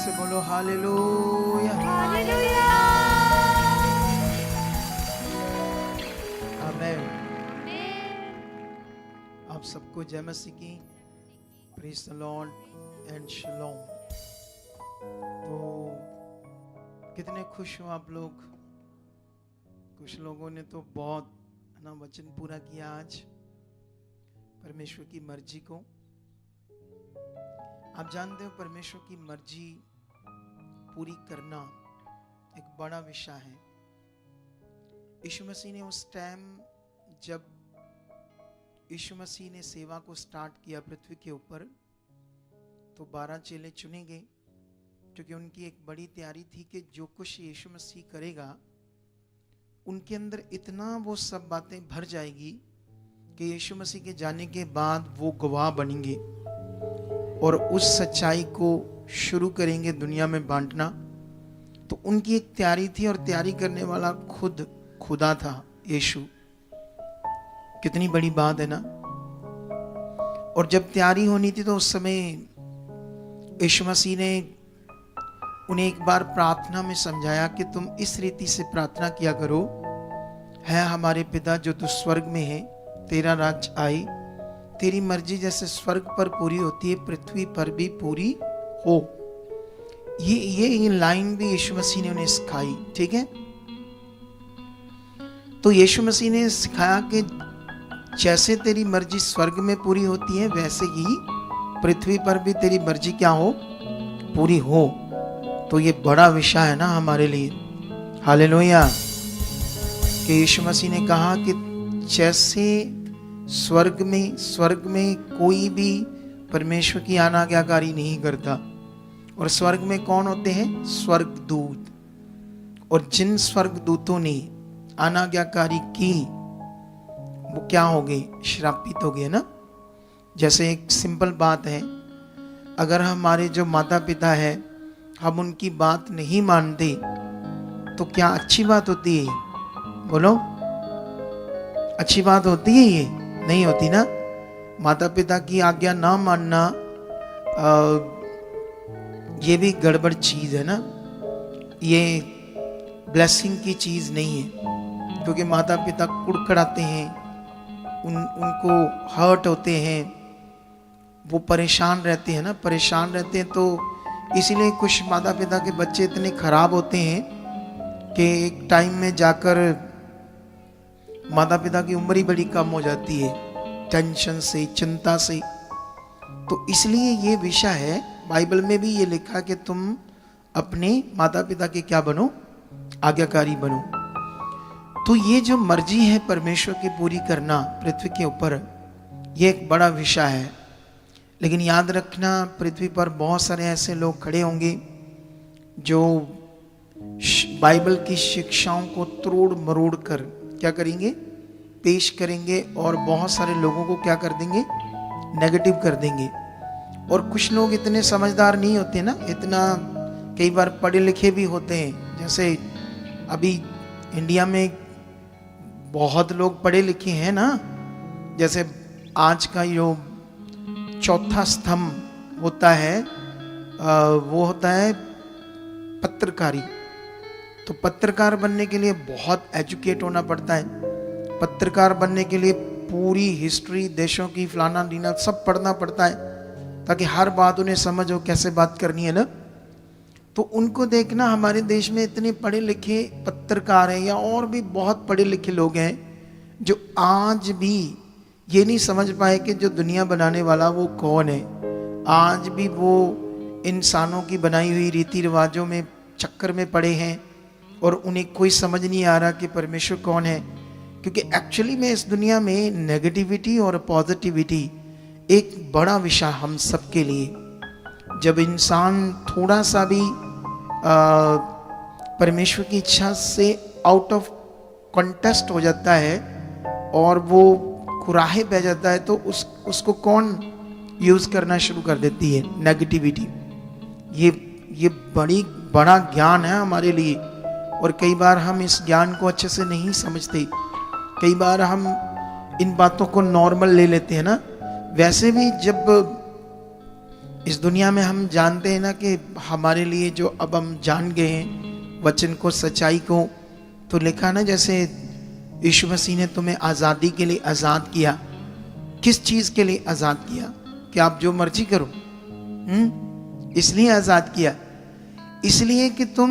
से बोलो hallelujah. Hallelujah. आमेन। आप सबको जय मसीह की। प्रेज द लॉर्ड एंड शलोम। तो कितने खुश हो आप लोग। कुछ लोगों ने तो बहुत ना वचन पूरा किया आज परमेश्वर की मर्जी को। आप जानते हो परमेश्वर की मर्जी पूरी करना एक बड़ा विषय है। यीशु मसीह ने उस टाइम जब यीशु मसीह ने सेवा को स्टार्ट किया पृथ्वी के ऊपर, तो 12 चेले चुने गए, क्योंकि उनकी एक बड़ी तैयारी थी कि जो कुछ यीशु मसीह करेगा उनके अंदर इतना वो सब बातें भर जाएगी कि यीशु मसीह के जाने के बाद वो गवाह बनेंगे और उस सच्चाई को शुरू करेंगे दुनिया में बांटना। तो उनकी एक तैयारी थी और तैयारी करने वाला खुद खुदा था, यीशु। कितनी बड़ी बात है ना। और जब तैयारी होनी थी तो उस समय यीशु मसीह ने उन्हें एक बार प्रार्थना में समझाया कि तुम इस रीति से प्रार्थना किया करो, है हमारे पिता जो तू स्वर्ग में है, तेरा राज्य आए, तेरी मर्जी जैसे स्वर्ग पर पूरी होती है पृथ्वी पर भी पूरी हो। ये लाइन भी यीशु मसीह ने उन्हें सिखाई। ठीक है। तो यीशु मसीह ने सिखाया कि जैसे तेरी मर्जी स्वर्ग में पूरी होती है वैसे ही पृथ्वी पर भी तेरी मर्जी क्या हो, पूरी हो। तो ये बड़ा विषय है ना हमारे लिए। हालेलुया। कि यीशु मसीह ने कहा कि जैसे स्वर्ग में कोई भी परमेश्वर की आज्ञाकारी नहीं करता। और स्वर्ग में कौन होते हैं? स्वर्गदूत। और जिन स्वर्गदूतों ने अनाज्ञाकारी की वो क्या हो गए? श्रापित हो गए ना। जैसे एक सिंपल बात है, अगर हमारे जो माता पिता है हम उनकी बात नहीं मानते तो क्या अच्छी बात होती है? बोलो, अच्छी बात होती है? ये नहीं होती ना। माता पिता की आज्ञा ना मानना ये भी गड़बड़ चीज है ना। ये ब्लेसिंग की चीज नहीं है, क्योंकि माता पिता कुड़कुड़ाते हैं, उनको हर्ट होते हैं, वो परेशान रहते हैं ना। परेशान रहते हैं तो इसीलिए कुछ माता पिता के बच्चे इतने खराब होते हैं कि एक टाइम में जाकर माता पिता की उम्र ही बड़ी कम हो जाती है, टेंशन से, चिंता से। तो इसलिए ये विषय है, बाइबल में भी ये लिखा कि तुम अपने माता पिता के क्या बनो? आज्ञाकारी बनो। तो ये जो मर्जी है परमेश्वर की पूरी करना पृथ्वी के ऊपर, ये एक बड़ा विषय है। लेकिन याद रखना, पृथ्वी पर बहुत सारे ऐसे लोग खड़े होंगे जो बाइबल की शिक्षाओं को तोड़ मरोड़ कर क्या करेंगे? पेश करेंगे और बहुत सारे लोगों को क्या कर देंगे? नेगेटिव कर देंगे। और कुछ लोग इतने समझदार नहीं होते ना, इतना कई बार पढ़े लिखे भी होते हैं। जैसे अभी इंडिया में बहुत लोग पढ़े लिखे हैं ना। जैसे आज का जो चौथा स्तंभ होता है वो होता है पत्रकारी। तो पत्रकार बनने के लिए बहुत एजुकेट होना पड़ता है। पत्रकार बनने के लिए पूरी हिस्ट्री, देशों की फलाना डीना सब पढ़ना पड़ता है, ताकि हर बात उन्हें समझ हो कैसे बात करनी है ना। तो उनको देखना, हमारे देश में इतने पढ़े लिखे पत्रकार हैं या और भी बहुत पढ़े लिखे लोग हैं जो आज भी ये नहीं समझ पाए कि जो दुनिया बनाने वाला वो कौन है। आज भी वो इंसानों की बनाई हुई रीति रिवाजों में चक्कर में पड़े हैं और उन्हें कोई समझ नहीं आ रहा कि परमेश्वर कौन है। क्योंकि एक्चुअली में इस दुनिया में नेगेटिविटी और पॉजिटिविटी एक बड़ा विषय हम सब के लिए। जब इंसान थोड़ा सा भी परमेश्वर की इच्छा से आउट ऑफ कॉन्टेस्ट हो जाता है और वो कुराहे बह जाता है, तो उसको कौन यूज करना शुरू कर देती है? नेगेटिविटी। ये बड़ा ज्ञान है हमारे लिए, और कई बार हम इस ज्ञान को अच्छे से नहीं समझते। कई बार हम इन बातों को नॉर्मल ले लेते हैं ना। वैसे भी जब इस दुनिया में हम जानते हैं ना कि हमारे लिए जो अब हम जान गए हैं वचन को, सच्चाई को, तो लिखा ना जैसे यीशु मसीह ने तुम्हें आज़ादी के लिए आज़ाद किया। किस चीज़ के लिए आज़ाद किया? कि आप जो मर्जी करो। इसलिए आज़ाद किया, इसलिए कि तुम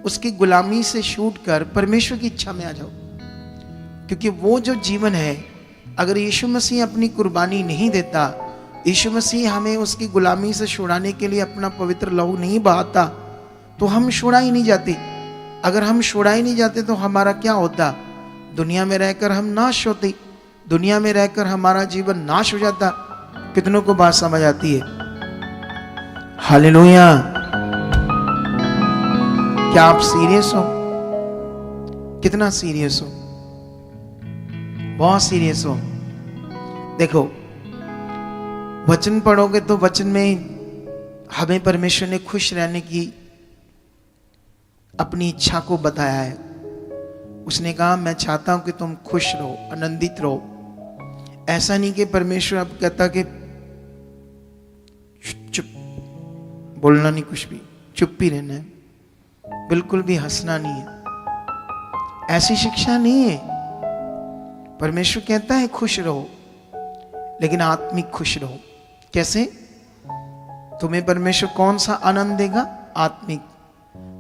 उसकी गुलामी से छूट कर परमेश्वर की इच्छा में आ जाओ। क्योंकि वो जो जीवन है, अगर यीशु मसीह अपनी कुर्बानी नहीं देता, यीशु मसीह हमें उसकी गुलामी से छुड़ाने के लिए अपना पवित्र लहू नहीं बहाता, तो हम छुड़ा ही नहीं जाते। अगर हम छुड़ा ही नहीं जाते तो हमारा क्या होता? दुनिया में रहकर हम नाश होते, दुनिया में रहकर हमारा जीवन नाश हो जाता। कितनों को बात समझ आती है? हालेलुया। क्या आप सीरियस हो? कितना सीरियस हो? बहुत सीरियस हो। देखो, वचन पढ़ोगे तो वचन में हमें परमेश्वर ने खुश रहने की अपनी इच्छा को बताया है। उसने कहा मैं चाहता हूं कि तुम खुश रहो, आनंदित रहो। ऐसा नहीं कि परमेश्वर अब कहता कि चुप, बोलना नहीं, कुछ भी चुप ही रहना है, बिल्कुल भी हंसना नहीं है। ऐसी शिक्षा नहीं है। परमेश्वर कहता है खुश रहो, लेकिन आत्मिक खुश रहो। कैसे? तुम्हें परमेश्वर कौन सा आनंद देगा? आत्मिक।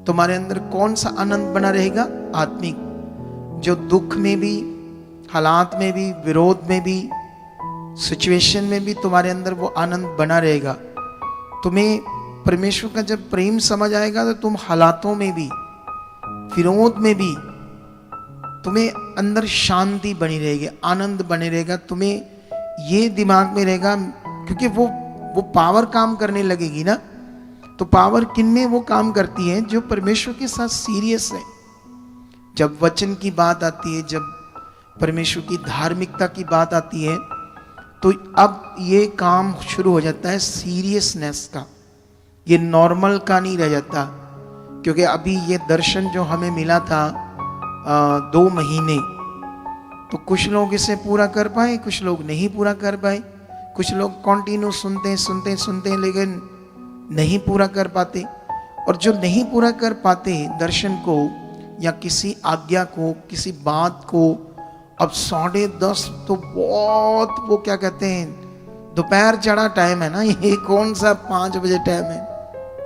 तुम्हारे अंदर कौन सा आनंद बना रहेगा? आत्मिक। जो दुख में भी, हालात में भी, विरोध में भी, सिचुएशन में भी तुम्हारे अंदर वो आनंद बना रहेगा। तुम्हें परमेश्वर का जब प्रेम समझ आएगा तो तुम हालातों में भी, विरोध में भी तुम्हें अंदर शांति बनी रहेगी, आनंद बने रहेगा। तुम्हें ये दिमाग में रहेगा, क्योंकि वो पावर काम करने लगेगी ना। तो पावर किन में वो काम करती है? जो परमेश्वर के साथ सीरियस है। जब वचन की बात आती है, जब परमेश्वर की धार्मिकता की बात आती है, तो अब ये काम शुरू हो जाता है सीरियसनेस का। ये नॉर्मल का नहीं रह जाता। क्योंकि अभी ये दर्शन जो हमें मिला था 2 महीने, तो कुछ लोग इसे पूरा कर पाए, कुछ लोग नहीं पूरा कर पाए। कुछ लोग कंटिन्यू सुनते हैं लेकिन नहीं पूरा कर पाते। और जो नहीं पूरा कर पाते दर्शन को या किसी आज्ञा को, किसी बात को, अब 10:30 तो बहुत, वो क्या कहते हैं, दोपहर चढ़ा टाइम है ना। ये कौन सा 5 बजे टाइम है?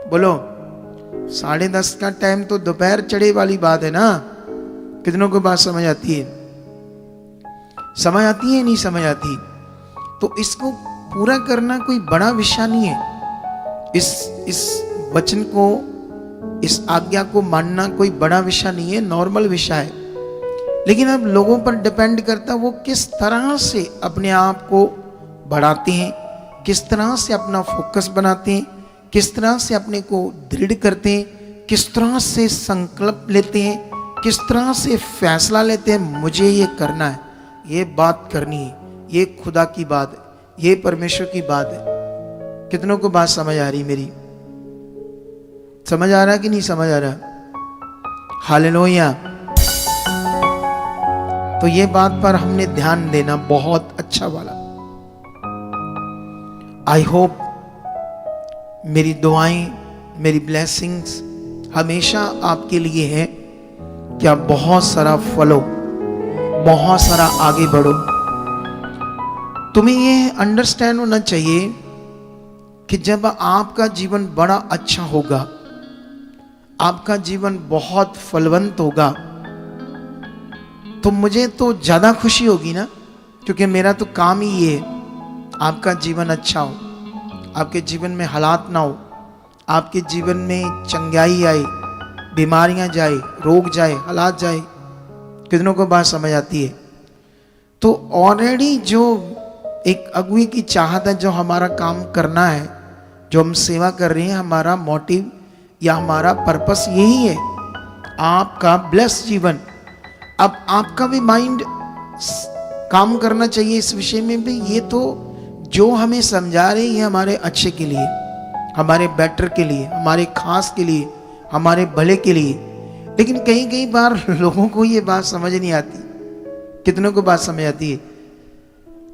बोलो, 10:30 का टाइम तो दोपहर चढ़े वाली बात है ना। कितनों को बात समझ आती है? समझ आती है? नहीं समझ आती? तो इसको पूरा करना कोई बड़ा विषय नहीं है। इस वचन को, इस आज्ञा को मानना कोई बड़ा विषय नहीं है, नॉर्मल विषय है। लेकिन अब लोगों पर डिपेंड करता है वो किस तरह से अपने आप को बढ़ाते हैं, किस तरह से अपना फोकस बनाते हैं, किस तरह से अपने को दृढ़ करते हैं, किस तरह से संकल्प लेते हैं, किस तरह से फैसला लेते हैं मुझे ये करना है, ये बात करनी है, ये खुदा की बात है, ये परमेश्वर की बात है। कितनों को बात समझ आ रही मेरी? समझ आ रहा कि नहीं समझ आ रहा? हालेलुया। तो ये बात पर हमने ध्यान देना बहुत अच्छा वाला। आई होप मेरी दुआएं, मेरी ब्लेसिंग्स हमेशा आपके लिए है कि आप बहुत सारा फलो, बहुत सारा आगे बढ़ो। तुम्हें ये अंडरस्टैंड होना चाहिए कि जब आपका जीवन बड़ा अच्छा होगा, आपका जीवन बहुत फलवंत होगा, तो मुझे तो ज़्यादा खुशी होगी ना। क्योंकि मेरा तो काम ही ये है, आपका जीवन अच्छा हो, आपके जीवन में हालात ना हो, आपके जीवन में चंगाई आए, बीमारियां जाए, रोग जाए, हालात जाए। कितनों को बात समझ आती है? तो ऑलरेडी जो एक अगुए की चाहत है, जो हमारा काम करना है, जो हम सेवा कर रहे हैं, हमारा मोटिव या हमारा पर्पस यही है, आपका ब्लेस जीवन। अब आपका भी माइंड काम करना चाहिए इस विषय में भी। ये तो जो हमें समझा रहे हैं हमारे अच्छे के लिए, हमारे बेटर के लिए, हमारे खास के लिए, हमारे भले के लिए। लेकिन कई बार लोगों को ये बात समझ नहीं आती। कितनों को बात समझ आती है?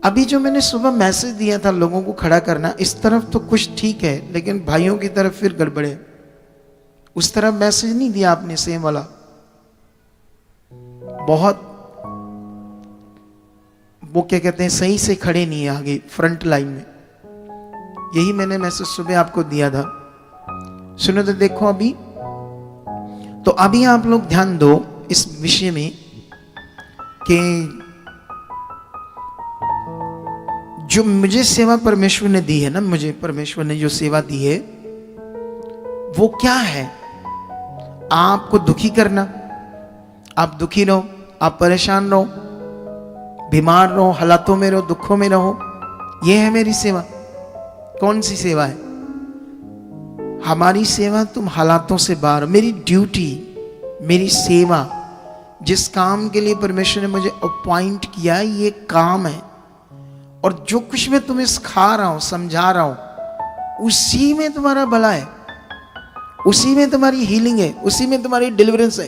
अभी जो मैंने सुबह मैसेज दिया था लोगों को खड़ा करना, इस तरफ तो कुछ ठीक है, लेकिन भाइयों की तरफ फिर गड़बड़ है। उस तरफ मैसेज नहीं दिया आपने सेम वाला, बहुत वो क्या कहते हैं, सही से खड़े नहीं है आगे फ्रंट लाइन में। यही मैंने मैसेज सुबह आपको दिया था। सुनो तो देखो अभी, तो अभी आप लोग ध्यान दो इस विषय में कि जो मुझे सेवा परमेश्वर ने दी है ना, मुझे परमेश्वर ने जो सेवा दी है वो क्या है? आपको दुखी करना, आप दुखी रहो, आप परेशान रहो, बीमार रहो, हालातों में रहो, दुखों में रहो, ये है मेरी सेवा। कौन सी सेवा है हमारी? सेवा तुम हालातों से बाहर। मेरी ड्यूटी, मेरी सेवा, जिस काम के लिए परमेश्वर ने मुझे अपॉइंट किया है, ये काम है। और जो कुछ मैं तुम्हें सिखा रहा हूं, समझा रहा हूं, उसी में तुम्हारा भला है, उसी में तुम्हारी हीलिंग है, उसी में तुम्हारी डिलीवरेंस है।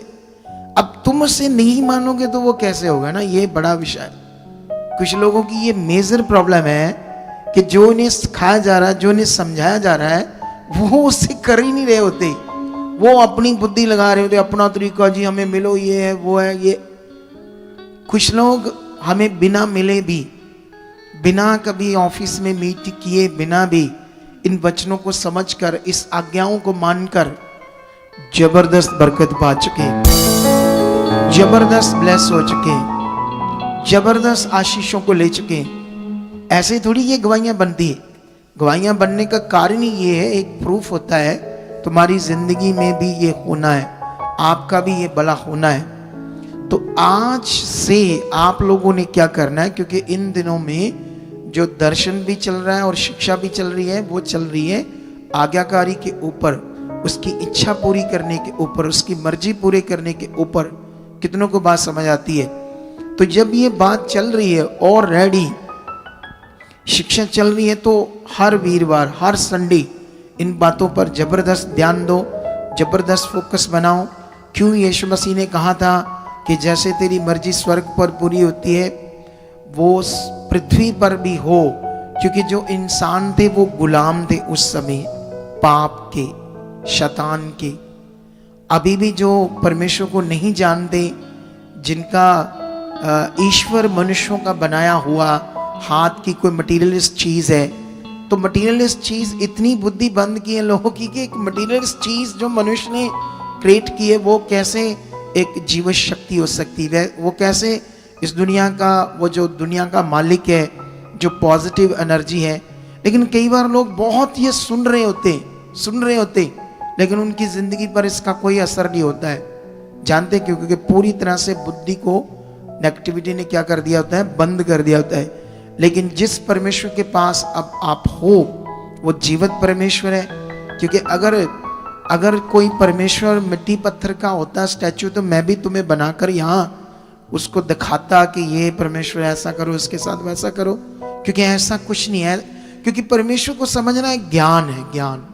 अब तुम उसे नहीं मानोगे तो वो कैसे होगा ना, ये बड़ा विषय है। कुछ लोगों की ये मेजर प्रॉब्लम है कि जो इन्हें सिखाया जा रहा है, जो इन्हें समझाया जा रहा है, वो उससे कर ही नहीं रहे होते। वो अपनी बुद्धि लगा रहे होते, अपना तरीका, जी हमें मिलो, ये है वो है ये। कुछ लोग हमें बिना मिले भी, बिना कभी ऑफिस में मीट किए बिना भी, इन वचनों को समझकर, इस आज्ञाओं को मानकर जबरदस्त बरकत पा चुके, जबरदस्त ब्लेस हो चुके, जबरदस्त आशीषों को ले चुके। ऐसे थोड़ी ये गवाहियां बनती है। गवाहियां बनने का कारण ही ये है, एक प्रूफ होता है तुम्हारी जिंदगी में भी ये होना है, आपका भी ये भला होना है। तो आज से आप लोगों ने क्या करना है, क्योंकि इन दिनों में जो दर्शन भी चल रहा है और शिक्षा भी चल रही है, वो चल रही है आज्ञाकारी के ऊपर, उसकी इच्छा पूरी करने के ऊपर, उसकी मर्जी पूरे करने के ऊपर। कितनों को बात समझ आती है? तो जब ये बात चल रही है और रेडी शिक्षा चल रही है, तो हर वीरवार, हर संडे इन बातों पर जबरदस्त ध्यान दो, जबरदस्त फोकस बनाओ। क्यों? यीशु मसीह ने कहा था कि जैसे तेरी मर्जी स्वर्ग पर पूरी होती है, वो पृथ्वी पर भी हो। क्योंकि जो इंसान थे वो गुलाम थे उस समय, पाप के, शैतान के। अभी भी जो परमेश्वर को नहीं जानते, जिनका ईश्वर मनुष्यों का बनाया हुआ हाथ की कोई मटीरियलिस्ट चीज है, तो मटीरियलिस्ट चीज इतनी बुद्धि बंद की है लोगों की कि एक मटीरियलिस्ट चीज जो मनुष्य ने क्रिएट की है, वो कैसे एक जीवत शक्ति हो सकती है? वो कैसे इस दुनिया का, वो जो दुनिया का मालिक है, जो पॉजिटिव एनर्जी है। लेकिन कई बार लोग बहुत ये सुन रहे होते, लेकिन उनकी जिंदगी पर इसका कोई असर नहीं होता है। जानते क्यों? क्योंकि पूरी तरह से बुद्धि को नेगेटिविटी ने क्या कर दिया होता है? बंद कर दिया होता है। लेकिन जिस परमेश्वर के पास अब आप हो, वो जीवित परमेश्वर है। क्योंकि अगर कोई परमेश्वर मिट्टी पत्थर का होता स्टैचू, तो मैं भी तुम्हें बनाकर यहाँ उसको दिखाता कि ये परमेश्वर ऐसा करो, इसके साथ वैसा करो। क्योंकि ऐसा कुछ नहीं है। क्योंकि परमेश्वर को समझना एक ज्ञान है, ज्ञान,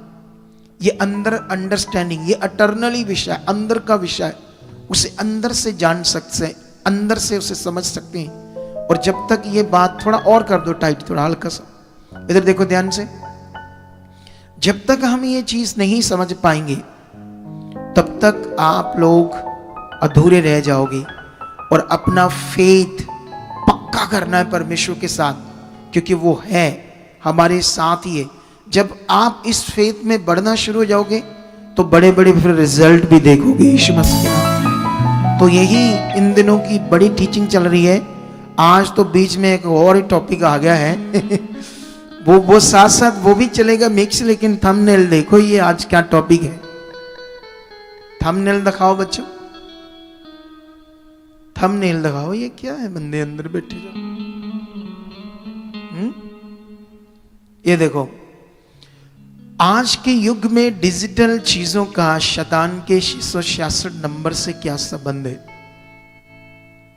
ये अंदर अंडरस्टैंडिंग, ये अटर्नली विषय, अंदर का विषय। उसे अंदर से जान सकते हैं, अंदर से उसे समझ सकते हैं। और जब तक ये बात, थोड़ा और कर दो टाइट, थोड़ा हल्का सा, इधर देखो ध्यान से। जब तक हम ये चीज नहीं समझ पाएंगे, तब तक आप लोग अधूरे रह जाओगे। और अपना फेथ पक्का करना है परमेश्वर के साथ, क्योंकि वो है हमारे साथ ही है। जब आप इस फेथ में बढ़ना शुरू हो जाओगे, तो बड़े बड़े फिर रिजल्ट भी देखोगे यीशु मसीह के नाम। तो यही इन दिनों की बड़ी टीचिंग चल रही है। आज तो बीच में एक और ही टॉपिक आ गया है वो साथ साथ वो भी चलेगा मिक्स। लेकिन थंबनेल देखो, ये आज क्या टॉपिक है। थंबनेल दिखाओ बच्चों, थंबनेल दिखाओ। ये क्या है? बंदे अंदर बैठे जो, ये देखो, आज के युग में डिजिटल चीजों का शैतान के 666 नंबर से क्या संबंध है?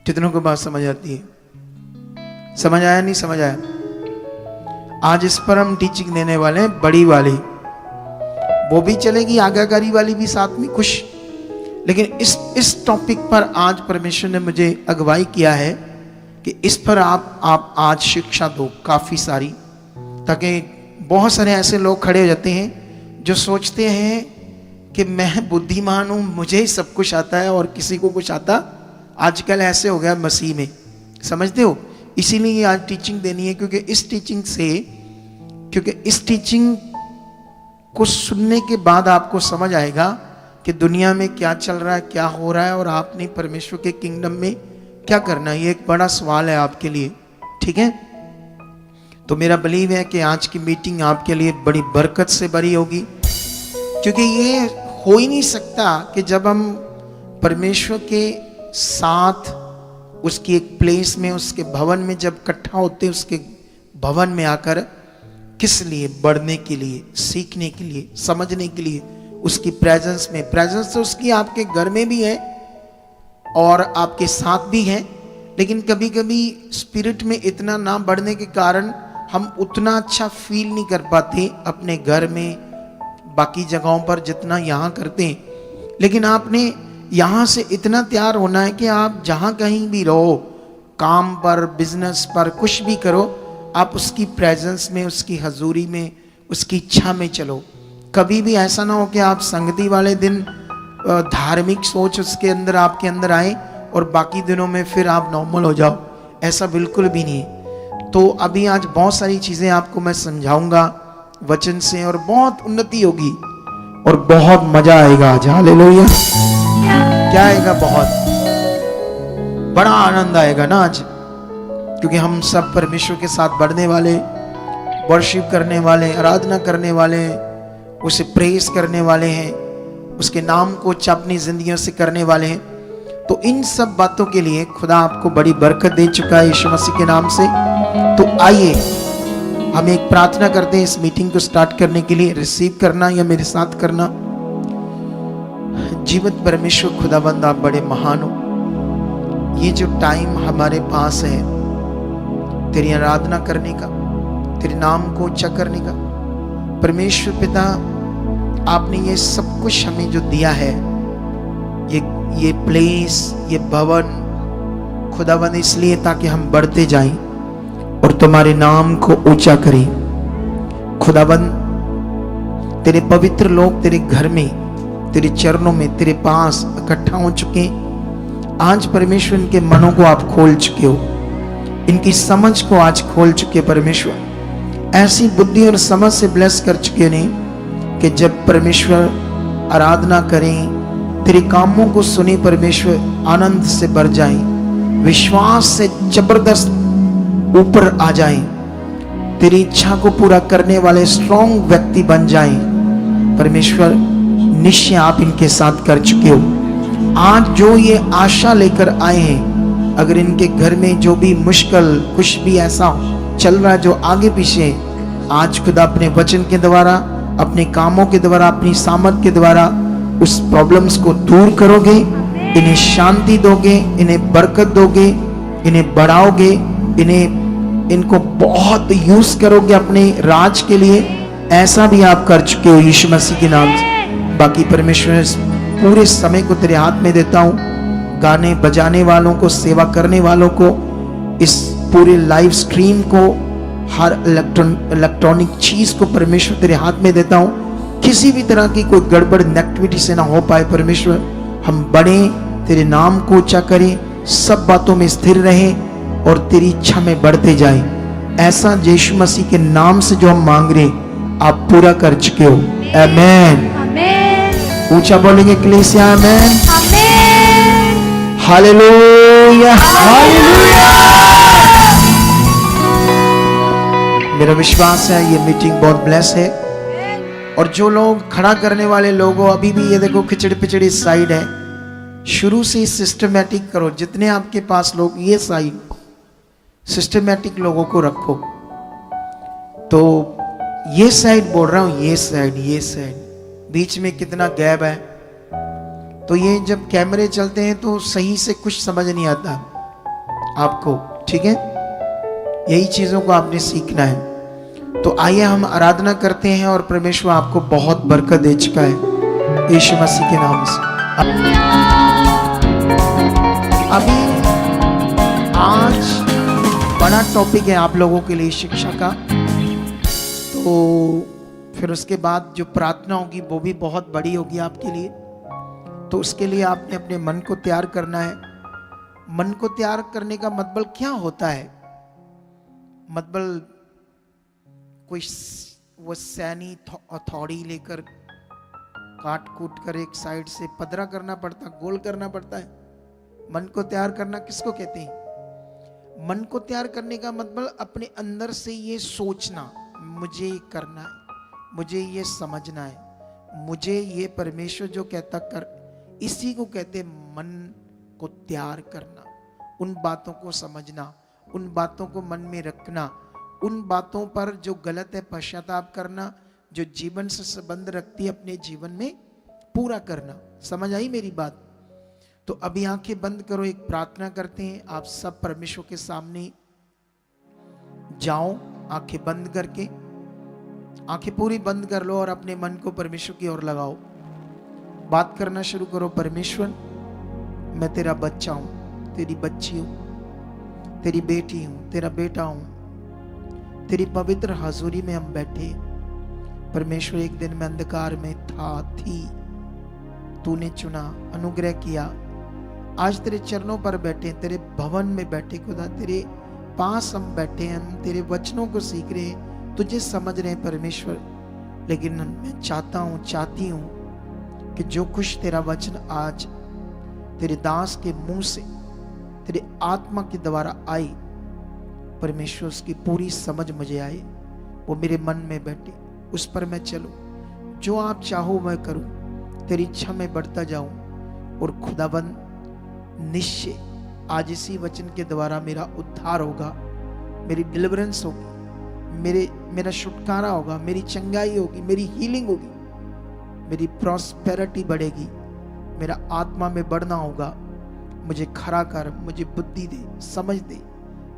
कितनों को बात समझ आती है? समझ आया? नहीं समझ आया? आज इस पर हम टीचिंग देने वाले हैं, बड़ी वाली। वो भी चलेगी, आज्ञाकारी वाली भी साथ में कुछ। लेकिन इस टॉपिक पर आज परमेश्वर ने मुझे अगुवाई किया है कि इस पर आप आज शिक्षा दो काफ़ी सारी, ताकि बहुत सारे ऐसे लोग खड़े हो जाते हैं जो सोचते हैं कि मैं बुद्धिमान हूँ, मुझे ही सब कुछ आता है और किसी को कुछ आता। आजकल ऐसे हो गया मसीह में, समझते हो। इसीलिए आज टीचिंग देनी है, क्योंकि इस टीचिंग को सुनने के बाद आपको समझ आएगा कि दुनिया में क्या चल रहा है, क्या हो रहा है, और आपने परमेश्वर के किंगडम में क्या करना है। ये एक बड़ा सवाल है आपके लिए, ठीक है। तो मेरा बिलीव है कि आज की मीटिंग आपके लिए बड़ी बरकत से भरी होगी, क्योंकि ये हो ही नहीं सकता कि जब हम परमेश्वर के साथ उसकी एक प्लेस में, उसके भवन में जब इकट्ठा होते, उसके भवन में आकर किस लिए? बढ़ने के लिए, सीखने के लिए, समझने के लिए, उसकी प्रेजेंस में। प्रेजेंस तो उसकी आपके घर में भी है और आपके साथ भी है, लेकिन कभी कभी स्पिरिट में इतना ना बढ़ने के कारण हम उतना अच्छा फील नहीं कर पाते अपने घर में, बाकी जगहों पर जितना यहाँ करते हैं। लेकिन आपने यहाँ से इतना तैयार होना है कि आप जहाँ कहीं भी रहो, काम पर, बिजनेस पर, कुछ भी करो, आप उसकी प्रेजेंस में, उसकी हजूरी में, उसकी इच्छा में चलो। कभी भी ऐसा ना हो कि आप संगति वाले दिन धार्मिक सोच उसके अंदर, आपके अंदर आए और बाकी दिनों में फिर आप नॉर्मल हो जाओ। ऐसा बिल्कुल भी नहीं है। तो अभी आज बहुत सारी चीज़ें आपको मैं समझाऊंगा वचन से, और बहुत उन्नति होगी और बहुत मजा आएगा आज। हालेलुया। क्या आएगा? बहुत बड़ा आनंद आएगा ना आज, क्योंकि हम सब परमेश्वर के साथ बढ़ने वाले, वर्शिप करने वाले, आराधना करने वाले, उसे प्रेस करने वाले हैं, उसके नाम को अपनी जिंदगियों से करने वाले हैं। तो इन सब बातों के लिए खुदा आपको बड़ी बरकत दे चुका है यीशु मसीह के नाम से। तो आइए हम एक प्रार्थना करते हैं इस मीटिंग को स्टार्ट करने के लिए। रिसीव करना या मेरे साथ करना। जीवित परमेश्वर खुदाबंद, आप बड़े महान हो। ये जो टाइम हमारे पास है तेरी आराधना करने का, तेरे नाम को ऊंचा करने का, परमेश्वर पिता आपने ये सब कुछ हमें जो दिया है, ये प्लेस, ये भवन खुदाबंद, इसलिए ताकि हम बढ़ते जाएं और तुम्हारे नाम को ऊंचा करें। खुदाबंद तेरे पवित्र लोग तेरे घर में, तेरे चरणों में, तेरे पास इकट्ठा हो चुके। आज परमेश्वर इनके मनों को आप खोल चुके हो, इनकी समझ को आज खोल चुके। परमेश्वर ऐसी बुद्धि और समझ से ब्लेस कर चुके ने कि जब परमेश्वर आराधना करें, तेरे कामों को सुने, परमेश्वर आनंद से भर जाएं, विश्वास से जबरदस्त ऊपर आ जाएं, तेरी इच्छा को पूरा करने वाले स्ट्रॉन्ग व्यक्ति बन जाएं। परमेश्वर निश्चय आप इनके साथ कर चुके हो। आज जो ये आशा लेकर आए हैं, अगर इनके घर में जो भी मुश्किल, कुछ भी ऐसा चल रहा है जो आगे पीछे, आज खुदा अपने वचन के द्वारा, अपने कामों के द्वारा, अपनी सामर्थ के द्वारा उस प्रॉब्लम्स को दूर करोगे, इन्हें शांति दोगे, इन्हें बरकत दोगे, इन्हें बढ़ाओगे, इनको बहुत यूज करोगे अपने राज के लिए। ऐसा भी आप कर चुके हो यीशु मसीह के नाम से। बाकी परमेश्वर पूरे समय को तेरे हाथ में देता हूँ, गाने बजाने वालों को, सेवा करने वालों को, इस पूरे लाइव स्ट्रीम को, हर इलेक्ट्रॉनिक चीज को परमेश्वर तेरे हाथ में देता हूँ। किसी भी तरह की कोई गड़बड़ नेगेटिविटी से ना हो पाए। परमेश्वर हम बढ़ें, तेरे नाम को ऊंचा करें, सब बातों में स्थिर रहें और तेरी इच्छा में बढ़ते जाएं। ऐसा यीशु मसीह के नाम से जो हम मांग रहे आप पूरा कर चुके हो। आमेन। ऊंचा बोलेंगे कलीसिया, आमेन, हालेलुया, हालेलुया। मेरा विश्वास है ये मीटिंग बहुत ब्लेस है। और जो लोग खड़ा करने वाले लोगों, अभी भी ये देखो खिचड़ी पिचड़ी साइड है, शुरू से सिस्टमैटिक करो। जितने आपके पास लोग, ये साइड सिस्टमैटिक लोगों को रखो। तो ये साइड बोल रहा हूं, ये साइड बीच में कितना गैप है। तो ये जब कैमरे चलते हैं तो सही से कुछ समझ नहीं आता आपको, ठीक है। यही चीजों को आपने सीखना है। तो आइए हम आराधना करते हैं और परमेश्वर आपको बहुत बरकत दे चुका है यीशु मसीह के नाम से। अभी आज बड़ा टॉपिक है आप लोगों के लिए शिक्षा का। तो फिर उसके बाद जो प्रार्थना होगी वो भी बहुत बड़ी होगी आपके लिए। तो उसके लिए आपने अपने मन को तैयार करना है। मन को तैयार करने का मतलब क्या होता है? मतलब कोई वो सैनी हथौड़ी लेकर काट कूट कर एक साइड से पदरा करना पड़ता, गोल करना पड़ता है। मन को तैयार करना किसको कहते हैं? मन को तैयार करने का मतलब अपने अंदर से ये सोचना, मुझे ये करना है, मुझे ये समझना है, मुझे ये परमेश्वर जो कहता कर, इसी को कहते मन को तैयार करना। उन बातों को समझना, उन बातों को मन में रखना, उन बातों पर जो गलत है पश्चाताप करना, जो जीवन से संबंध रखती है अपने जीवन में पूरा करना। समझ आई मेरी बात? तो अभी आंखें बंद करो, एक प्रार्थना करते हैं। आप सब परमेश्वर के सामने जाओ, आंखें बंद करके, आंखें पूरी बंद कर लो और अपने मन को परमेश्वर की ओर लगाओ। बात करना शुरू करो। परमेश्वर, मैं तेरा बच्चा हूं, तेरी बच्ची हूं, तेरी बेटी हूं, तेरा बेटा हूं। तेरी पवित्र हाजुरी में हम बैठे। परमेश्वर, एक दिन मैं अंधकार में थी, तूने चुना, अनुग्रह किया। आज तेरे चरणों पर बैठे, तेरे भवन में बैठे खुदा, तेरे पास हम बैठे हैं, हम तेरे वचनों को सीख रहे हैं, तुझे समझ रहे हैं परमेश्वर। लेकिन मैं चाहता हूं, चाहती हूं कि जो कुछ तेरा वचन आज तेरे दास के मुंह से तेरे आत्मा के द्वारा आई, परमेश्वर उसकी पूरी समझ मुझे आए, वो मेरे मन में बैठे, उस पर मैं चलूं। जो आप चाहो मैं करूं, तेरी इच्छा में बढ़ता जाऊं। और खुदाबंद, निश्चय आज इसी वचन के द्वारा मेरा उद्धार होगा, मेरी डिलीवरेंस होगी, मेरा छुटकारा होगा, मेरी चंगाई होगी, मेरी हीलिंग होगी, मेरी प्रॉस्पेरिटी बढ़ेगी, मेरा आत्मा में बढ़ना होगा। मुझे खरा कर, मुझे बुद्धि दे, समझ दे,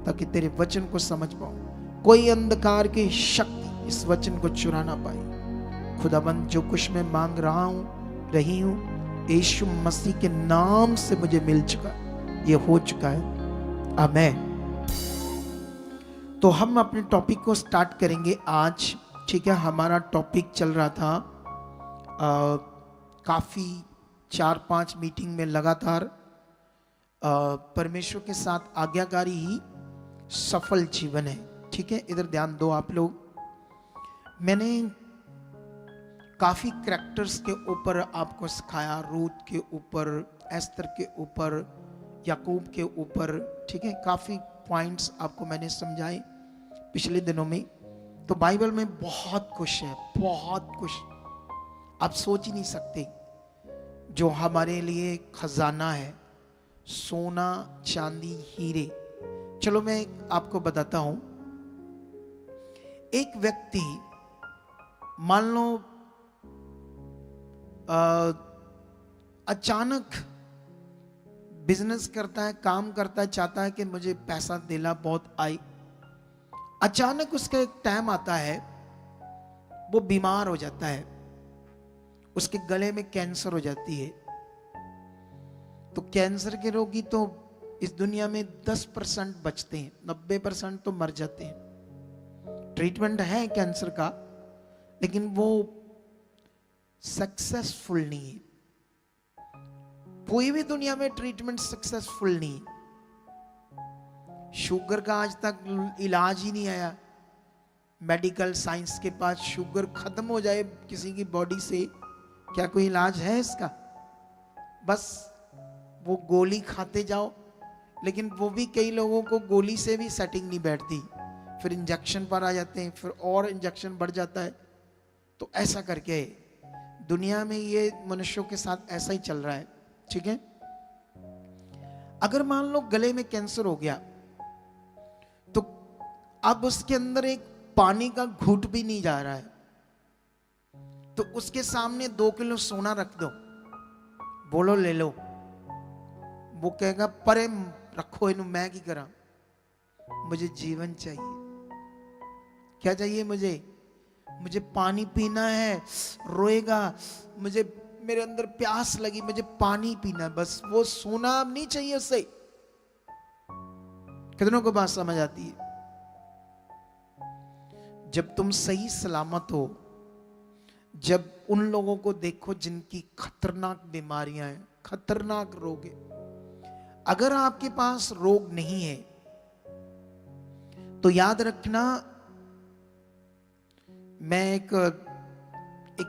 ताकि तेरे वचन को समझ पाऊं। कोई अंधकार की शक्ति इस वचन को चुरा ना पाए। खुदाबंद, जो कुछ मैं मांग रहा हूं, रही हूं, यीशु मसीह के नाम से मुझे मिल चुका, ये हो चुका है। आमीन। तो हम अपने टॉपिक को स्टार्ट करेंगे आज। ठीक है, हमारा टॉपिक चल रहा था काफी 4-5 मीटिंग में लगातार परमेश्वर के साथ आज्ञाकारी ही सफल जीवन है। ठीक है, इधर ध्यान दो आप लोग। मैंने काफी कैरेक्टर्स के ऊपर आपको सिखाया, रूथ के ऊपर, एस्तर के ऊपर, याकूब के ऊपर। ठीक है, काफी पॉइंट्स आपको मैंने समझाए पिछले दिनों में। तो बाइबल में बहुत कुछ है, बहुत कुछ आप सोच ही नहीं सकते, जो हमारे लिए खजाना है, सोना चांदी हीरे। चलो मैं आपको बताता हूं। एक व्यक्ति मान लो अचानक बिजनेस करता है, काम करता है, चाहता है कि मुझे पैसा दिला बहुत आए। अचानक उसका एक टाइम आता है, वो बीमार हो जाता है, उसके गले में कैंसर हो जाती है। तो कैंसर के रोगी तो इस दुनिया में 10% बचते हैं, 90% तो मर जाते हैं। ट्रीटमेंट है कैंसर का, लेकिन वो सक्सेसफुल नहीं है। कोई भी दुनिया में ट्रीटमेंट सक्सेसफुल नहीं है। शुगर का आज तक इलाज ही नहीं आया। मेडिकल साइंस के पास शुगर खत्म हो जाए किसी की बॉडी से, क्या कोई इलाज है इसका? बस वो गोली खाते जाओ, लेकिन वो भी कई लोगों को गोली से भी सेटिंग नहीं बैठती, फिर इंजेक्शन पर आ जाते हैं, फिर और इंजेक्शन बढ़ जाता है। तो ऐसा करके दुनिया में ये मनुष्यों के साथ ऐसा ही चल रहा है। ठीक है, अगर मान लो गले में कैंसर हो गया, तो अब उसके अंदर एक पानी का घूंट भी नहीं जा रहा है, तो उसके सामने 2 किलो सोना रख दो, बोलो ले लो, वो कहेगा परे रखो इन्हें, मैं की करा, मुझे जीवन चाहिए। क्या चाहिए मुझे? मुझे पानी पीना है। रोएगा, मुझे मेरे अंदर प्यास लगी, मुझे पानी पीना है, बस वो सोना अब नहीं चाहिए उससे। कितनों को बात समझ आती है? जब तुम सही सलामत हो, जब उन लोगों को देखो जिनकी खतरनाक बीमारियां हैं, खतरनाक रोग है, अगर आपके पास रोग नहीं है तो याद रखना, मैं एक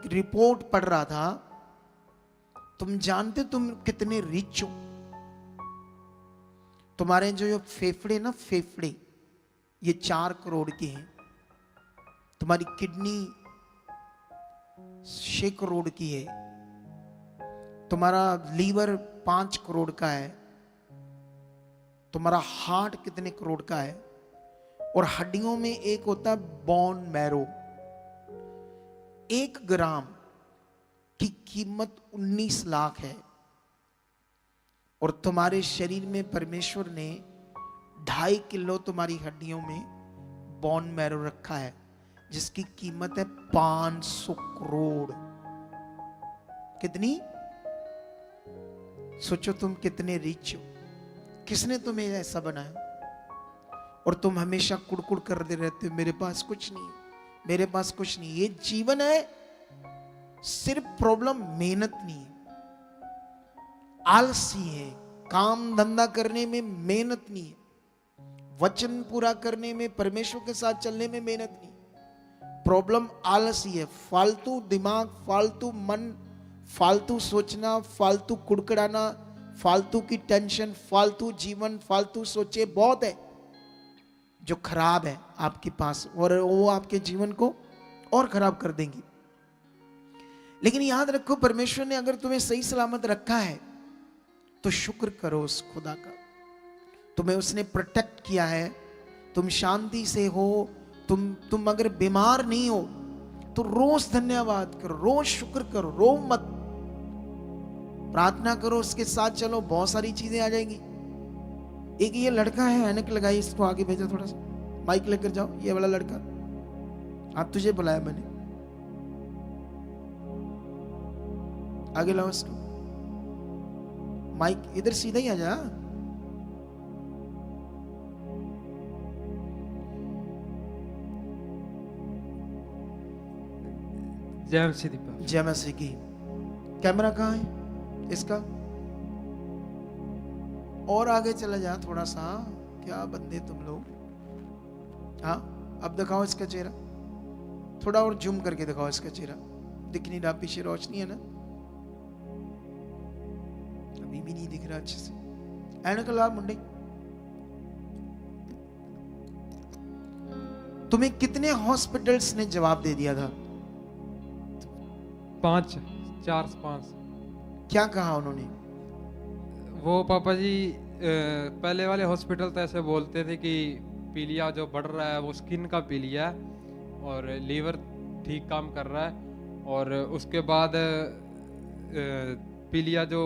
रिपोर्ट पढ़ रहा था, तुम जानते तुम कितने रिच हो? तुम्हारे जो ये फेफड़े ना, फेफड़े ये 4 करोड़ के हैं, तुम्हारी किडनी 6 करोड़ की है, तुम्हारा लीवर 5 करोड़ का है, तुम्हारा हार्ट कितने करोड़ का है, और हड्डियों में एक होता है बोन मैरो। 1 ग्राम की कीमत 19 लाख है, और तुम्हारे शरीर में परमेश्वर ने 2.5 किलो तुम्हारी हड्डियों में बोन मैरो रखा है, जिसकी कीमत है 500 करोड़। कितनी? सोचो तुम कितने रिच हो, किसने तुम्हें ऐसा बनाया? और तुम हमेशा कुड़कुड़ करते रहते हो, मेरे पास कुछ नहीं, मेरे पास कुछ नहीं। ये जीवन है, सिर्फ प्रॉब्लम मेहनत नहीं है, आलसी है, काम धंधा करने में मेहनत नहीं है, वचन पूरा करने में, परमेश्वर के साथ चलने में मेहनत नहीं। प्रॉब्लम आलसी है, फालतू दिमाग, फालतू मन, फालतू सोचना, फालतू कुड़कुड़ाना, फालतू की टेंशन, फालतू जीवन, फालतू सोचे बहुत है जो खराब है आपके पास, और वो आपके जीवन को और खराब कर देंगी। लेकिन याद रखो, परमेश्वर ने अगर तुम्हें सही सलामत रखा है तो शुक्र करो उस खुदा का। तुम्हें उसने प्रोटेक्ट किया है, तुम शांति से हो, तुम अगर बीमार नहीं हो तो रोज धन्यवाद करो, रोज शुक्र करो, रो मत, प्रार्थना करो, उसके साथ चलो, बहुत सारी चीजें आ जाएंगी। एक ये लड़का है, ऐनक लगाई, इसको आगे भेजो, थोड़ा सा माइक लेकर जाओ, ये वाला लड़का, आप तुझे बुलाया मैंने, आगे लाओ इसको, माइक इधर सीधा ही आ जा। जय मसीह दीपा। जय मसीह की। कैमरा कहाँ है इसका? और आगे चला जा थोड़ा सा, क्या बंदे तुम लोग। हाँ, अब दिखाओ इसका चेहरा, थोड़ा और जूम करके दिखाओ इसका चेहरा, दिख नहीं रहा, पीछे रोशनी है ना, अभी भी नहीं दिख रहा अच्छे से। ऐनक लगा मुंडे। तुम्हें कितने हॉस्पिटल्स ने जवाब दे दिया था? 5, 4 से 5। क्या कहा उन्होंने? वो पापा जी पहले वाले हॉस्पिटल तो ऐसे बोलते थे कि पीलिया जो बढ़ रहा है वो स्किन का पीलिया है, और लीवर ठीक काम कर रहा है, और उसके बाद पीलिया जो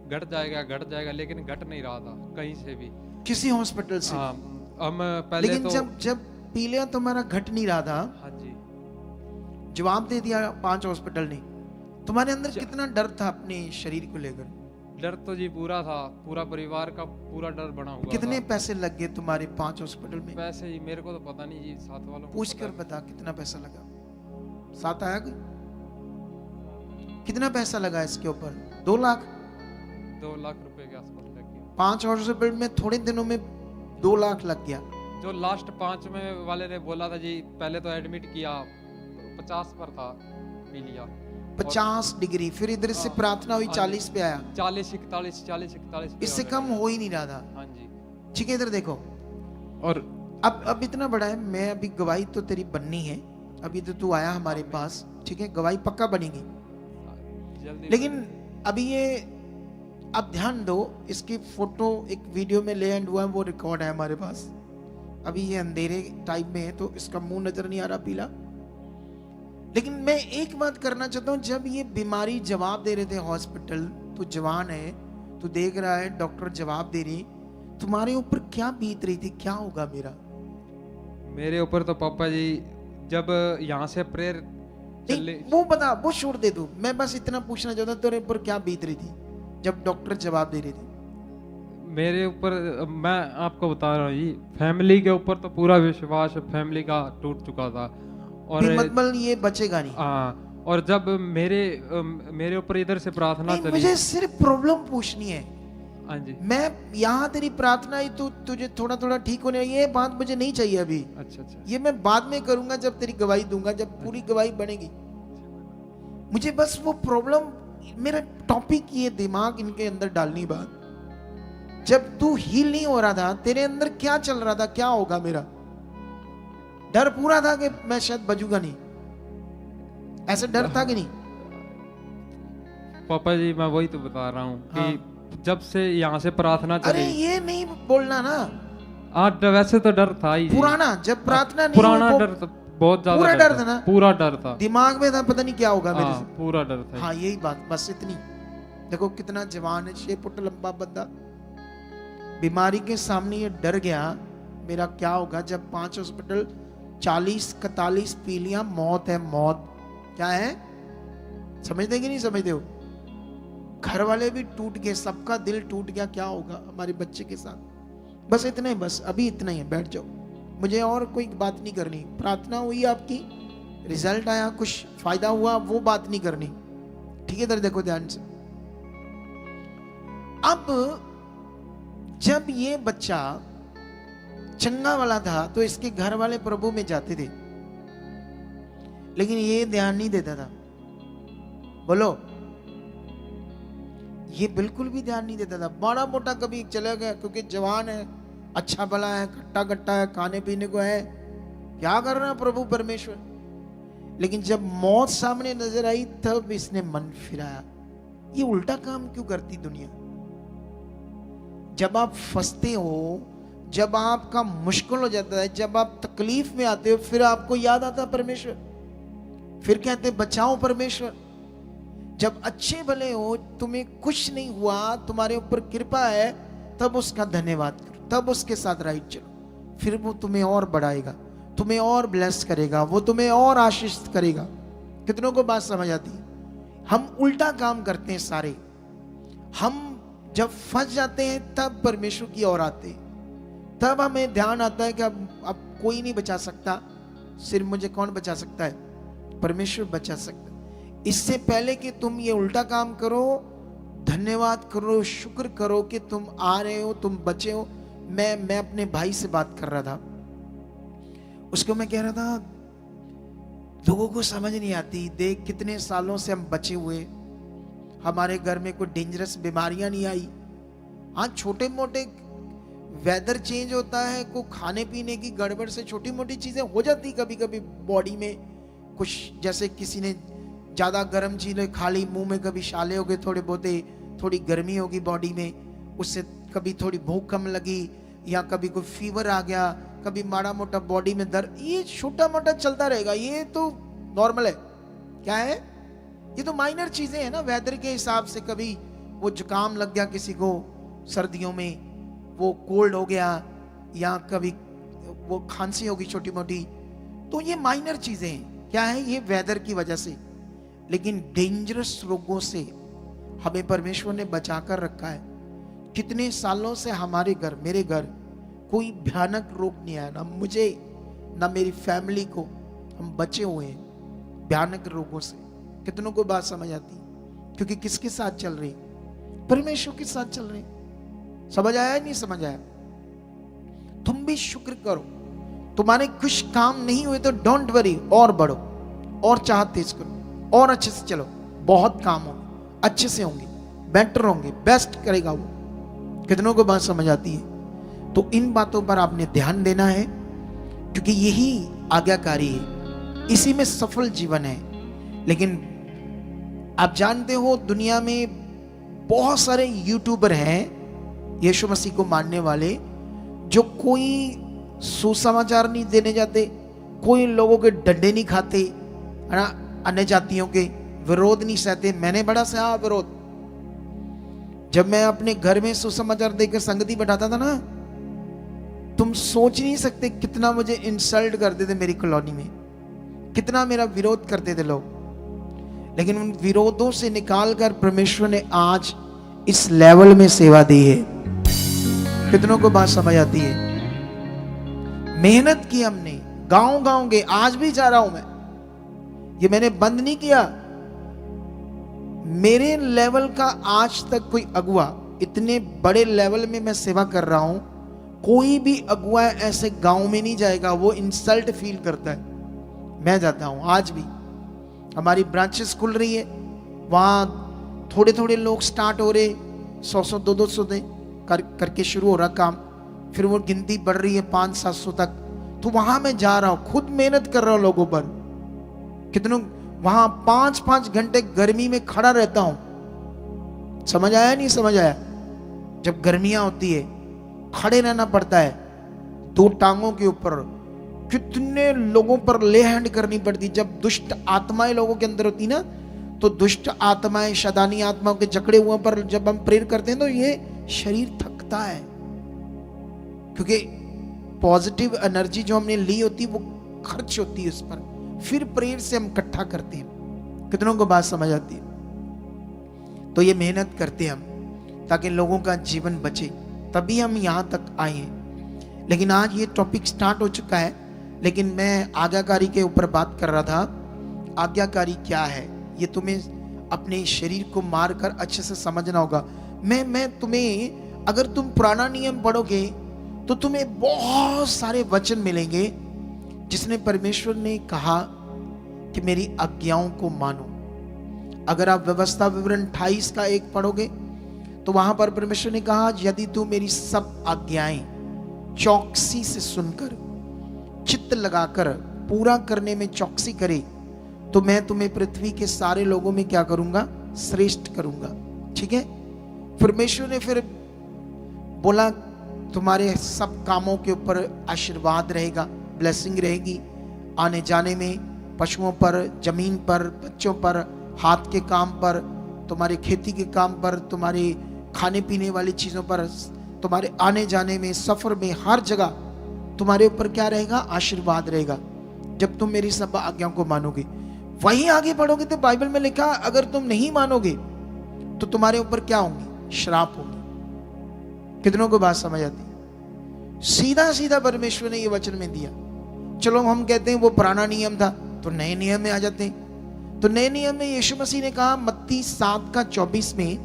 घट जाएगा, लेकिन घट नहीं रहा था कहीं से भी, किसी हॉस्पिटल से। हाँ, हम पहले लेकिन तो जब पीलिया तुम्हारा घट नहीं रहा था, हाँ जी, जवाब दे दिया 5 हॉस्पिटल ने, तुम्हारे अंदर कितना डर था अपने शरीर को लेकर? डर तो जी पूरा था, पूरा परिवार का पूरा डर बना हुआ कितने था। पैसे लग गए तुम्हारे 5 हॉस्पिटल में? पैसे ही मेरे को तो पता नहीं जी, साथ वालों को पूछ पता कर है। बता कितना पैसा लगा? साथ आया कोई? कितना पैसा लगा इसके ऊपर? 2 लाख? 2 लाख रुपए के आसपास लग गया। 5 हॉस्पिटल में थोड़े दिनों में 2 लाख लग गया। जो लास्ट 5 में वाले ने बोला था जी, पहले तो एडमिट किया, 50 पर था पीलिया, 50 डिग्री, फिर इधर से हाँ, प्रार्थना हुई, हाँ 40 जी, पे आया, 40-41 पे इससे होने कम लगा। हो ही नहीं रहा था। हाँ जी। ठीक है, इधर देखो, और अब इतना बड़ा है, मैं अभी गवाही तो तेरी बननी है, अभी तो तू आया हमारे पास, ठीक है, गवाही पक्का बनेगी। जल्दी, लेकिन अभी ये, अब ध्यान दो, इसकी फोटो एक वीडियो में लैंड हुआ है, वो रिकॉर्ड है हमारे पास। अभी ये अंधेरे टाइप में है तो इसका मुंह नजर नहीं आ रहा पीला, लेकिन मैं एक बात करना चाहता हूं, जब ये बीमारी जवाब दे रहे थे हॉस्पिटल, तू जवान है, तू देख रहा है डॉक्टर जवाब दे रही, तुम्हारे ऊपर क्या बीत रही थी, क्या होगा मेरा? मेरे ऊपर तो पापा जी जब यहाँ से प्रेयर चले, वो बता, वो छोड़ दे तू, मैं बस इतना पूछना चाहता तेरे ऊपर क्या बीत रही थी जब डॉक्टर जवाब दे रही थी? मेरे ऊपर, मैं आपको बता रहा हूँ जी, फैमिली के ऊपर तो पूरा विश्वास फैमिली का टूट चुका था। और फिर मतलब ये बचेगा नहीं। हाँ, और जब मेरे ऊपर इधर से प्रार्थना नहीं, चली। मुझे सिर्फ प्रॉब्लम पूछनी है। हाँ जी। मैं यहाँ तेरी प्रार्थना ही तो तुझे थोड़ा थोड़ा ठीक होने, ये बात मुझे नहीं चाहिए अभी। अच्छा अच्छा। ये मैं बाद में करूंगा जब तेरी गवाही दूंगा, जब पूरी गवाही बनेगी। मुझे बस वो प्रॉब्लम, मेरा टॉपिक ये दिमाग इनके अंदर डालनी बात। जब तू हील नहीं हो रहा था, तेरे अंदर क्या चल रहा था, क्या होगा? मेरा डर पूरा था कि मैं शायद बजूंगा नहीं, ऐसा डर था कि नहीं? पापा जी मैं वही तो बता रहा हूँ कि हाँ। जब से यहाँ से प्रार्थना अरे चली। ये नहीं बोलना ना, आज वैसे तो डर था ही जी। पुराना जब प्रार्थना नहीं पुराना हुई, डर तो बहुत ज्यादा पूरा डर था ना? पूरा डर था, दिमाग में था पता नहीं क्या होगा मेरे हाँ, से। पूरा डर था। हाँ यही बात, बस इतनी। देखो कितना जवान है, 6 फुट लंबा बंदा, बीमारी के सामने ये डर गया मेरा क्या होगा जब 5 हॉस्पिटल, 40-41 पीलियां, मौत है मौत। क्या है, समझते कि नहीं समझते हो? घर वाले भी टूट गए, सबका दिल टूट गया, क्या होगा हमारे बच्चे के साथ? बस इतना ही, बस अभी इतना ही है, बैठ जाओ, मुझे और कोई बात नहीं करनी। प्रार्थना हुई आपकी, रिजल्ट आया, कुछ फायदा हुआ, वो बात नहीं करनी, ठीक है? इधर देखो ध्यान से। अब जब ये बच्चा चंगा वाला था तो इसके घर वाले प्रभु में जाते थे, लेकिन ये ध्यान नहीं देता था। बोलो, ये बिल्कुल भी ध्यान नहीं देता था। बड़ा मोटा कभी चला गया, क्योंकि जवान है, अच्छा भला है, खट्टा खट्टा है, खाने पीने को है, क्या कर रहा है प्रभु परमेश्वर। लेकिन जब मौत सामने नजर आई तब इसने मन फिराया। ये उल्टा काम क्यों करती दुनिया? जब आप फंसते हो, जब आपका मुश्किल हो जाता है, जब आप तकलीफ में आते हो, फिर आपको याद आता परमेश्वर, फिर कहते बचाओ परमेश्वर। जब अच्छे भले हो, तुम्हें कुछ नहीं हुआ, तुम्हारे ऊपर कृपा है, तब उसका धन्यवाद करो, तब उसके साथ राइट चलो, फिर वो तुम्हें और बढ़ाएगा, तुम्हें और ब्लेस करेगा, वो तुम्हें और आशीषित करेगा। कितनों को बात समझ आती है? हम उल्टा काम करते हैं सारे। हम जब फंस जाते हैं तब परमेश्वर की ओर आते हैं, तब हमें ध्यान आता है कि अब कोई नहीं बचा सकता, सिर्फ मुझे कौन बचा सकता है? परमेश्वर बचा सकता है। इससे पहले कि तुम ये उल्टा काम करो, धन्यवाद करो, शुक्र करो कि तुम आ रहे हो, तुम बचे हो। मैं अपने भाई से बात कर रहा था, उसको मैं कह रहा था लोगों को समझ नहीं आती, देख कितने सालों से हम बचे हुए, हमारे घर में कोई डेंजरस बीमारियां नहीं आई। हाँ, छोटे मोटे वेदर चेंज होता है, को खाने पीने की गड़बड़ से छोटी मोटी चीजें हो जाती कभी कभी बॉडी में, कुछ जैसे किसी ने ज्यादा गर्म चीजें खा ली, मुंह में कभी छाले हो गए थोड़े बहुते, थोड़ी गर्मी होगी बॉडी में, उससे कभी थोड़ी भूख कम लगी, या कभी कोई फीवर आ गया, कभी माड़ा मोटा बॉडी में दर्द, ये छोटा मोटा चलता रहेगा, ये तो नॉर्मल है। क्या है? ये तो माइनर चीजें हैं ना, वेदर के हिसाब से। कभी वो जुकाम लग गया किसी को सर्दियों में, वो कोल्ड हो गया, या कभी वो खांसी होगी छोटी मोटी, तो ये माइनर चीजें हैं। क्या है? ये वेदर की वजह से। लेकिन डेंजरस रोगों से हमें परमेश्वर ने बचाकर रखा है। कितने सालों से हमारे घर, मेरे घर कोई भयानक रोग नहीं आया, ना मुझे ना मेरी फैमिली को, हम बचे हुए हैं भयानक रोगों से। कितनों को बात समझ आती? क्योंकि किसके साथ चल रही? परमेश्वर के साथ चल रही। समझ आया नहीं समझ आया? तुम भी शुक्र करो। तुम्हारे कुछ काम नहीं हुए तो डोंट वरी, और बढ़ो, और चाहत तेज करो, और अच्छे से चलो, बहुत काम होंगे, अच्छे से होंगे, बेटर होंगे, बेस्ट करेगा वो। कितनों को बात समझ आती है? तो इन बातों पर आपने ध्यान देना है, क्योंकि यही आज्ञाकारी है, इसी में सफल जीवन है। लेकिन आप जानते हो दुनिया में बहुत सारे यूट्यूबर हैं यीशु मसीह को मानने वाले, जो कोई सुसमाचार नहीं देने जाते, कोई लोगों के डंडे नहीं खाते, है ना, अन्य जातियों के विरोध नहीं सहते। मैंने बड़ा सहा विरोध। जब मैं अपने घर में सुसमाचार देकर संगति बैठाता था ना, तुम सोच नहीं सकते कितना मुझे इंसल्ट करते थे मेरी कॉलोनी में, कितना मेरा विरोध करते थे लोग। लेकिन उन विरोधों से निकालकर परमेश्वर ने आज इस लेवल में सेवा दी है। कितनों को बात समझ आती है? मेहनत की हमने, गांव गांव गए, आज भी जा रहा हूं मैं, ये मैंने बंद नहीं किया। मेरे लेवल का आज तक कोई अगुआ, इतने बड़े लेवल में मैं सेवा कर रहा हूं, कोई भी अगुआ ऐसे गांव में नहीं जाएगा, वो इंसल्ट फील करता है। मैं जाता हूं, आज भी हमारी ब्रांचेस खुल रही है, वहां थोड़े थोड़े लोग स्टार्ट हो रहे, 100 200 करके शुरू हो रहा काम, फिर वो गिनती बढ़ रही है 500-700 तक। तो वहां मैं जा रहा हूं, खुद मेहनत कर रहा हूं लोगों पर। कितनों वहां 5-5 घंटे गर्मी में खड़ा रहता हूं। समझ आया नहीं समझ आया? जब गर्मियां होती है खड़े रहना पड़ता है 2 टांगों के ऊपर, कितने लोगों पर ले हैंड करनी पड़ती। जब दुष्ट आत्माएं लोगों के अंदर होती ना, तो दुष्ट आत्माएं, शैतानी आत्माओं के जकड़े हुए पर जब हम प्रेयर करते हैं तो ये शरीर थकता है, क्योंकि पॉजिटिव एनर्जी जो हमने ली होती है वो खर्च होती है उस पर, फिर प्रेयर से हम इकट्ठा करते हैं। कितनों को बात समझ आती है? तो ये मेहनत करते हैं हम ताकि लोगों का जीवन बचे, तभी हम यहां तक आए हैं। लेकिन आज ये टॉपिक स्टार्ट हो चुका है, लेकिन मैं आज्ञाकारी के ऊपर बात कर रहा था। आज्ञाकारी क्या है ये तुम्हें अपने शरीर को मारकर अच्छे से समझना होगा। मैं तुम्हें, अगर तुम पुराना नियम पढ़ोगे तो तुम्हें बहुत सारे वचन मिलेंगे जिसने परमेश्वर ने कहा कि मेरी आज्ञाओं को मानो। अगर आप व्यवस्था विवरण 28 का 1 पढ़ोगे तो वहां पर परमेश्वर ने कहा, यदि तू मेरी सब आज्ञाएं चौकसी से सुनकर, चित्त लगाकर पूरा करने में चौकसी करे, तो मैं तुम्हें पृथ्वी के सारे लोगों में क्या करूंगा? श्रेष्ठ करूंगा। ठीक है? परमेश्वर ने फिर बोला, तुम्हारे सब कामों के ऊपर आशीर्वाद रहेगा, ब्लेसिंग रहेगी, आने जाने में, पशुओं पर, जमीन पर, बच्चों पर, हाथ के काम पर, तुम्हारे खेती के काम पर, तुम्हारे खाने पीने वाली चीजों पर, तुम्हारे आने जाने में, सफर में, हर जगह तुम्हारे ऊपर क्या रहेगा? आशीर्वाद रहेगा, जब तुम मेरी सब आज्ञाओं को मानोगे। वहीं आगे पढ़ोगे तो बाइबल में लिखा, अगर तुम नहीं मानोगे तो तुम्हारे ऊपर क्या होंगे? श्राप होंगे। कितनों को बात समझ आती? सीधा सीधा परमेश्वर ने ये वचन में दिया। चलो हम कहते हैं वो पुराना नियम था, तो नए नियम में आ जाते हैं। तो नए नियम में यीशु मसीह ने कहा मत्ती 7:24 में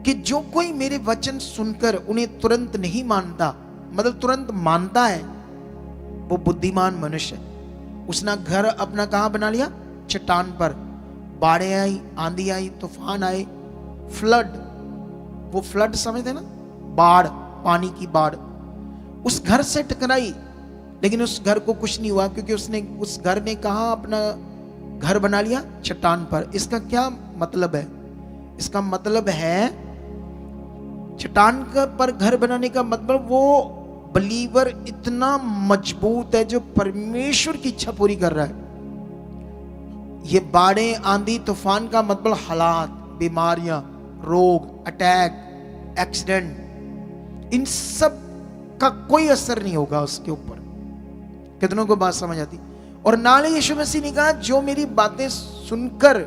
कि जो कोई मेरे वचन सुनकर उन्हें तुरंत नहीं मानता, मतलब तुरंत मानता है, वो बुद्धिमान मनुष्य है। उसने घर अपना कहां बना लिया? चट्टान पर। बाढ़ें आई, आंधी आई, तूफान आए, फ्लड, वो फ्लड समझते ना, बाढ़, पानी की बाढ़, उस घर से टकराई, लेकिन उस घर को कुछ नहीं हुआ, क्योंकि उसने, उस घर ने कहा अपना घर बना लिया? चट्टान पर। इसका क्या मतलब है? इसका मतलब है चट्टान पर घर बनाने का मतलब वो बिलीवर इतना मजबूत है जो परमेश्वर की इच्छा पूरी कर रहा है। ये बाढ़ें, आंधी, तूफान का मतलब हालात, बीमारियां, रोग, अटैक, एक्सीडेंट, इन सब का कोई असर नहीं होगा उसके ऊपर। कितनों को बात समझ आती? और नाले यीशु मसीह ने कहा, जो मेरी बातें सुनकर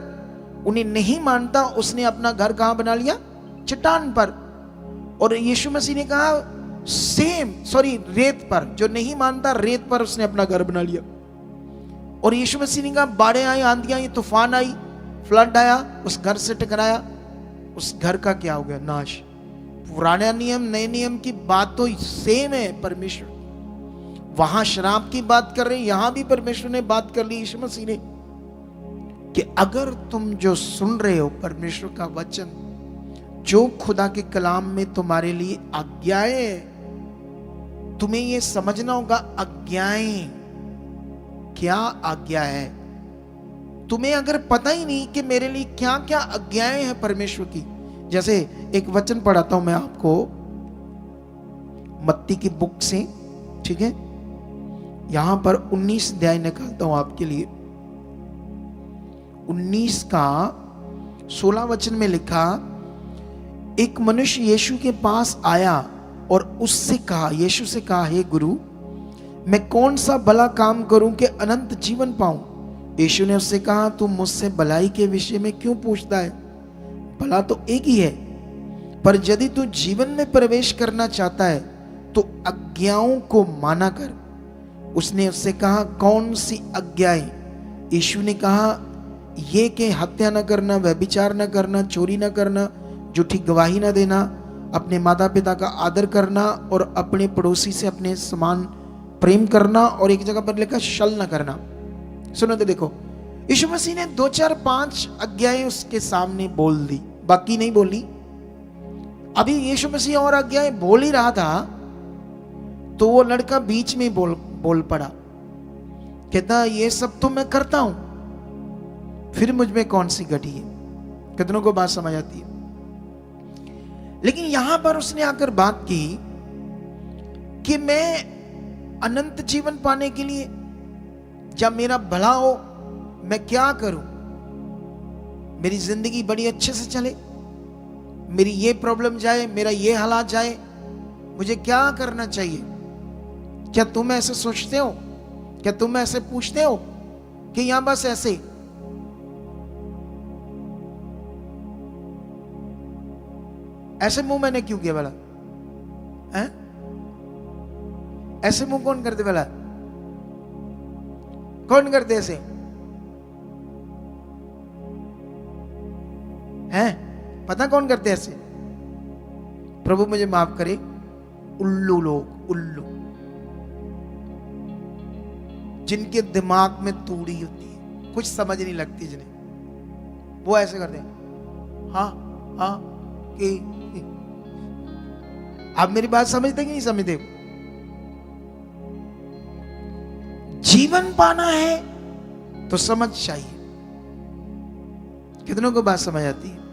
उन्हें नहीं मानता, उसने अपना घर कहां बना लिया? चट्टान पर। और यीशु मसीह ने कहा रेत पर, जो नहीं मानता रेत पर उसने अपना घर बना लिया। और यीशु मसीह ने कहा बाढ़ें आई, आंधियां आई, तूफान आई, फ्लड आया, उस घर से टकराया, उस घर का क्या हो गया? नाश। पुराना नियम नए नियम की बात तो सेम है। परमेश्वर वहां शराब की बात कर रहे, यहां भी परमेश्वर ने बात कर ली यीशु मसीह ने, कि अगर तुम जो सुन रहे हो परमेश्वर का वचन, जो खुदा के कलाम में तुम्हारे लिए आज्ञाएं, तुम्हें यह समझना होगा आज्ञाएं क्या आज्ञा है। तुम्हें अगर पता ही नहीं कि मेरे लिए क्या क्या आज्ञाएं हैं परमेश्वर की, जैसे एक वचन पढ़ाता हूं मैं आपको मत्ती की बुक से, ठीक है? यहां पर 19 अध्याय निकालता हूं आपके लिए। 19 का 16 वचन में लिखा, एक मनुष्य यीशु के पास आया और उससे कहा, यीशु से कहा, हे गुरु, मैं कौन सा भला काम करूं कि अनंत जीवन पाऊं? यीशु ने उससे कहा, तू मुझसे भलाई के विषय में क्यों पूछता है? भला तो एक ही है। पर यदि तू जीवन में प्रवेश करना चाहता है तो आज्ञाओं को माना कर। उसने उससे कहा, कौन सी आज्ञाएं? यीशु ने कहा, ये कि हत्या न करना, व्यभिचार न करना, चोरी न करना, झूठी गवाही न देना, अपने माता पिता का आदर करना और अपने पड़ोसी से अपने समान प्रेम करना, और एक जगह पर लिखा छल न करना। सुनो तो देखो, यीशु मसीह ने 2 4 5 आज्ञाएं उसके सामने बोल दी, बाकी नहीं बोली। अभी यीशु मसीह और आज्ञाएं बोल ही रहा था तो वो लड़का बीच में बोल पड़ा, कहता ये सब तो मैं करता हूं, फिर मुझ में कौन सी घटी है। कितनों को बात समझ आती है? लेकिन यहां पर उसने आकर बात की कि मैं अनंत जीवन पाने के लिए, जब मेरा भला हो, मैं क्या करूं? मेरी जिंदगी बड़ी अच्छे से चले, मेरी ये प्रॉब्लम जाए, मेरा ये हालात जाए, मुझे क्या करना चाहिए? क्या तुम ऐसे सोचते हो? क्या तुम ऐसे पूछते हो कि यहां बस ऐसे? ऐसे मुंह मैंने क्यों किया भला? हैं? ऐसे मुंह कौन करते भला? कौन करते ऐसे? हैं? पता कौन करते ऐसे? प्रभु मुझे माफ करे, उल्लू लोग, उल्लू, जिनके दिमाग में तूड़ी होती है, कुछ समझ नहीं लगती जिन्हें, वो ऐसे करते हैं। हाँ हाँ कि आप मेरी बात समझते कि नहीं समझते? जीवन पाना है तो समझ चाहिए। कितनों को बात समझ आती है?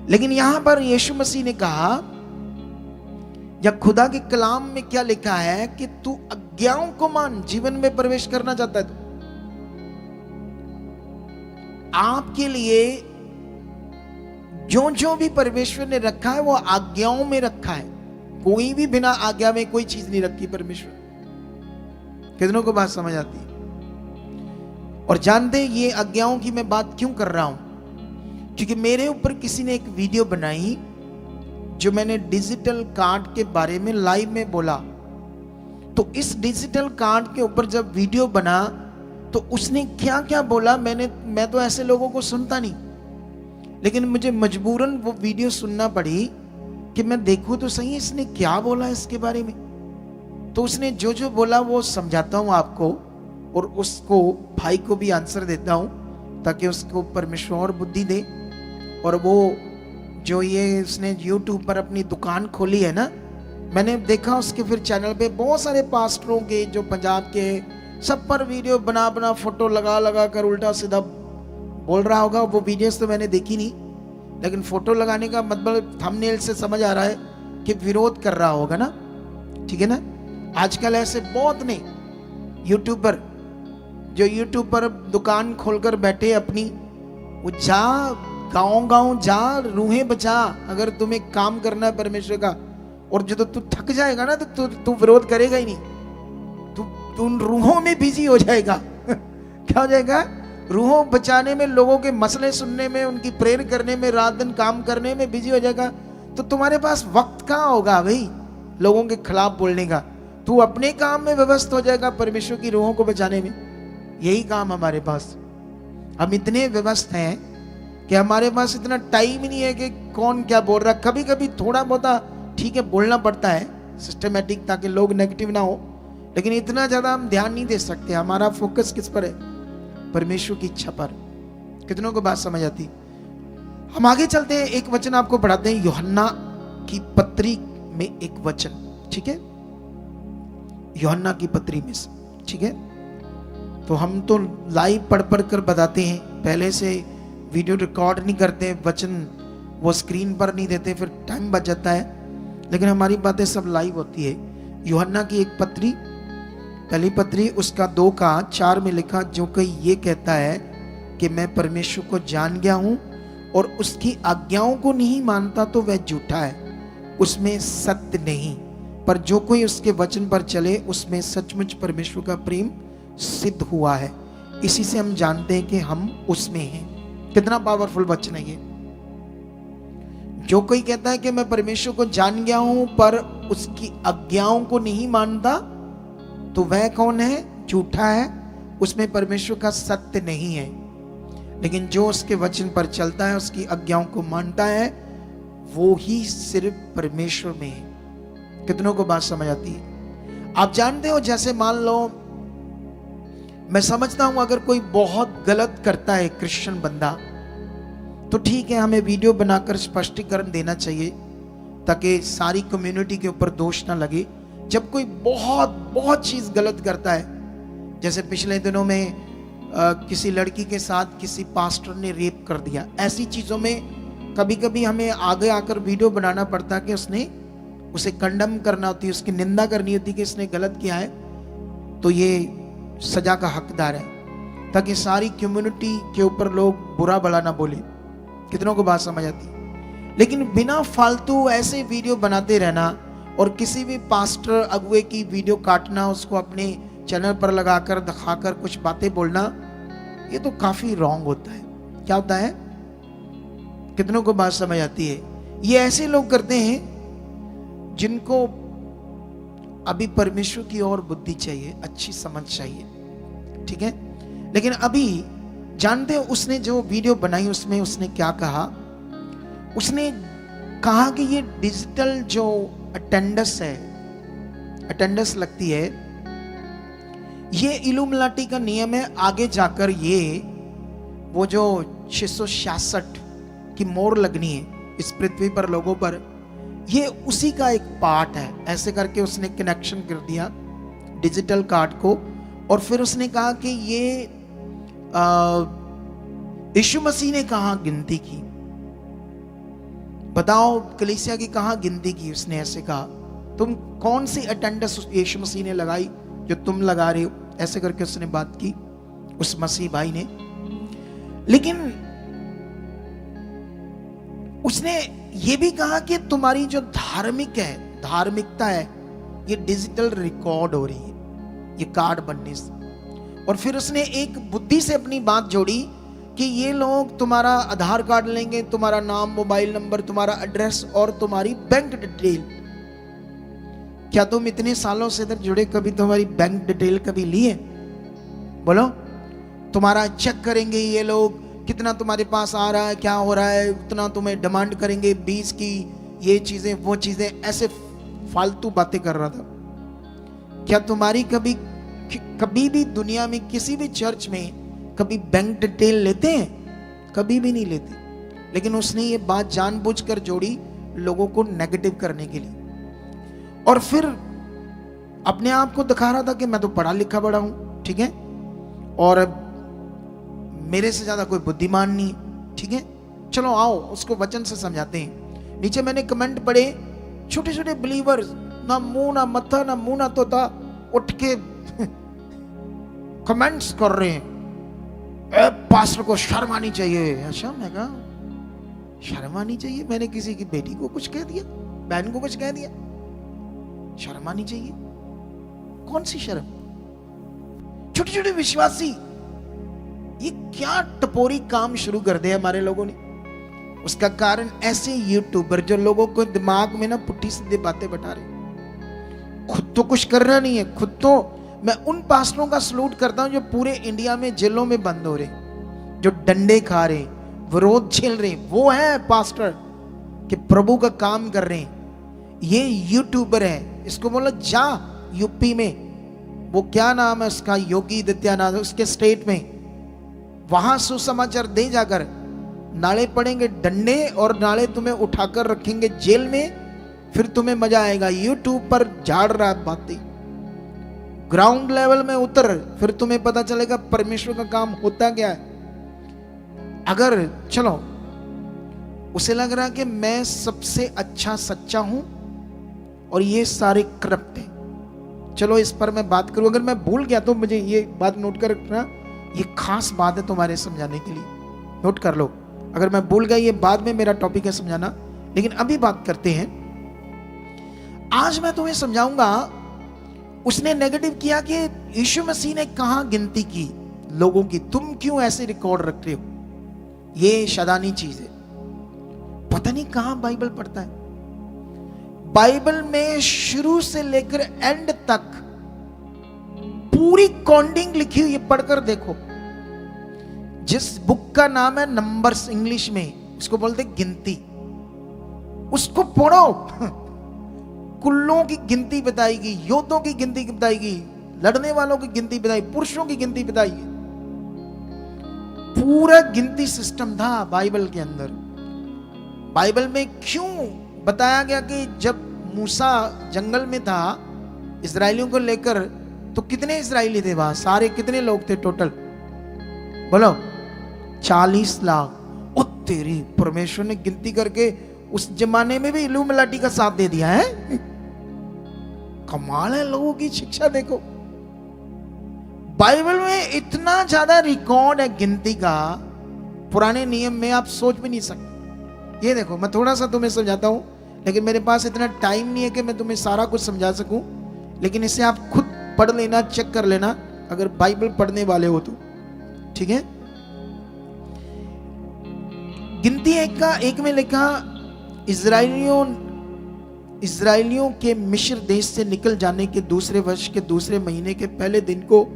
लेकिन यहां पर यीशु मसीह ने कहा, या खुदा के कलाम में क्या लिखा है कि तू आज्ञाओं को मान, जीवन में प्रवेश करना चाहता है तो आपके लिए जो जो भी परमेश्वर ने रखा है वो आज्ञाओं में रखा है। कोई भी बिना आज्ञा में कोई चीज नहीं रखी परमेश्वर। कितनों को बात समझ आती है? और जानते ये आज्ञाओं की मैं बात क्यों कर रहा हूं? क्योंकि मेरे ऊपर किसी ने एक वीडियो बनाई जो मैंने डिजिटल कार्ड के बारे में लाइव में बोला। तो इस डिजिटल कार्ड के ऊपर जब वीडियो बना तो उसने क्या क्या बोला, मैं तो ऐसे लोगों को सुनता नहीं, लेकिन मुझे मजबूरन वो वीडियो सुनना पड़ी कि मैं देखूं तो सही इसने क्या बोला इसके बारे में। तो उसने जो जो बोला वो समझाता हूं आपको, और उसको भाई को भी आंसर देता हूं ताकि उसको परमेश्वर और बुद्धि दे। और वो जो ये उसने YouTube पर अपनी दुकान खोली है ना, मैंने देखा उसके फिर चैनल पे बहुत सारे पास्टरों के जो पंजाब के, सब पर वीडियो बना बना फोटो लगा लगा कर उल्टा सीधा बोल रहा होगा। वो वीडियोस तो मैंने देखी नहीं, लेकिन फोटो लगाने का मतलब थंबनेल से समझ आ रहा है कि विरोध कर रहा होगा ना, ठीक है ना। आजकल ऐसे बहुत ने यूट्यूबर जो यूट्यूब पर दुकान खोलकर बैठे अपनी, वो जा गाँव गाँव जा, रूहें बचा। अगर तुम्हें काम करना है परमेश्वर का, और जो तू थक जाएगा ना तो तू विरोध करेगा ही नहीं, तू उन रूहों में बिजी हो जाएगा। क्या हो जाएगा? रूहों बचाने में, लोगों के मसले सुनने में, उनकी प्रेयर करने में, रात दिन काम करने में बिजी हो जाएगा। तो तुम्हारे पास वक्त कहाँ होगा भाई लोगों के खिलाफ बोलने का? तू अपने काम में व्यस्त हो जाएगा परमेश्वर की रूहों को बचाने में। यही काम हमारे पास। हम इतने व्यस्त हैं कि हमारे पास इतना टाइम ही नहीं है कि कौन क्या बोल रहा है। कभी कभी थोड़ा बहुत ठीक है बोलना पड़ता है सिस्टमेटिक, ताकि लोग नेगेटिव ना हो, लेकिन इतना ज्यादा हम ध्यान नहीं दे सकते। हमारा फोकस किस पर है? परमेश्वर की इच्छा पर। कितनों को बात समझ आती? हम आगे चलते हैं, एक वचन आपको पढ़ाते हैं यूहन्ना की पत्री में एक वचन, ठीक है? यूहन्ना की पत्री में से, ठीक है? तो हम तो लाइव पढ़ पढ़ कर बताते हैं, पहले से वीडियो रिकॉर्ड नहीं करते, वचन वो स्क्रीन पर नहीं देते, फिर टाइम बच जाता है। लेकिन हमारी बातें सब लाइव होती है। यूहन्ना की एक पत्री, पहली पत्री उसका 2:4 में लिखा, जो कि ये कहता है कि मैं परमेश्वर को जान गया हूं और उसकी आज्ञाओं को नहीं मानता तो वह झूठा है, उसमें सत्य नहीं। पर जो कोई उसके वचन पर चले उसमें सचमुच परमेश्वर का प्रेम सिद्ध हुआ है। इसी से हम जानते हैं कि हम उसमें हैं। कितना पावरफुल वचन है ये। जो कोई कहता है कि मैं परमेश्वर को जान गया हूं पर उसकी आज्ञाओं को नहीं मानता, तो वह कौन है? झूठा है, उसमें परमेश्वर का सत्य नहीं है। लेकिन जो उसके वचन पर चलता है, उसकी आज्ञाओं को मानता है, वो ही सिर्फ परमेश्वर में है। कितनों को बात समझ आती है? आप जानते हो, जैसे मान लो मैं समझता हूं अगर कोई बहुत गलत करता है क्रिश्चियन बंदा, तो ठीक है, हमें वीडियो बनाकर स्पष्टीकरण देना चाहिए ताकि सारी कम्युनिटी के ऊपर दोष ना लगे। जब कोई बहुत बहुत चीज गलत करता है, जैसे पिछले दिनों में किसी लड़की के साथ किसी पास्टर ने रेप कर दिया, ऐसी चीजों में कभी कभी हमें आगे आकर वीडियो बनाना पड़ता है कि उसे कंडम करना होती है, उसकी निंदा करनी होती है कि इसने गलत किया है, तो ये सजा का हकदार है, ताकि सारी कम्युनिटी के ऊपर लोग बुरा भला ना बोले। कितनों को बात समझ आती है? लेकिन बिना फालतू ऐसे वीडियो बनाते रहना और किसी भी पास्टर अगुए की वीडियो काटना, उसको अपने चैनल पर लगाकर दिखाकर कुछ बातें बोलना, ये तो काफी रॉन्ग होता है। क्या होता है? कितनों को बात समझ आती है? ये ऐसे लोग करते हैं जिनको अभी परमेश्वर की और बुद्धि चाहिए, अच्छी समझ चाहिए, ठीक है। लेकिन अभी जानते हो उसने जो वीडियो बनाई उसमें उसने क्या कहा? उसने कहा कि ये डिजिटल जो अटेंडेंस है, अटेंडेंस लगती है, ये इल्यूमिनाटी का नियम है। आगे जाकर ये वो जो 666 की मोहर लगनी है इस पृथ्वी पर लोगों पर, ये उसी का एक पार्ट है। ऐसे करके उसने कनेक्शन कर दिया डिजिटल कार्ड को, और फिर उसने कहा कि ये यीशु मसीह ने कहां गिनती की? बताओ, कलीसिया की कहां गिनती की? उसने ऐसे कहा, तुम कौन सी अटेंडेंस यीशु मसीह ने लगाई जो तुम लगा रहे हो? ऐसे करके उसने बात की उस मसीह भाई ने। लेकिन उसने ये भी कहा कि तुम्हारी जो धार्मिकता है, ये डिजिटल रिकॉर्ड हो रही है, ये कार्ड बनने से। और फिर उसने एक बुद्धि से अपनी बात जोड़ी कि ये लोग तुम्हारा आधार कार्ड लेंगे, तुम्हारा नाम, मोबाइल नंबर, तुम्हारा एड्रेस और तुम्हारी बैंक डिटेल। क्या तुम इतने सालों से इधर जुड़े, कभी तुम्हारी बैंक डिटेल कभी ली है? बोलो। तुम्हारा चेक करेंगे ये लोग, कितना तुम्हारे पास आ रहा है, क्या हो रहा है, उतना तुम्हें डिमांड करेंगे, 20 की ये चीजें वो चीजें, ऐसे फालतू बातें कर रहा था। क्या तुम्हारी कभी भी दुनिया में किसी भी चर्च में कभी बैंक डिटेल लेते हैं? कभी भी नहीं लेते। लेकिन उसने ये बात जानबूझकर जोड़ी लोगों को नेगेटिव करने के लिए, और फिर अपने आप को दिखा रहा था कि मैं तो पढ़ा लिखा बड़ा हूं, ठीक है, और मेरे से ज्यादा कोई बुद्धिमान नहीं, ठीक है। चलो आओ उसको वचन से समझाते हैं। नीचे मैंने कमेंट पढ़े, छोटे छोटे बिलीवर्स, ना मुंह ना मत्था ना मुंह ना तोता, उठ के कमेंट्स कर रहे हैं, पास्टर को शर्म आनी चाहिए। अच्छा, मैं कहा शर्म आनी चाहिए? मैंने किसी की बेटी को कुछ कह दिया, बहन को कुछ कह दिया? शर्म आनी चाहिए? कौन सी शर्म? छोटे छोटे विश्वासी, ये क्या टपोरी काम शुरू कर दिया हमारे लोगों ने। उसका कारण ऐसे यूट्यूबर जो लोगों को दिमाग में ना पुट्ठी सीधे बातें बता रहे, खुद तो कुछ कर रहा नहीं है। खुद तो मैं उन पास्टरों का सलूट करता हूं जो पूरे इंडिया में जेलों में बंद हो रहे, जो डंडे खा रहे, विरोध झेल रहे, वो है पास्टर कि प्रभु का काम कर रहे हैं। ये यूट्यूबर है, इसको बोलो जा यूपी में, वो क्या नाम है उसका, योगी आदित्यनाथ, उसके स्टेट में, वहां सुसमाचार दे जाकर। नाले पड़ेंगे डंडे और नाले तुम्हें उठाकर रखेंगे जेल में, फिर तुम्हें मजा आएगा। यूट्यूब पर झाड़ रहा है बातें, ग्राउंड लेवल में उतर, फिर तुम्हें पता चलेगा परमेश्वर का काम होता क्या है। अगर चलो उसे लग रहा कि मैं सबसे अच्छा सच्चा हूं और ये सारे करप्ट हैं, चलो इस पर मैं बात करूं। अगर मैं भूल गया तो मुझे ये बात नोट कर रखना, ये खास बात है तुम्हारे समझाने के लिए, नोट कर लो। अगर मैं भूल गया, ये बाद में मेरा टॉपिक है समझाना, लेकिन अभी बात करते हैं। आज मैं तुम्हें समझाऊंगा, उसने नेगेटिव किया कि यीशु मसीह ने कहां गिनती की लोगों की, तुम क्यों ऐसे रिकॉर्ड रख रहे हो? ये शैतानी चीज है। पता नहीं कहां बाइबल पढ़ता है। बाइबल में शुरू से लेकर एंड तक पूरी कॉन्डिंग लिखी हुई है, पढ़कर देखो। जिस बुक का नाम है नंबर्स, इंग्लिश में इसको बोलते गिनती, उसको पढ़ो। कुल्लों की गिनती बताएगी, योद्धों की गिनती बताएगी, लड़ने वालों की गिनती बताएगी, पुरुषों की गिनती बताएगी। पूरा गिनती सिस्टम था बाइबल के अंदर। बाइबल में क्यों बताया गया कि जब मूसा जंगल में था इजरायलियों को लेकर, तो कितने इजरायली थे वहां, सारे कितने लोग थे टोटल, बोलो 40 लाख। ओ तेरी, परमेश्वर ने गिनती करके उस जमाने में भी इल्लुमिनाटी का साथ दे दिया है। कमाल है, लोगों की शिक्षा देखो। बाइबल में इतना ज्यादा रिकॉर्ड है गिनती का, पुराने नियम में आप सोच भी नहीं सकते। ये देखो, मैं थोड़ा सा तुम्हें समझाता हूं, लेकिन मेरे पास इतना टाइम नहीं है कि मैं तुम्हें सारा कुछ समझा सकूं। लेकिन इसे आप खुद पढ़ लेना, चेक कर लेना, अगर बाइबल पढ़ने वाले हो तो, ठीक है। गिनती एक में लिखा, इजराइलियों के मिस्र देश से निकल जाने के दूसरे वर्ष के दूसरे महीने के पहले दिन को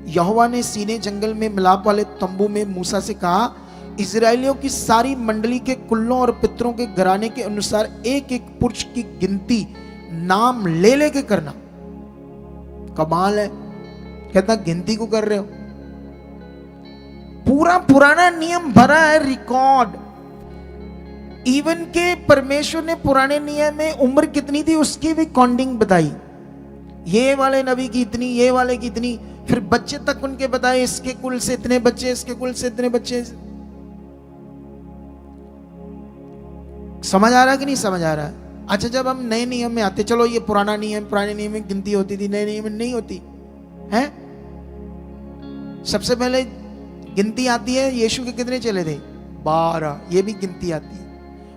यहोवा ने सीने जंगल में मिलाप वाले तंबू में मूसा से कहा, इजराइलियों की सारी मंडली के कुल्लों और पितरों के घराने के अनुसार एक एक पुरुष की गिनती नाम ले लेके करना। कमाल है, कहता गिनती को कर रहे हो। पूरा पुराना नियम भरा है, रिकॉर्ड। इवन के परमेश्वर ने पुराने नियम में उम्र कितनी थी उसकी भी काउंटिंग बताई। ये वाले नबी की इतनी, ये वाले की इतनी, फिर बच्चे तक उनके बताए, इसके कुल से इतने बच्चे, इसके कुल से इतने बच्चे। समझ आ रहा है कि नहीं समझ आ रहा है? अच्छा, जब हम नए नियम में आते, चलो ये पुराना नियम, पुराने नियम में गिनती होती थी, नए नियम में नहीं होती है। सबसे पहले गिनती आती है, यीशु के कितने चेले थे? 12, ये भी गिनती आती है।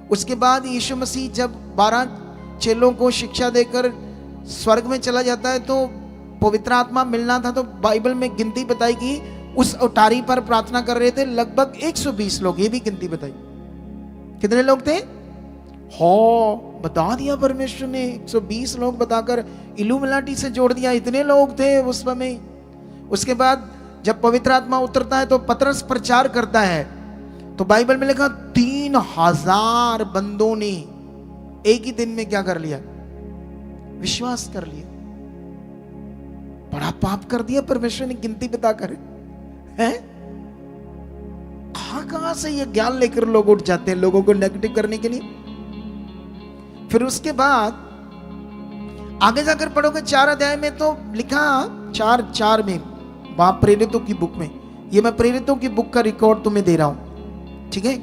उसके बाद यीशु मसीह जब 12 चेलों को शिक्षा देकर स्वर्ग में चला जाता है, तो पवित्र आत्मा मिलना था, तो बाइबल में गिनती बताई कि उस उटारी पर प्रार्थना कर रहे थे लगभग 120 लोग, ये भी गिनती बताई। कितने लोग थे? हो, बता दिया परमेश्वर ने, 120 लोग बताकर इल्लुमिनाटी से जोड़ दिया, इतने लोग थे उस समय। उसके बाद जब पवित्र आत्मा उतरता है तो पतरस प्रचार करता है, तो बाइबल में लिखा 3000 बंदों ने एक ही दिन में क्या कर लिया? विश्वास कर लिया। बड़ा पाप कर दिया परमेश्वर ने गिनती बताकर, है? कहां से ये ज्ञान लेकर लोग उठ जाते हैं लोगों को नेगेटिव करने के लिए। फिर उसके बाद आगे जाकर पढ़ोगे 4 अध्याय में, तो लिखा 4:4 में, वहां प्रेरितों की बुक में, ये मैं प्रेरितों की बुक का रिकॉर्ड तुम्हें दे रहा हूं, ठीक है।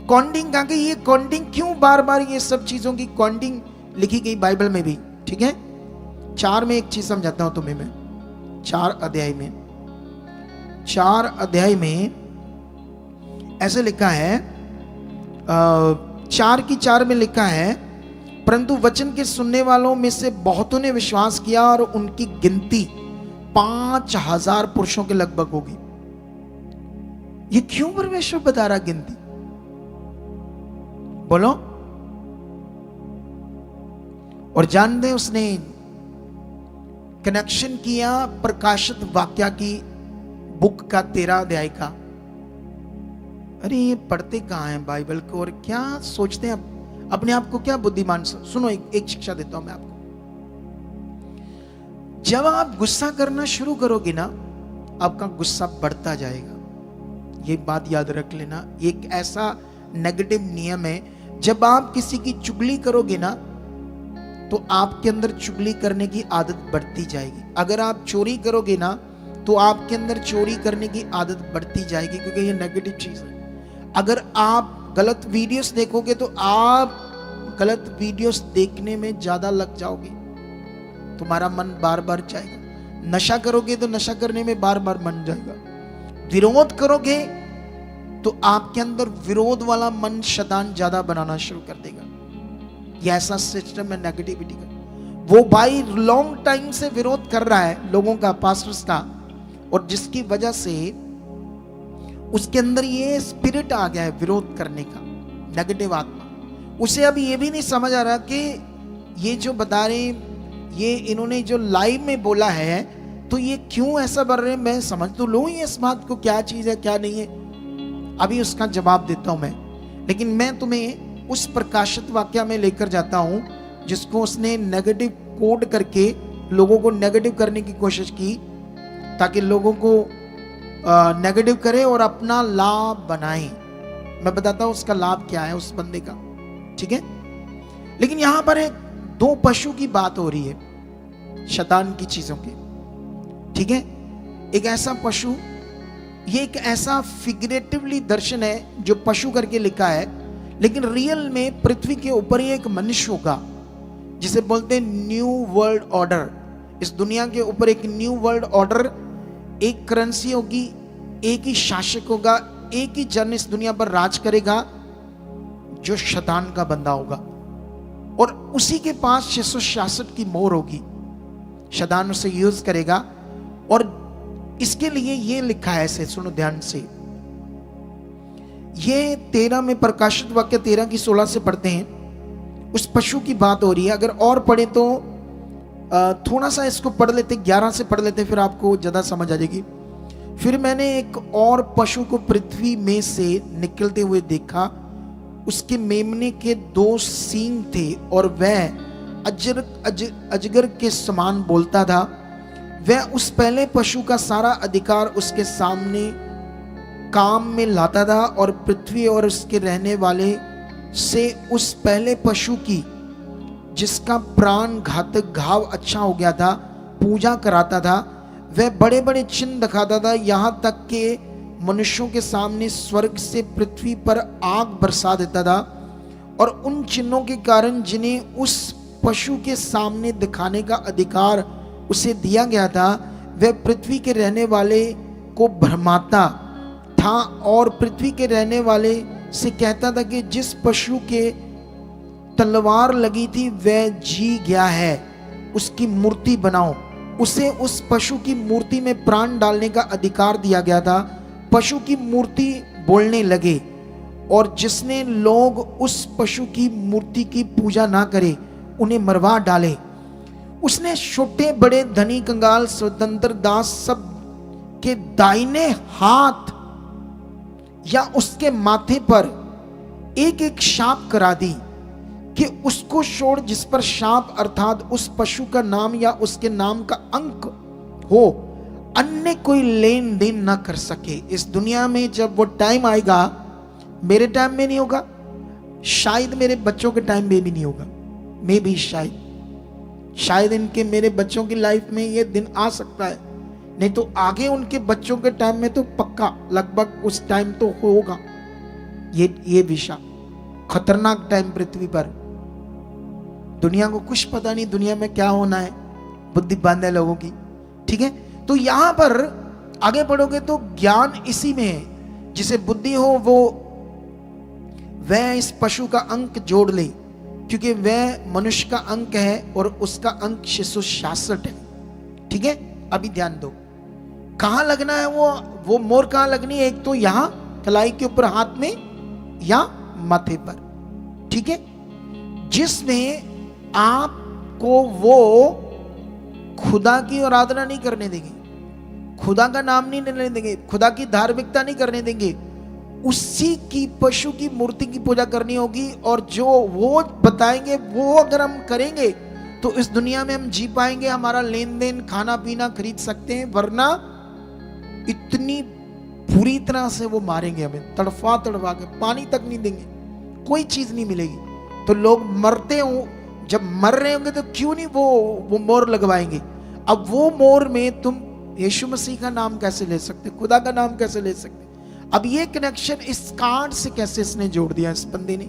काउंटिंग आगे, ये काउंटिंग क्यों बार बार ये सब चीजों की काउंटिंग लिखी गई बाइबल में भी, ठीक है। 4 में एक चीज समझाता हूं तुम्हें मैं। 4 अध्याय में ऐसे लिखा है, 4:4 में लिखा है, परंतु वचन के सुनने वालों में से बहुतों ने विश्वास किया और उनकी गिनती 5000 पुरुषों के लगभग होगी। ये क्यों परमेश्वर बता रहा गिनती? बोलो। और जान दे, उसने कनेक्शन किया प्रकाशित वाक्या की बुक का 13 अध्याय का। अरे ये पढ़ते कहां हैं बाइबल को और क्या सोचते हैं अपने आप को, क्या बुद्धिमान। सुनो, एक शिक्षा देता हूं मैं आपको। जब आप गुस्सा करना शुरू करोगे ना, आपका गुस्सा बढ़ता जाएगा। ये बात याद रख लेना। एक ऐसा नेगेटिव नियम है, जब आप किसी की चुगली करोगे ना, तो आपके अंदर चुगली करने की आदत बढ़ती जाएगी। अगर आप चोरी करोगे ना, तो आपके अंदर चोरी करने की आदत बढ़ती जाएगी, क्योंकि ये नेगेटिव चीज है। अगर आप गलत वीडियोस देखोगे तो आप गलत वीडियोस देखने में ज्यादा लग जाओगे, तुम्हारा मन बार बार चाहेगा। नशा करोगे तो नशा करने में बार बार मन जाएगा। विरोध करोगे तो आपके अंदर विरोध वाला मन शैतान ज्यादा बनाना शुरू कर देगा। ये ऐसा सिस्टम है नेगेटिविटी का। वो भाई लॉन्ग टाइम से विरोध कर रहा है लोगों का, पास्टर्स का, और जिसकी वजह से उसके अंदर ये स्पिरिट आ गया है विरोध करने का, नेगेटिव आत्मा। उसे अब ये भी नहीं समझ आ रहा कि ये जो बता रहे, ये इन्होंने जो लाइव में बोला है तो ये क्यों ऐसा बोल रहे हैं, मैं समझ तो लूँ ये इस बात को क्या चीज़ है क्या नहीं है। अभी उसका जवाब देता हूं मैं, लेकिन मैं तुम्हें उस प्रकाशित वाक्य में लेकर जाता हूं जिसको उसने नेगेटिव कोड करके लोगों को नेगेटिव करने की कोशिश की, ताकि लोगों को नेगेटिव करे और अपना लाभ बनाए। मैं बताता हूं उसका लाभ क्या है उस बंदे का, ठीक है। लेकिन यहां पर एक दो पशु की बात हो रही है, शैतान की चीजों की, ठीक है। एक ऐसा पशु, ये एक ऐसा फिगरेटिवली दर्शन है जो पशु करके लिखा है, लेकिन रियल में पृथ्वी के ऊपर ही एक मनुष्य होगा जिसे बोलते हैं न्यू वर्ल्ड ऑर्डर। इस दुनिया के ऊपर एक न्यू वर्ल्ड ऑर्डर, एक करेंसी होगी, एक ही शासक होगा, एक ही जन इस दुनिया पर राज करेगा जो शैतान का बंदा होगा, और उसी के पास 666 की मोहर होगी। शैतान उसे यूज करेगा, और इसके लिए ये लिखा है, ऐसे सुनो ध्यान से, ये 13 में प्रकाशित वाक्य 13 की 16 से पढ़ते हैं, उस पशु की बात हो रही है। अगर और पढ़े तो थोड़ा सा इसको पढ़ लेते, 11 से पढ़ लेते, फिर आपको ज्यादा समझ आ जाएगी। फिर मैंने एक और पशु को पृथ्वी में से निकलते हुए देखा, उसके मेमने के 2 सींग थे और वह अजगर के समान बोलता था। वह उस पहले पशु का सारा अधिकार उसके सामने काम में लाता था और पृथ्वी और उसके रहने वाले से उस पहले पशु की, जिसका प्राण घातक घाव अच्छा हो गया था, पूजा कराता था। वह बड़े बड़े चिन्ह दिखाता था, यहाँ तक कि मनुष्यों के सामने स्वर्ग से पृथ्वी पर आग बरसा देता था। और उन चिन्हों के कारण जिन्हें उस पशु के सामने दिखाने का अधिकार उसे दिया गया था, वह पृथ्वी के रहने वाले को भरमाता था और पृथ्वी के रहने वाले से कहता था कि जिस पशु के तलवार लगी थी वह जी गया है, उसकी मूर्ति बनाओ। उसे उस पशु की मूर्ति में प्राण डालने का अधिकार दिया गया था। पशु की मूर्ति बोलने लगे, और जिसने लोग उस पशु की मूर्ति की पूजा ना करे उन्हें मरवा डाले। उसने छोटे बड़े धनी कंगाल स्वतंत्र दास सब के दाहिने हाथ या उसके माथे पर एक एक शाप करा दी कि उसको छोड़ जिस पर शाप अर्थात उस पशु का नाम या उसके नाम का अंक हो, अन्य कोई लेन देन ना कर सके। इस दुनिया में जब वो टाइम आएगा, मेरे टाइम में नहीं होगा, शायद मेरे बच्चों के टाइम में भी नहीं होगा, मे भी शायद इनके मेरे बच्चों की लाइफ में ये दिन आ सकता है, नहीं तो आगे उनके बच्चों के टाइम में तो पक्का लगभग उस टाइम तो होगा। ये विषय खतरनाक टाइम पृथ्वी पर, दुनिया को कुछ पता नहीं दुनिया में क्या होना है, बुद्धि बंद है लोगों की, ठीक है। तो यहां पर आगे बढ़ोगे तो ज्ञान इसी में है, जिसे बुद्धि हो वो वह इस पशु का अंक जोड़ ले, क्योंकि वह मनुष्य का अंक है और उसका अंक 666 है, ठीक है। अभी ध्यान दो, कहां लगना है वो मोर कहां लगनी है, एक तो यहां कलाई के ऊपर हाथ में या माथे पर, ठीक है। जिसमें आपको वो खुदा की आराधना नहीं करने देंगे, खुदा का नाम नहीं लेने देंगे, खुदा की धार्मिकता नहीं करने देंगे, उसी की पशु की मूर्ति की पूजा करनी होगी। और जो वो बताएंगे वो अगर हम करेंगे तो इस दुनिया में हम जी पाएंगे, हमारा लेन देन खाना पीना खरीद सकते हैं, वरना इतनी बुरी तरह से वो मारेंगे हमें, तड़फा तड़फा के, पानी तक नहीं देंगे, कोई चीज नहीं मिलेगी। तो लोग मरते हो, जब मर रहे होंगे तो क्यों नहीं वो मोर लगवाएंगे। अब वो मोर में तुम यीशु मसीह का नाम कैसे ले सकते, खुदा का नाम कैसे ले सकते। अब ये कनेक्शन इस कार्ड से कैसे इसने जोड़ दिया, इस बंदे ने,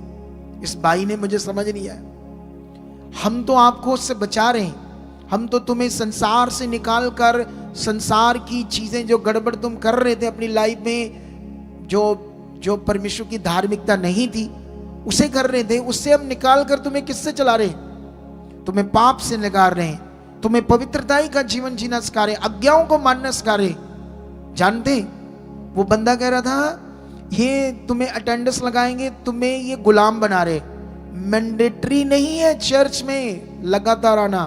इस भाई ने, मुझे समझ नहीं आया। हम तो आपको उससे बचा रहे हैं, हम तो तुम्हें संसार से निकाल कर संसार की चीजें जो गड़बड़ तुम कर रहे थे अपनी लाइफ में, जो परमेश्वर की धार्मिकता नहीं थी उसे कर रहे थे, उससे हम निकाल कर तुम्हें किससे चला रहे हैं, तुम्हें पाप से निकाल रहे हैं, तुम्हें पवित्रताई का जीवन जीना सिखा रहे, आज्ञाओं को मानना सिखा रहे। जानते वो बंदा कह रहा था ये तुम्हें अटेंडेंस लगाएंगे, तुम्हें ये गुलाम बना रहे। मैंडेटरी नहीं है चर्च में लगातार आना।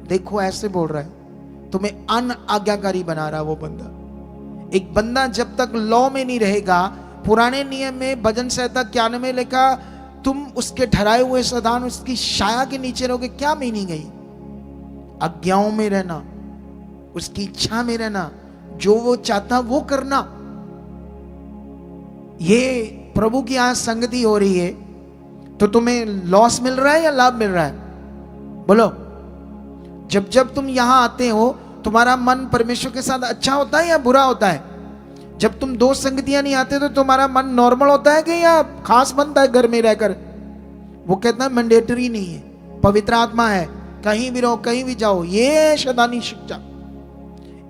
देखो ऐसे बोल रहा है, तुम्हें अनाज्ञाकारी बना रहा है वो बंदा। एक बंदा जब तक लॉ में नहीं रहेगा, पुराने नियम में भजन संहिता 91 में लिखा, तुम उसके ठहराए हुए सदान उसकी छाया के नीचे रहोगे। क्या मीनिंग है? आज्ञाओं में रहना, उसकी इच्छा में रहना, जो वो चाहता वो करना। ये प्रभु की आज संगति हो रही है तो तुम्हें लॉस मिल रहा है या लाभ मिल रहा है? बोलो। जब जब तुम यहां आते हो तुम्हारा मन परमेश्वर के साथ अच्छा होता है या बुरा होता है? जब तुम दो संगतियां नहीं आते तो तुम्हारा मन नॉर्मल होता है कि या खास बनता है घर में रहकर? वो कहता है मैंडेटरी नहीं है, पवित्र आत्मा है, कहीं भी रहो कहीं भी जाओ। ये शैतानी शिक्षा।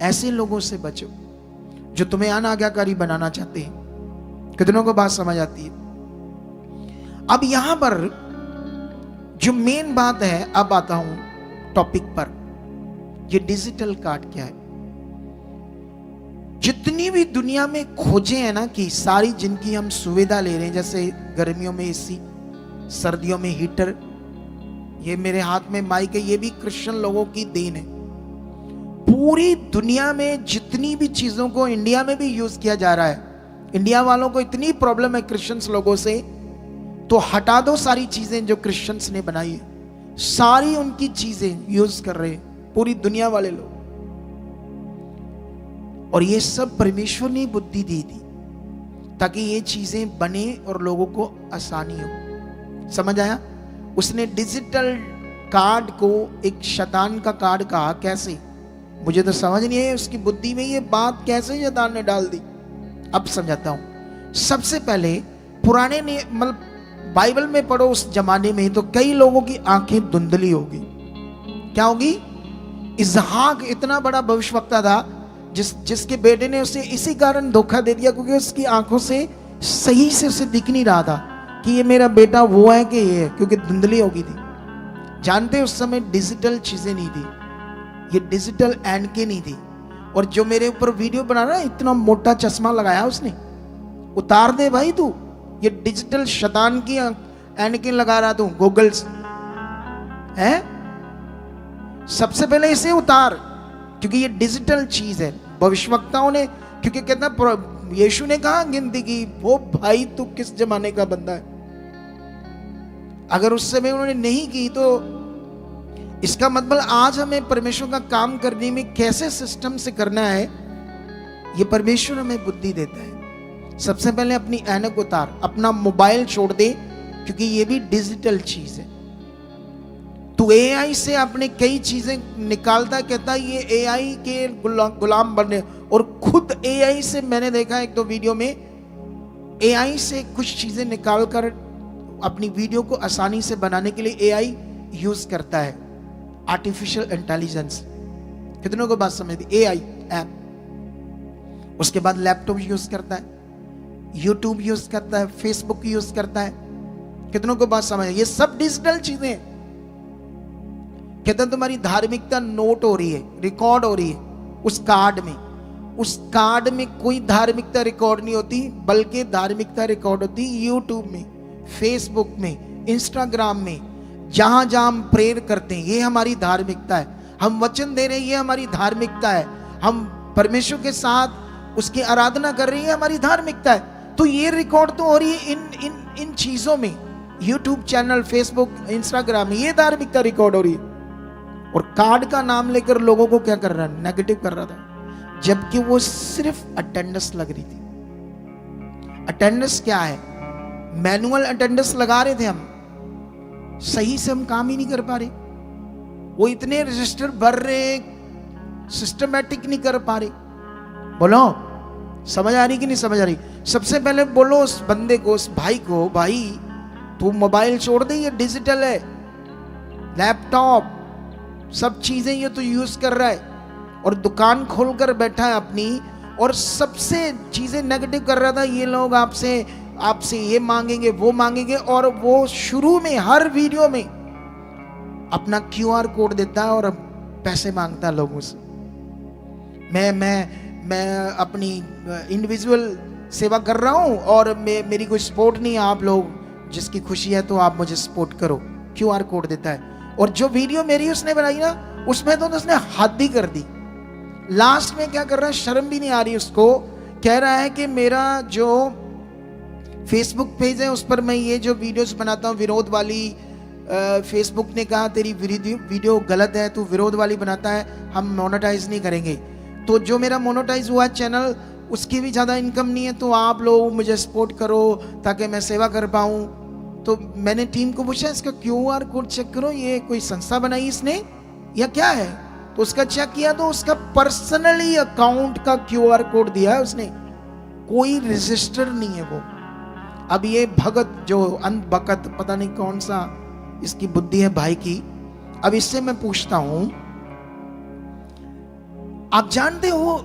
ऐसे लोगों से बचो जो तुम्हें अनाज्ञाकारी बनाना चाहते हैं। कितनों को बात समझ आती है? अब यहां पर जो मेन बात है, अब आता हूं टॉपिक पर। ये डिजिटल कार्ड क्या है? जितनी भी दुनिया में खोजें हैं ना कि सारी जिनकी हम सुविधा ले रहे हैं, जैसे गर्मियों में एसी, सर्दियों में हीटर, ये मेरे हाथ में माइक है, ये भी क्रिश्चियन लोगों की देन है। पूरी दुनिया में जितनी भी चीजों को इंडिया में भी यूज किया जा रहा है। इंडिया वालों को इतनी प्रॉब्लम है क्रिश्चियंस लोगों से, तो हटा दो सारी चीजें जो क्रिश्चियंस ने बनाई है, सारी उनकी चीजें यूज कर रहे हैं पूरी दुनिया वाले लोग। और ये सब परमेश्वर ने बुद्धि दी थी ताकि ये चीजें बने और लोगों को आसानी हो। समझ आया? उसने डिजिटल कार्ड को एक शैतान का कार्ड कहा। कैसे? मुझे तो समझ नहीं है उसकी बुद्धि में ये बात कैसे शैतान ने डाल दी। अब समझाता हूं। सबसे पहले पुराने ने मतलब बाइबल में पढ़ो, उस जमाने में तो कई लोगों की आंखें धुंधली होगी। क्या होगी? इसहाक इतना बड़ा भविष्यवक्ता था जिसके बेटे ने उसे इसी कारण धोखा दे दिया क्योंकि उसकी आंखों से सही से उसे दिख नहीं रहा था कि ये मेरा बेटा वो है कि ये है, क्योंकि धुंधली हो गई थी। जानते उस समय डिजिटल चीजें नहीं थी, ये डिजिटल एनके नहीं थी। और जो मेरे ऊपर वीडियो बना रहा है, इतना मोटा चश्मा लगाया उसने, उतार दे भाई तू। ये डिजिटल शैतान की एनके लगा रहा तू, गॉगल्स है। सबसे पहले इसे उतार क्योंकि ये डिजिटल चीज है। भविष्यवक्ताओं ने, क्योंकि कहता यीशु ने कहा गिनती की, वो भाई तू किस जमाने का बंदा है? अगर उस समय उन्होंने नहीं की तो इसका मतलब आज हमें परमेश्वर का काम करने में कैसे सिस्टम से करना है, ये परमेश्वर हमें बुद्धि देता है। सबसे पहले अपनी ऐनक उतार, अपना मोबाइल छोड़ दे क्योंकि ये भी डिजिटल चीज है। तू एआई से अपने कई चीजें निकालता, कहता ये एआई के गुलाम बने, और खुद एआई से मैंने देखा एक दो वीडियो में, एआई से कुछ चीजें निकालकर अपनी वीडियो को आसानी से बनाने के लिए एआई यूज करता है, आर्टिफिशियल इंटेलिजेंस। कितनों को बात समझ दी? AI app. उसके बाद लैपटॉप यूज करता है, यूट्यूब यूज करता है, फेसबुक यूज करता है। कितनों को बात समझ? ये सब डिजिटल चीजें। कहता तुम्हारी धार्मिकता नोट हो रही है, रिकॉर्ड हो रही है उस कार्ड में। उस कार्ड में कोई धार्मिकता रिकॉर्ड नहीं होती, बल्कि धार्मिकता रिकॉर्ड होती यूट्यूब में, फेसबुक में, इंस्टाग्राम में। जहां जहां हम प्रेयर करते हैं, ये हमारी धार्मिकता है। हम वचन दे रहे हैं, ये हमारी धार्मिकता है। हम परमेश्वर के साथ उसकी आराधना कर रहे हैं, हमारी धार्मिकता है। तो ये रिकॉर्ड तो हो रही है इन चीजों में, यूट्यूब चैनल, फेसबुक, इंस्टाग्राम में, ये धार्मिकता रिकॉर्ड हो रही है। और कार्ड का नाम लेकर लोगों को क्या कर रहा है? नेगेटिव कर रहा था, जबकि वो सिर्फ अटेंडेंस लग रही थी। अटेंडेंस क्या है? मैनुअल अटेंडेंस लगा रहे थे हम, सही से हम काम ही नहीं कर पा रहे। वो इतने रजिस्टर भर रहे, सिस्टमैटिक नहीं कर पा रहे। बोलो, समझ आ रही कि नहीं समझ आ रही? सबसे पहले बोलो उस बंदे को, उस भाई को, भाई तू मोबाइल छोड़ दे, ये डिजिटल है, लैपटॉप, सब चीजें ये तो यूज कर रहा है, और दुकान खोलकर बैठा है अपनी, और सबसे चीजें नेगेटिव कर रहा था। ये लोग आपसे ये मांगेंगे, वो मांगेंगे, और वो शुरू में हर वीडियो में अपना क्यूआर कोड देता है और पैसे मांगता है लोगों से। मैं अपनी इंडिविजुअल सेवा कर रहा हूं और मेरी कोई सपोर्ट नहीं है, आप लोग जिसकी खुशी है तो आप मुझे सपोर्ट करो। QR कोड देता है। और जो वीडियो मेरी उसने बनाई ना, उसमें तो उसने हद ही कर दी। लास्ट में क्या कर रहा है, शर्म भी नहीं आ रही उसको, कह रहा है कि मेरा जो फेसबुक पेज है उस पर मैं ये जो वीडियोस बनाता हूँ विरोध वाली, फेसबुक ने कहा तेरी वीडियो गलत है, तू विरोध वाली बनाता है, हम मोनेटाइज नहीं करेंगे। तो जो मेरा मोनेटाइज हुआ चैनल, उसकी भी ज़्यादा इनकम नहीं है, तो आप लोग मुझे सपोर्ट करो ताकि मैं सेवा कर पाऊँ। तो मैंने टीम को पूछा इसका QR कोड चेक करो, ये कोई संस्था बनाई इसने या क्या है? तो उसका चेक किया तो उसका पर्सनली अकाउंट का QR कोड दिया है उसने, कोई रजिस्टर नहीं है वो। अब ये भगत जो अंध बकत, पता नहीं कौन सा इसकी बुद्धि है भाई की। अब इससे मैं पूछता हूं, आप जानते हो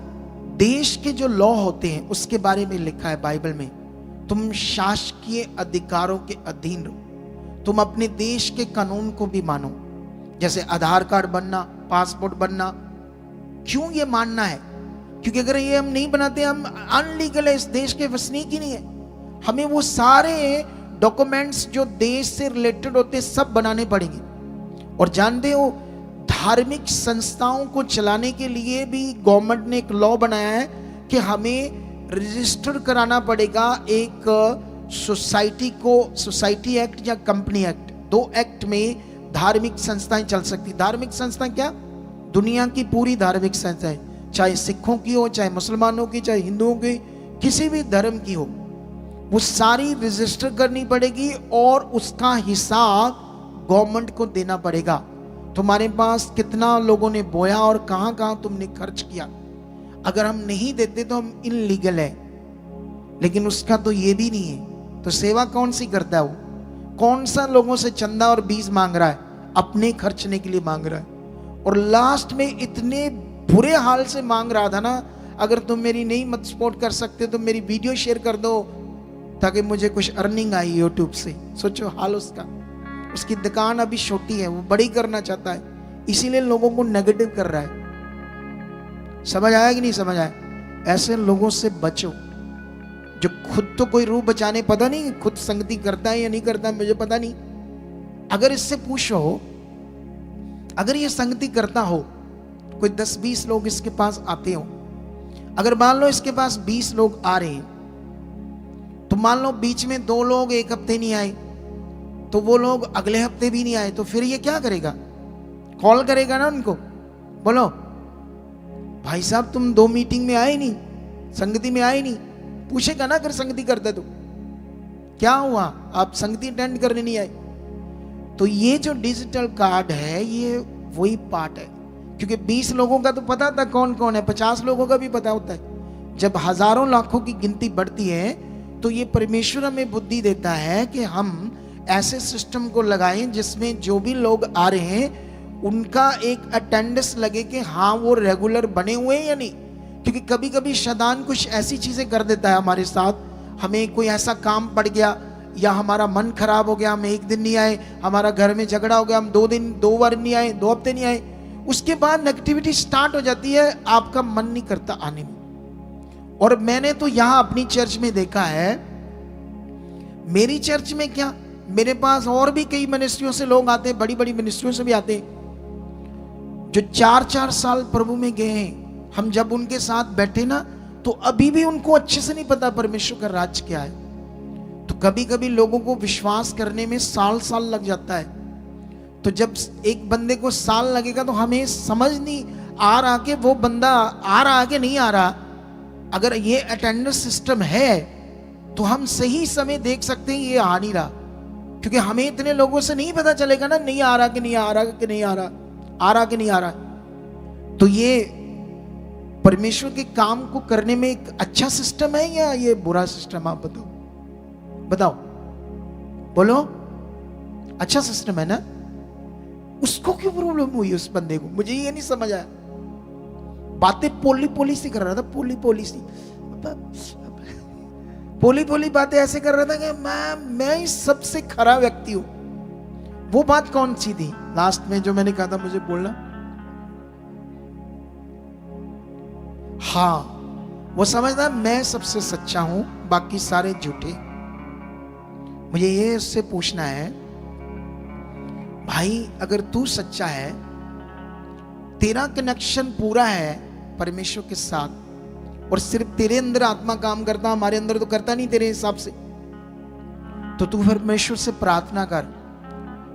देश के जो लॉ होते हैं उसके बारे में लिखा है बाइबल में, तुम शासकीय अधिकारों के अधीन रहो, तुम अपने देश के कानून को भी मानो। जैसे आधार कार्ड बनना, पासपोर्ट बनना, क्यों ये मानना है? क्योंकि अगर ये हम नहीं बनाते, हम अनलीगल है, इस देश के वसनीक ही नहीं है। हमें वो सारे डॉक्यूमेंट्स जो देश से रिलेटेड होते सब बनाने पड़ेंगे। और जानते हो धार्मिक संस्थाओं को चलाने के लिए भी गवर्नमेंट ने एक लॉ बनाया है कि हमें रजिस्टर कराना पड़ेगा एक सोसाइटी को, सोसाइटी एक्ट या कंपनी एक्ट, 2 एक्ट में धार्मिक संस्थाएं चल सकती। धार्मिक संस्था क्या? दुनिया की पूरी धार्मिक संस्थाएं, चाहे सिखों की हो, चाहे मुसलमानों की, चाहे हिंदुओं की, किसी भी धर्म की हो, वो सारी रजिस्टर करनी पड़ेगी और उसका हिसाब गवर्नमेंट को देना पड़ेगा। तुम्हारे पास कितना लोगों ने बोया और कहां कहां तुमने खर्च किया। अगर हम नहीं देते तो हम इनलीगल है, लेकिन उसका तो ये भी नहीं है। तो सेवा कौन सी करता है वो? कौन सा लोगों से चंदा और बीज मांग रहा है? अपने खर्चने के लिए मांग रहा है। और लास्ट में इतने बुरे हाल से मांग रहा था ना, अगर तुम मेरी नहीं मत सपोर्ट कर सकते तो मेरी वीडियो शेयर कर दो ताकि मुझे कुछ अर्निंग आई यूट्यूब से। सोचो हाल उसका। उसकी दुकान अभी छोटी है, वो बड़ी करना चाहता है, इसीलिए लोगों को नेगेटिव कर रहा है। समझ आया कि नहीं समझ आया? ऐसे लोगों से बचो जो खुद तो कोई रूह बचाने, पता नहीं खुद संगति करता है या नहीं करता, मुझे पता नहीं। अगर इससे पूछो, अगर ये संगति करता हो, कोई 10-20 लोग इसके पास आते हो, अगर मान लो इसके पास 20 लोग आ रहे हैं, तो मान लो बीच में 2 लोग एक हफ्ते नहीं आए, तो वो लोग अगले हफ्ते भी नहीं आए, तो फिर ये क्या करेगा? कॉल करेगा ना उनको, बोलो भाई साहब तुम 2 मीटिंग में आए नहीं, संगति में आए नहीं, पूछेगा ना अगर संगति करते तो क्या हुआ, आप संगति अटेंड करने नहीं आए। तो ये जो डिजिटल कार्ड है ये वही पार्ट है, क्योंकि 20 लोगों का तो पता था कौन कौन है, 50 लोगों का भी पता होता है। जब हजारों लाखों की गिनती बढ़ती है तो ये परमेश्वर हमें बुद्धि देता है कि हम ऐसे सिस्टम को लगाएं जिसमें जो भी लोग आ रहे हैं उनका एक अटेंडेंस लगे कि हाँ वो रेगुलर बने हुए हैं या नहीं। क्योंकि कभी कभी शैतान कुछ ऐसी चीजें कर देता है हमारे साथ, हमें कोई ऐसा काम पड़ गया या हमारा मन खराब हो गया, हम 1 दिन नहीं आए, हमारा घर में झगड़ा हो गया, हम 2 बार नहीं आए, 2 हफ्ते नहीं आए, उसके बाद नेगेटिविटी स्टार्ट हो जाती है, आपका मन नहीं करता आने में। और मैंने तो यहां अपनी चर्च में देखा है, मेरी चर्च में क्या, मेरे पास और भी कई मिनिस्ट्रियों से लोग आते हैं, बड़ी बड़ी मिनिस्ट्रियों से भी आते हैं जो 4-4 साल प्रभु में गए हैं। हम जब उनके साथ बैठे ना तो अभी भी उनको अच्छे से नहीं पता परमेश्वर का राज क्या है। तो कभी कभी लोगों को विश्वास करने में साल लग जाता है। तो जब एक बंदे को साल लगेगा तो हमें समझ नहीं आ रहा कि वो बंदा आ रहा कि नहीं आ रहा। अगर ये अटेंडेंस सिस्टम है तो हम सही समय देख सकते हैं ये आ नहीं रहा, क्योंकि हमें इतने लोगों से नहीं पता चलेगा ना नहीं आ रहा कि नहीं आ रहा कि नहीं आ रहा, आ रहा कि नहीं आ रहा। तो ये परमेश्वर के काम को करने में एक अच्छा सिस्टम है या ये बुरा सिस्टम? आप बताओ, बताओ, बोलो। अच्छा सिस्टम है ना? उसको क्यों प्रॉब्लम हुई उस बंदे को? मुझे ये नहीं समझ आया। बातें पोली सी कर रहा था, पोली बातें ऐसे कर रहा था कि मैं ही सबसे खरा व्यक्ति हूं। वो बात कौन सी थी लास्ट में जो मैंने कहा था मुझे बोलना? हाँ, वो समझदा मैं सबसे सच्चा हूं, बाकी सारे झूठे। मुझे ये उससे पूछना है, भाई अगर तू सच्चा है, तेरा कनेक्शन पूरा है परमेश्वर के साथ, और सिर्फ तेरे अंदर आत्मा काम करता, हमारे अंदर तो करता नहीं तेरे हिसाब से, तो तू परमेश्वर से प्रार्थना कर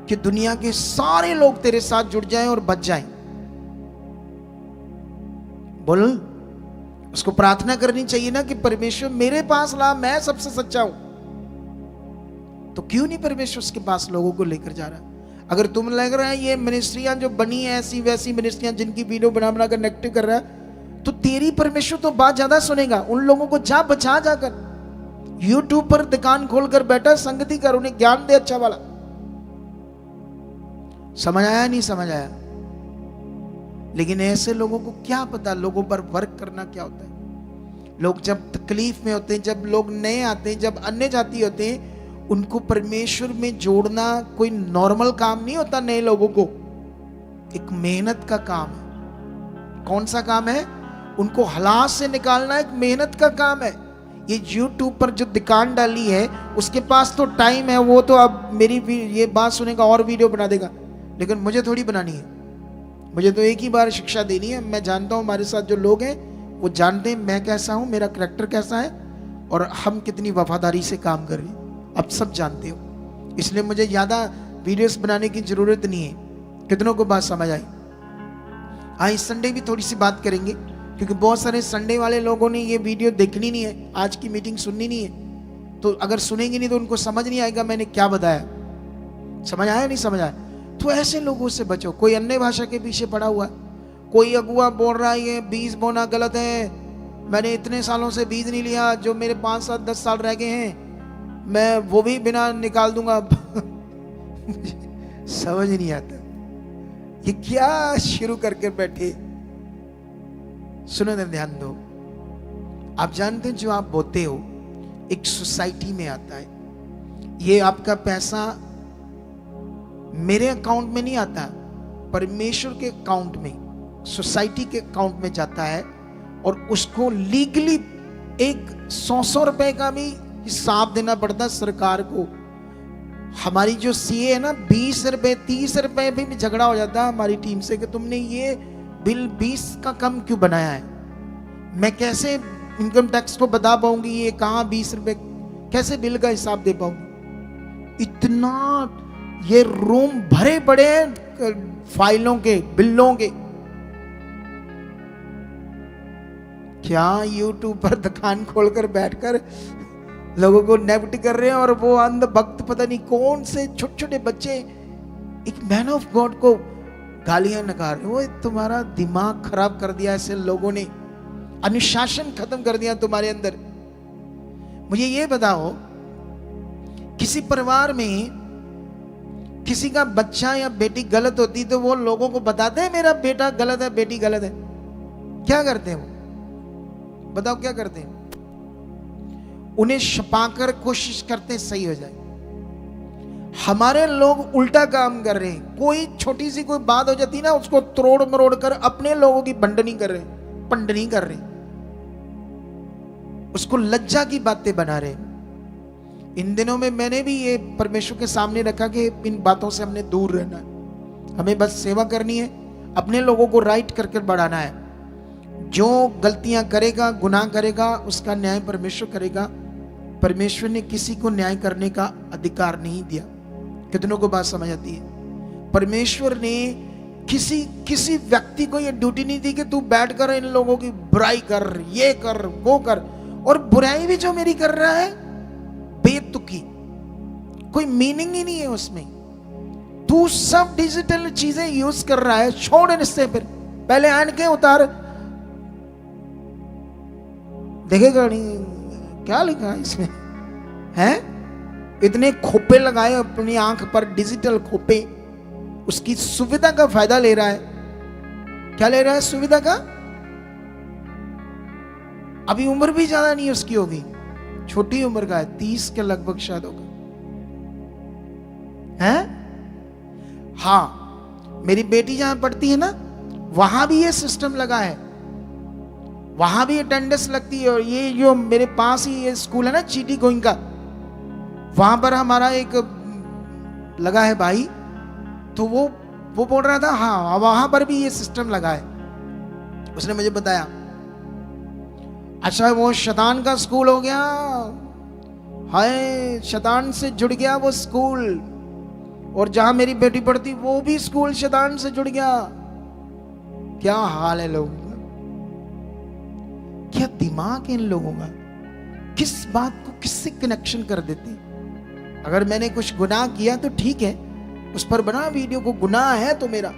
कि दुनिया के सारे लोग तेरे साथ जुड़ जाएं और बच जाएं। बोल, उसको प्रार्थना करनी चाहिए ना कि परमेश्वर मेरे पास ला, मैं सबसे सच्चा हूं। तो क्यों नहीं परमेश्वर उसके पास लोगों को लेकर जा रहा? अगर तुम लग रहा है ये मिनिस्ट्रियां जो बनी है ऐसी वैसी मिनिस्ट्रियां जिनकी वीडियो बना बना कर नेगेटिव कर रहा है, तो तेरी परमेश्वर तो बात ज्यादा सुनेगा। उन लोगों को जा बचा जाकर, यूट्यूब पर दुकान खोलकर बैठा, संगति कर, उन्हें ज्ञान दे अच्छा वाला। समझ आया? नहीं समझ आया? लेकिन ऐसे लोगों को क्या पता लोगों पर वर्क करना क्या होता है। लोग जब तकलीफ में होते हैं, जब लोग नए आते हैं, जब अन्य जाति होते हैं, उनको परमेश्वर में जोड़ना कोई नॉर्मल काम नहीं होता। नए लोगों को एक मेहनत का काम है। कौन सा काम है? उनको हालात से निकालना एक मेहनत का काम है। ये यूट्यूब पर जो दुकान डाली है, उसके पास तो टाइम है, वो तो अब मेरी ये बात सुनेगा और वीडियो बना देगा, लेकिन मुझे थोड़ी बनानी है। मुझे तो एक ही बार शिक्षा देनी है। मैं जानता हूँ हमारे साथ जो लोग हैं वो जानते हैं मैं कैसा हूँ, मेरा करैक्टर कैसा है, और हम कितनी वफादारी से काम कर रहे हैं। अब सब जानते हो, इसलिए मुझे ज़्यादा वीडियोस बनाने की ज़रूरत नहीं है। कितनों को बात समझ आई? हाँ, इस संडे भी थोड़ी सी बात करेंगे, क्योंकि बहुत सारे संडे वाले लोगों ने ये वीडियो देखनी नहीं है, आज की मीटिंग सुननी नहीं है। तो अगर सुनेंगे नहीं तो उनको समझ नहीं आएगा मैंने क्या बताया। समझ आया? नहीं समझ आया? तो ऐसे लोगों से बचो। कोई अन्य भाषा के पीछे पड़ा हुआ है, कोई अगुआ बोल रहा है ये बीज बोना गलत है, मैंने इतने सालों से बीज नहीं लिया, जो मेरे 5 7 10 साल रह गए हैं मैं वो भी बिना निकाल दूंगा। समझ नहीं आता ये क्या शुरू करके बैठे। सुनो, ध्यान दो। आप जानते हैं जो आप बोते हो एक सोसाइटी में आता है। ये आपका पैसा मेरे अकाउंट में नहीं आता, परमेश्वर के अकाउंट में, सोसाइटी के अकाउंट में जाता है, और उसको लीगली एक 100 रुपए का भी हिसाब देना पड़ता है सरकार को। हमारी जो सीए है ना, 20 रुपए 30 रुपए भी झगड़ा हो जाता है हमारी टीम से कि तुमने ये बिल 20 का कम क्यों बनाया है। मैं कैसे इनकम टैक्स को बता पाऊंगी ये कहाँ 20 रुपए, कैसे बिल का हिसाब दे पाऊंगी। इतना ये रूम भरे पड़े हैं फाइलों के, बिलों के। क्या यूट्यूब पर दुकान खोलकर बैठकर लोगों को नेगेटिव कर रहे हैं, और वो अंध भक्त पता नहीं कौन से छोटे छोटे बच्चे एक मैन ऑफ गॉड को गालियां नकार रहे। वो तुम्हारा दिमाग खराब कर दिया ऐसे लोगों ने, अनुशासन खत्म कर दिया तुम्हारे अंदर। मुझे ये बताओ, किसी परिवार में किसी का बच्चा या बेटी गलत होती तो वो लोगों को बताते हैं मेरा बेटा गलत है, बेटी गलत है? क्या करते हैं वो? बताओ क्या करते हैं? उन्हें छुपाकर कोशिश करते सही हो जाए। हमारे लोग उल्टा काम कर रहे हैं। कोई छोटी सी कोई बात हो जाती ना, उसको तोड़ मरोड़ कर अपने लोगों की पंडनी कर रहे, उसको लज्जा की बातें बना रहे हैं। इन दिनों में मैंने भी ये परमेश्वर के सामने रखा कि इन बातों से हमने दूर रहना है। हमें बस सेवा करनी है, अपने लोगों को राइट करके बढ़ाना है। जो गलतियां करेगा, गुनाह करेगा, उसका न्याय परमेश्वर करेगा। परमेश्वर ने किसी को न्याय करने का अधिकार नहीं दिया। कितनों को बात समझ आती है? परमेश्वर ने किसी व्यक्ति को ये ड्यूटी नहीं दी कि तू बैठकर इन लोगों की बुराई कर, ये कर, वो कर। और बुराई भी जो मेरी कर रहा है बेतुकी, कोई मीनिंग ही नहीं है उसमें। तू सब डिजिटल चीजें यूज कर रहा है, छोड़ इससे। फिर पहले ऐनकें उतार, देखेगा नहीं क्या लिखा है इसमें है। इतने खोपे लगाए अपनी आंख पर, डिजिटल खोपे। उसकी सुविधा का फायदा ले रहा है। क्या ले रहा है? सुविधा का। अभी उम्र भी ज्यादा नहीं उसकी होगी, छोटी उम्र का है, 30 के लगभग शायद होगा, है? हाँ, मेरी बेटी जहां पढ़ती है ना, वहां भी ये सिस्टम लगा है, वहां भी अटेंडेंस लगती है। और ये जो मेरे पास ही ये स्कूल है ना, चीटी गोइंग का, वहां पर हमारा एक लगा है भाई, तो वो बोल रहा था हाँ वहां पर भी ये सिस्टम लगा है। उसने मुझे बताया, अच्छा वो शैतान का स्कूल हो गया, हाय शैतान से जुड़ गया वो स्कूल, और जहां मेरी बेटी पढ़ती वो भी स्कूल शैतान से जुड़ गया। क्या हाल है लोगों का, क्या दिमाग है इन लोगों का, किस बात को किससे कनेक्शन कर देते। अगर मैंने कुछ गुनाह किया तो ठीक है, उस पर बना वीडियो, को गुनाह है तो मेरा।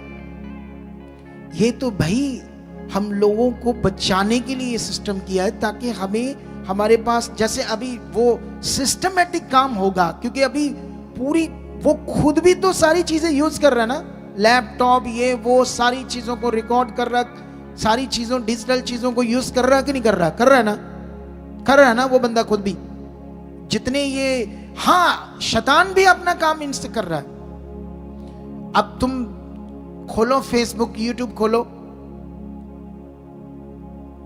ये तो भाई हम लोगों को बचाने के लिए ये सिस्टम किया है, ताकि हमें हमारे पास जैसे अभी वो सिस्टमेटिक काम होगा, क्योंकि अभी पूरी वो खुद भी तो सारी चीजें यूज कर रहा है ना, लैपटॉप ये वो सारी चीजों को रिकॉर्ड कर रहा, सारी चीजों डिजिटल चीजों को यूज कर रहा है कि नहीं कर रहा, कर रहा है ना, कर रहा है ना वो बंदा खुद भी। जितने ये, हाँ शैतान भी अपना काम इनसे कर रहा है। अब तुम खोलो फेसबुक यूट्यूब खोलो,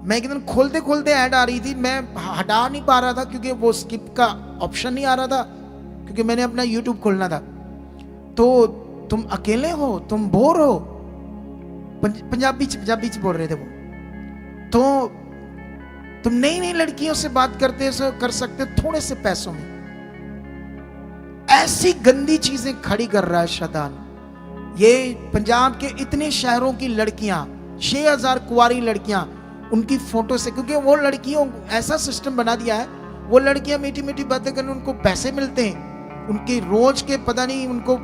मैं एक दिन खोलते खोलते ऐड आ रही थी, मैं हटा नहीं पा रहा था क्योंकि वो स्किप का ऑप्शन नहीं आ रहा था, क्योंकि मैंने अपना यूट्यूब खोलना था। तो तुम अकेले हो, तुम बोर हो, पंजाबी बोल रहे थे वो, तो तुम नई नई लड़कियों से बात करते कर सकते थोड़े से पैसों में। ऐसी गंदी चीजें खड़ी कर रहा है शैतान। ये पंजाब के इतने शहरों की लड़कियां, 6000 कुंवारी लड़कियां, उनकी फोटो से, क्योंकि वो लड़कियों ऐसा सिस्टम बना दिया है, वो लड़कियां मीठी मीठी बातें करने, उनको पैसे मिलते हैं, उनके रोज के पता नहीं उनको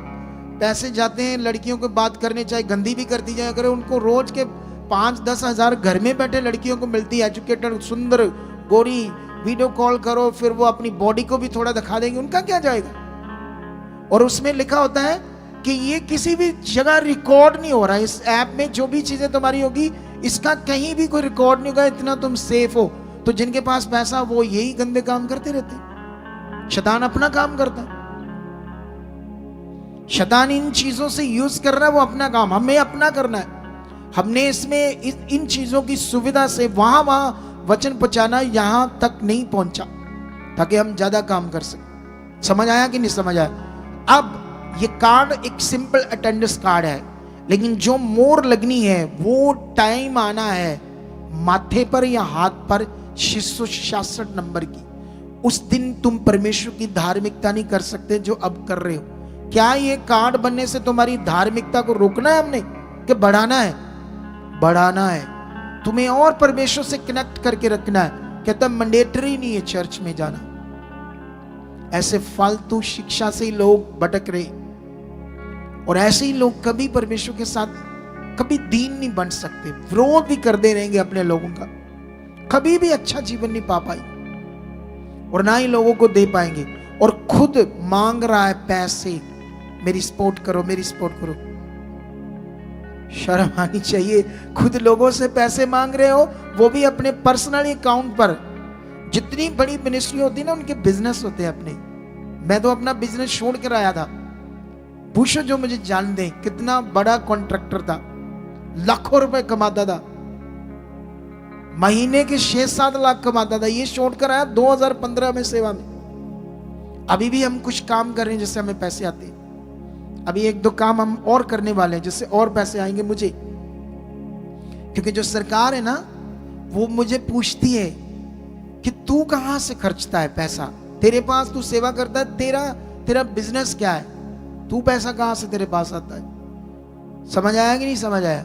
पैसे जाते हैं लड़कियों को बात करने, चाहे गंदी भी करती जाए अगर, उनको रोज के 5-10 हजार घर में बैठे लड़कियों को मिलती है, एजुकेटेड सुंदर गोरी, वीडियो कॉल करो, फिर वो अपनी बॉडी को भी थोड़ा दिखा देंगे, उनका क्या जाएगा। और उसमें लिखा होता है कि ये किसी भी जगह रिकॉर्ड नहीं हो रहा है, इस ऐप में जो भी चीजें तुम्हारी होगी इसका कहीं भी कोई रिकॉर्ड नहीं होगा, इतना तुम सेफ हो। तो जिनके पास पैसा वो यही गंदे काम करते रहते, शैतान अपना काम करता है, शैतान इन चीजों से यूज कर रहा है वो अपना काम, हमें अपना करना है। हमने इसमें इन चीजों की सुविधा से वहां वचन पहुंचाना यहां तक नहीं पहुंचा, ताकि हम ज्यादा काम कर सके। समझ आया कि नहीं समझ आया। अब ये कार्ड एक सिंपल अटेंडेंस कार्ड है, लेकिन जो मोर लगनी है वो टाइम आना है माथे पर या हाथ पर 666 नंबर की। उस दिन तुम परमेश्वर की धार्मिकता नहीं कर सकते जो अब कर रहे हो। क्या ये कार्ड बनने से तुम्हारी धार्मिकता को रोकना है हमने, कि बढ़ाना है? बढ़ाना है। तुम्हें और परमेश्वर से कनेक्ट करके रखना है। कहता मैंडेटरी नहीं है चर्च में जाना। ऐसे फालतू शिक्षा से ही लोग भटक रहे, और ऐसे ही लोग कभी परमेश्वर के साथ कभी दीन नहीं बन सकते, विरोध भी करते रहेंगे अपने लोगों का, कभी भी अच्छा जीवन नहीं पा पाई और ना ही लोगों को दे पाएंगे। और खुद मांग रहा है पैसे, मेरी सपोर्ट करो, मेरी सपोर्ट करो। शर्म आनी चाहिए। खुद लोगों से पैसे मांग रहे हो, वो भी अपने पर्सनल अकाउंट पर। जितनी बड़ी मिनिस्ट्री होती है ना, उनके बिजनेस होते हैं अपने। मैं तो अपना बिजनेस छोड़ कर आया था। पूछो जो मुझे जान दे, कितना बड़ा कॉन्ट्रैक्टर था, लाखों रुपए कमाता था, महीने के 6-7 लाख कमाता था। ये छोड़कर आया 2015 में सेवा में। अभी भी हम कुछ काम कर रहे हैं जिससे हमें पैसे आते हैं। अभी 1-2 काम हम और करने वाले हैं जिससे और पैसे आएंगे मुझे, क्योंकि जो सरकार है ना वो मुझे पूछती है कि तू कहां से खर्चता है पैसा, तेरे पास तू सेवा करता है, तेरा बिजनेस क्या है, तू पैसा कहां से तेरे पास आता है। समझ आया कि नहीं समझ आया।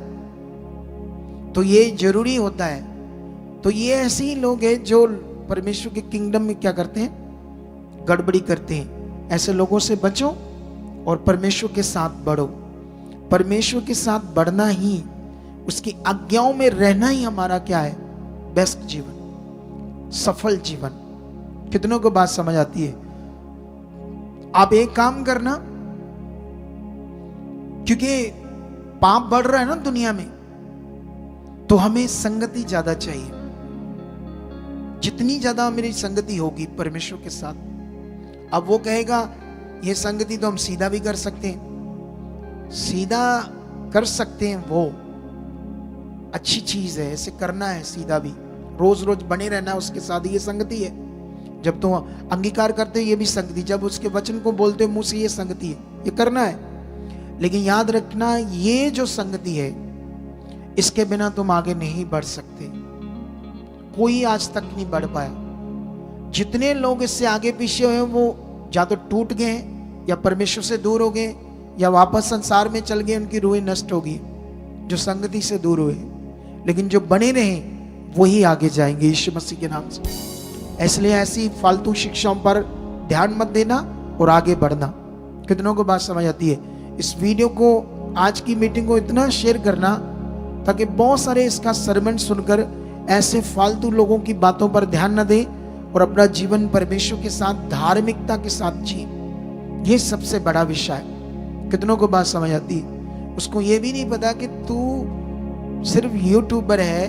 तो ये जरूरी होता है। तो ये ऐसे ही लोग हैं जो परमेश्वर के किंगडम में क्या करते हैं, गड़बड़ी करते हैं। ऐसे लोगों से बचो और परमेश्वर के साथ बढ़ो। परमेश्वर के साथ बढ़ना ही, उसकी आज्ञाओं में रहना ही हमारा क्या है, बेस्ट जीवन, सफल जीवन। कितनों को बात समझ आती है। आप एक काम करना, क्योंकि पाप बढ़ रहा है ना दुनिया में, तो हमें संगति ज्यादा चाहिए। जितनी ज्यादा मेरी संगति होगी परमेश्वर के साथ, अब वो कहेगा ये संगति तो हम सीधा भी कर सकते हैं, सीधा कर सकते हैं, वो अच्छी चीज है, ऐसे करना है सीधा भी, रोज रोज बने रहना उसके साथ, ये संगति है। जब तुम अंगीकार करते हो ये भी संगति, जब उसके वचन को बोलते हो मुंह से, ये संगति है, ये करना है। लेकिन याद रखना ये जो संगति है इसके बिना तुम आगे नहीं बढ़ सकते। कोई आज तक नहीं बढ़ पाया। जितने लोग इससे आगे पीछे हुए वो या तो टूट गए या परमेश्वर से दूर हो गए या वापस संसार में चल गए, उनकी रूहें नष्ट हो गई जो संगति से दूर हुए। लेकिन जो बने रहे वही आगे जाएंगे यीशु मसीह के नाम से। इसलिए ऐसी फालतू शिक्षाओं पर ध्यान मत देना और आगे बढ़ना। कितनों को बात समझ आती है? इस वीडियो को, आज की मीटिंग को इतना शेयर करना ताकि बहुत सारे इसका सरमन सुनकर ऐसे फालतू लोगों की बातों पर ध्यान न दें और अपना जीवन परमेश्वर के साथ धार्मिकता के साथ जिए। ये सबसे बड़ा विषय है। कितनों को बात समझ आती है? उसको ये भी नहीं पता कि तू सिर्फ यूट्यूबर है।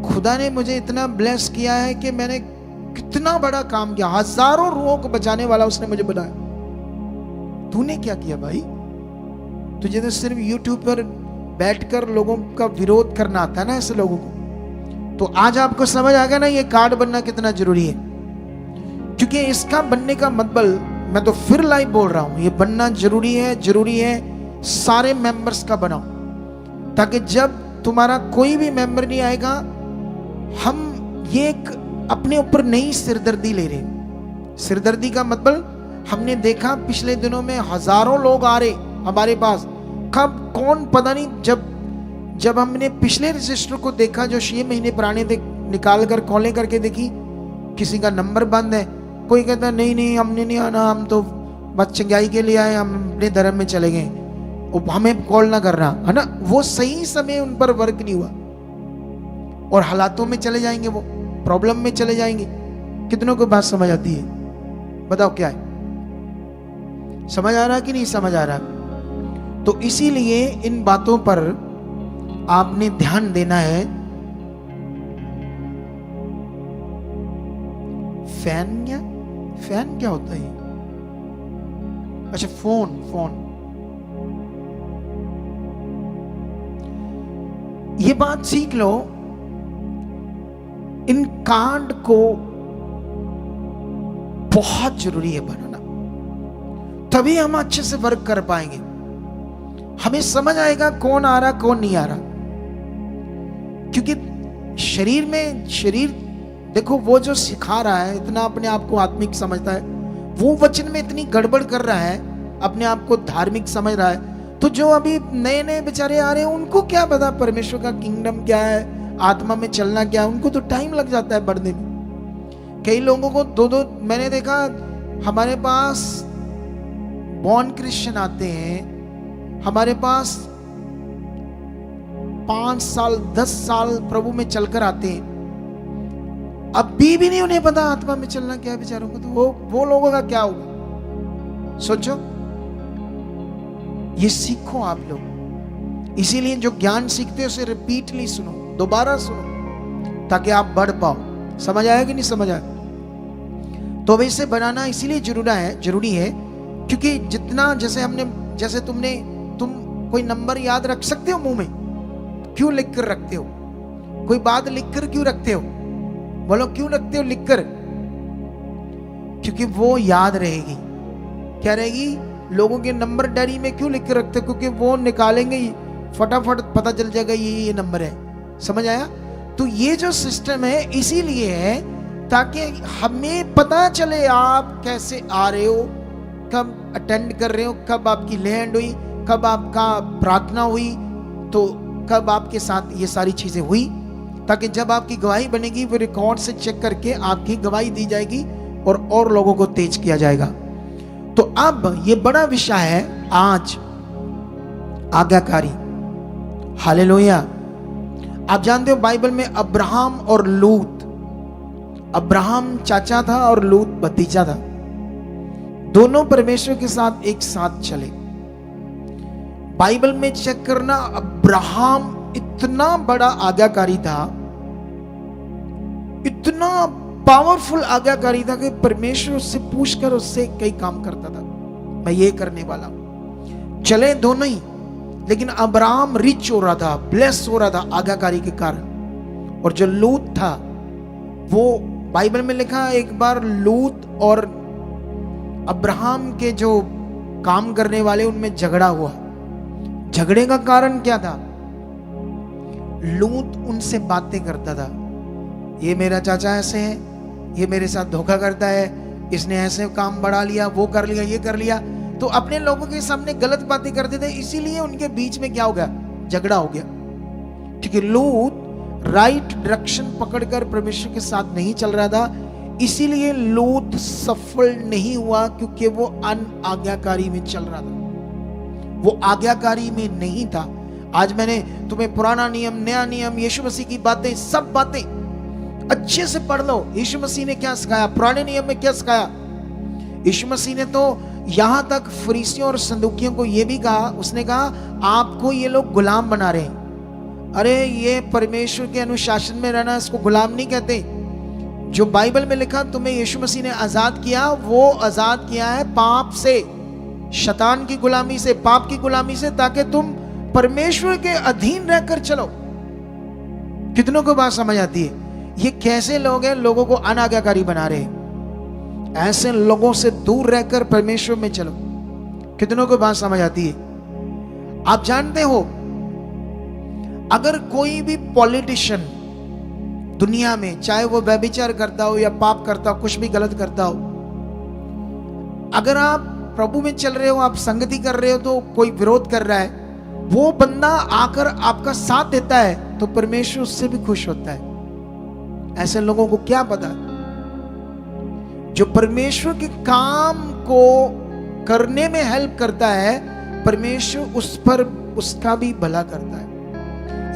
खुदा ने मुझे इतना ब्लेस किया है कि मैंने कितना बड़ा काम किया, हजारों रूहों को बचाने वाला उसने मुझे बनाया। तूने क्या किया भाई? तुझे तो सिर्फ यूट्यूब पर बैठकर लोगों का विरोध करना आता है ना, ऐसे लोगों को। तो आज आपको समझ आ गया ना ये कार्ड बनना कितना जरूरी है। क्योंकि इसका बनने का मतलब, मैं तो फिर लाइव बोल रहा हूं, ये बनना जरूरी है। जरूरी है सारे मेंबर्स का बनाओ, ताकि जब तुम्हारा कोई भी मेंबर नहीं आएगा, हम ये एक अपने ऊपर नई सिरदर्दी ले रहे। सिरदर्दी का मतलब हमने देखा पिछले दिनों में हजारों लोग आ रहे हमारे पास। कब कौन पता नहीं। जब हमने पिछले रजिस्टर को देखा जो 6 महीने पुराने निकाल कर कॉलें करके देखी, किसी का नंबर बंद है। कोई कहता नहीं हमने नहीं आना, हम तो बस चंगाई के लिए आए, हम अपने धर्म में चले गए, हमें कॉल ना करना, है ना। वो सही समय उन पर वर्क नहीं हुआ और हालातों में चले जाएंगे, वो प्रॉब्लम में चले जाएंगे। कितनों को बात समझ आती है? बताओ क्या है? समझ आ रहा कि नहीं समझ आ रहा? तो इसीलिए इन बातों पर आपने ध्यान देना है। फैन क्या होता है? अच्छा, फोन। ये बात सीख लो, इन कार्ड को बहुत जरूरी है बनाना, तभी हम अच्छे से वर्क कर पाएंगे। हमें समझ आएगा कौन आ रहा कौन नहीं आ रहा। क्योंकि शरीर देखो, वो जो सिखा रहा है, इतना अपने आप को आत्मिक समझता है, वो वचन में इतनी गड़बड़ कर रहा है, अपने आप को धार्मिक समझ रहा है। तो जो अभी नए बेचारे आ रहे हैं, उनको क्या पता परमेश्वर का किंगडम क्या है, आत्मा में चलना क्या है। उनको तो टाइम लग जाता है बढ़ने में। कई लोगों को दो मैंने देखा, हमारे पास बॉर्न क्रिश्चियन आते हैं, हमारे पास 5 साल 10 साल प्रभु में चलकर आते हैं, अभी भी नहीं उन्हें पता आत्मा में चलना क्या है बेचारों को। तो वो लोगों का क्या होगा? सोचो। ये सीखो आप लोग। इसीलिए जो ज्ञान सीखते हो उसे रिपीटली सुनो, दोबारा सुनो, ताकि आप बढ़ पाओ। समझ आया कि नहीं समझ आया? तो अब इसे बनाना इसीलिए जरूरी है क्योंकि जितना, जैसे तुम कोई नंबर याद रख सकते हो मुंह में? क्यों लिख कर रखते हो? कोई बात लिख कर क्यों रखते हो? बोलो, क्यों रखते हो लिख कर? क्योंकि वो याद रहेगी। क्या रहेगी? लोगों के नंबर डायरी में क्यों लिख कर रखते हो? क्योंकि वो निकालेंगे ही, फटाफट पता चल जाएगा ये नंबर है। समझ आया? तो ये जो सिस्टम है इसीलिए है ताकि हमें पता चले आप कैसे आ रहे हो, कब अटेंड कर रहे हो, कब आपकी लैंड हुई, कब आपका प्रार्थना हुई, तो कब आपके साथ ये सारी चीजें हुई, ताकि जब आपकी गवाही बनेगी वो रिकॉर्ड से चेक करके आपकी गवाही दी जाएगी और लोगों को तेज किया जाएगा। तो अब ये बड़ा विषय है आज, आज्ञाकारी। हालेलुया। आप जानते हो बाइबल में अब्राहम और लूत, अब्राहम चाचा था और लूत भतीजा था, दोनों परमेश्वर के साथ एक साथ चले। बाइबल में चेक करना, अब्राहम इतना बड़ा आज्ञाकारी था, इतना पावरफुल आज्ञाकारी था कि परमेश्वर उससे पूछकर उससे कई काम करता था, मैं ये करने वाला हूं। चले दोनों ही, लेकिन अब्राहम रिच हो रहा था, ब्लेस हो रहा था आज्ञाकारी के कारण, और जो लूत था वो बाइबल में लिखा एक बार लूत और अब्राहम के जो काम करने वाले उनमें झगड़ा हुआ। झगड़े का कारण क्या था? लूत उनसे बातें करता था, ये मेरा चाचा ऐसे है, ये मेरे साथ धोखा करता है, इसने ऐसे काम बढ़ा लिया, वो कर लिया, ये कर लिया। तो अपने लोगों के सामने गलत बातें करते थे, इसीलिए उनके बीच में क्या हो गया? झगड़ा हो गया। ठीक है, लूत राइट डायरेक्शन पकड़कर परमेश्वर के साथ नहीं चल रहा था, इसीलिए लूत सफल नहीं हुआ, क्योंकि वो अनाज्ञाकारी में चल रहा था, वो आज्ञाकारी में नहीं था। आज मैंने तुम्हें पुराना नियम, नया नियम, यीशु मसीह की बातें, सब बातें अच्छे से पढ़ लो। यीशु मसीह ने क्या सिखाया, पुराने नियम में क्या सिखाया? यीशु मसीह ने तो यहां तक फरीसियों और सदूकियों को यह भी कहा, उसने कहा आपको ये लोग गुलाम बना रहे हैं। अरे ये परमेश्वर के अनुशासन में रहना, इसको गुलाम नहीं कहते। जो बाइबल में लिखा तुम्हें यीशु मसीह ने आजाद किया, वो आजाद किया है पाप से, शैतान की गुलामी से, पाप की गुलामी से, ताकि तुम परमेश्वर के अधीन रहकर चलो। कितनों को बात समझ आती है? ये कैसे लोग हैं, लोगों को अनाज्ञाकारी बना रहे हैं। ऐसे लोगों से दूर रहकर परमेश्वर में चलो। कितनों को बात समझ आती है? आप जानते हो, अगर कोई भी पॉलिटिशियन दुनिया में, चाहे वो व्यभिचार करता हो या पाप करता हो, कुछ भी गलत करता हो, अगर आप प्रभु में चल रहे हो, आप संगति कर रहे हो, तो कोई विरोध कर रहा है, वो बंदा आकर आपका साथ देता है, तो परमेश्वर उससे भी खुश होता है। ऐसे लोगों को क्या पता, जो परमेश्वर के काम को करने में हेल्प करता है, परमेश्वर उस पर उसका भी भला करता है।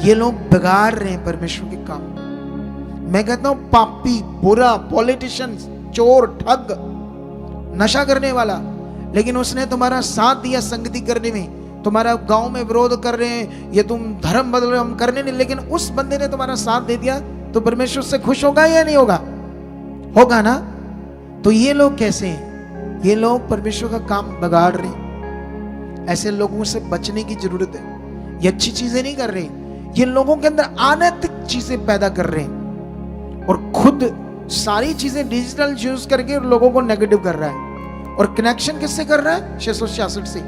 ये लोग बिगाड़ रहे हैं परमेश्वर के काम। मैं कहता हूं पापी, बुरा, पॉलिटिशियन, चोर, ठग, नशा करने वाला, लेकिन उसने तुम्हारा साथ दिया संगति करने में, तुम्हारा गांव में विरोध कर रहे हैं, ये तुम धर्म बदल रहे हो, हम करने नहीं, लेकिन उस बंदे ने तुम्हारा साथ दे दिया, तो परमेश्वर से खुश होगा या नहीं होगा? होगा ना। तो ये लोग कैसे हैं? ये लोग परमेश्वर का काम बिगाड़ रहे हैं। ऐसे लोगों से बचने की जरूरत है। ये अच्छी चीजें नहीं कर रहे, ये लोगों के अंदर अनैतिक चीजें पैदा कर रहे हैं, और खुद सारी चीजें डिजिटल यूज करके लोगों को नेगेटिव कर रहा है। और कनेक्शन किससे कर रहा है? 666 से,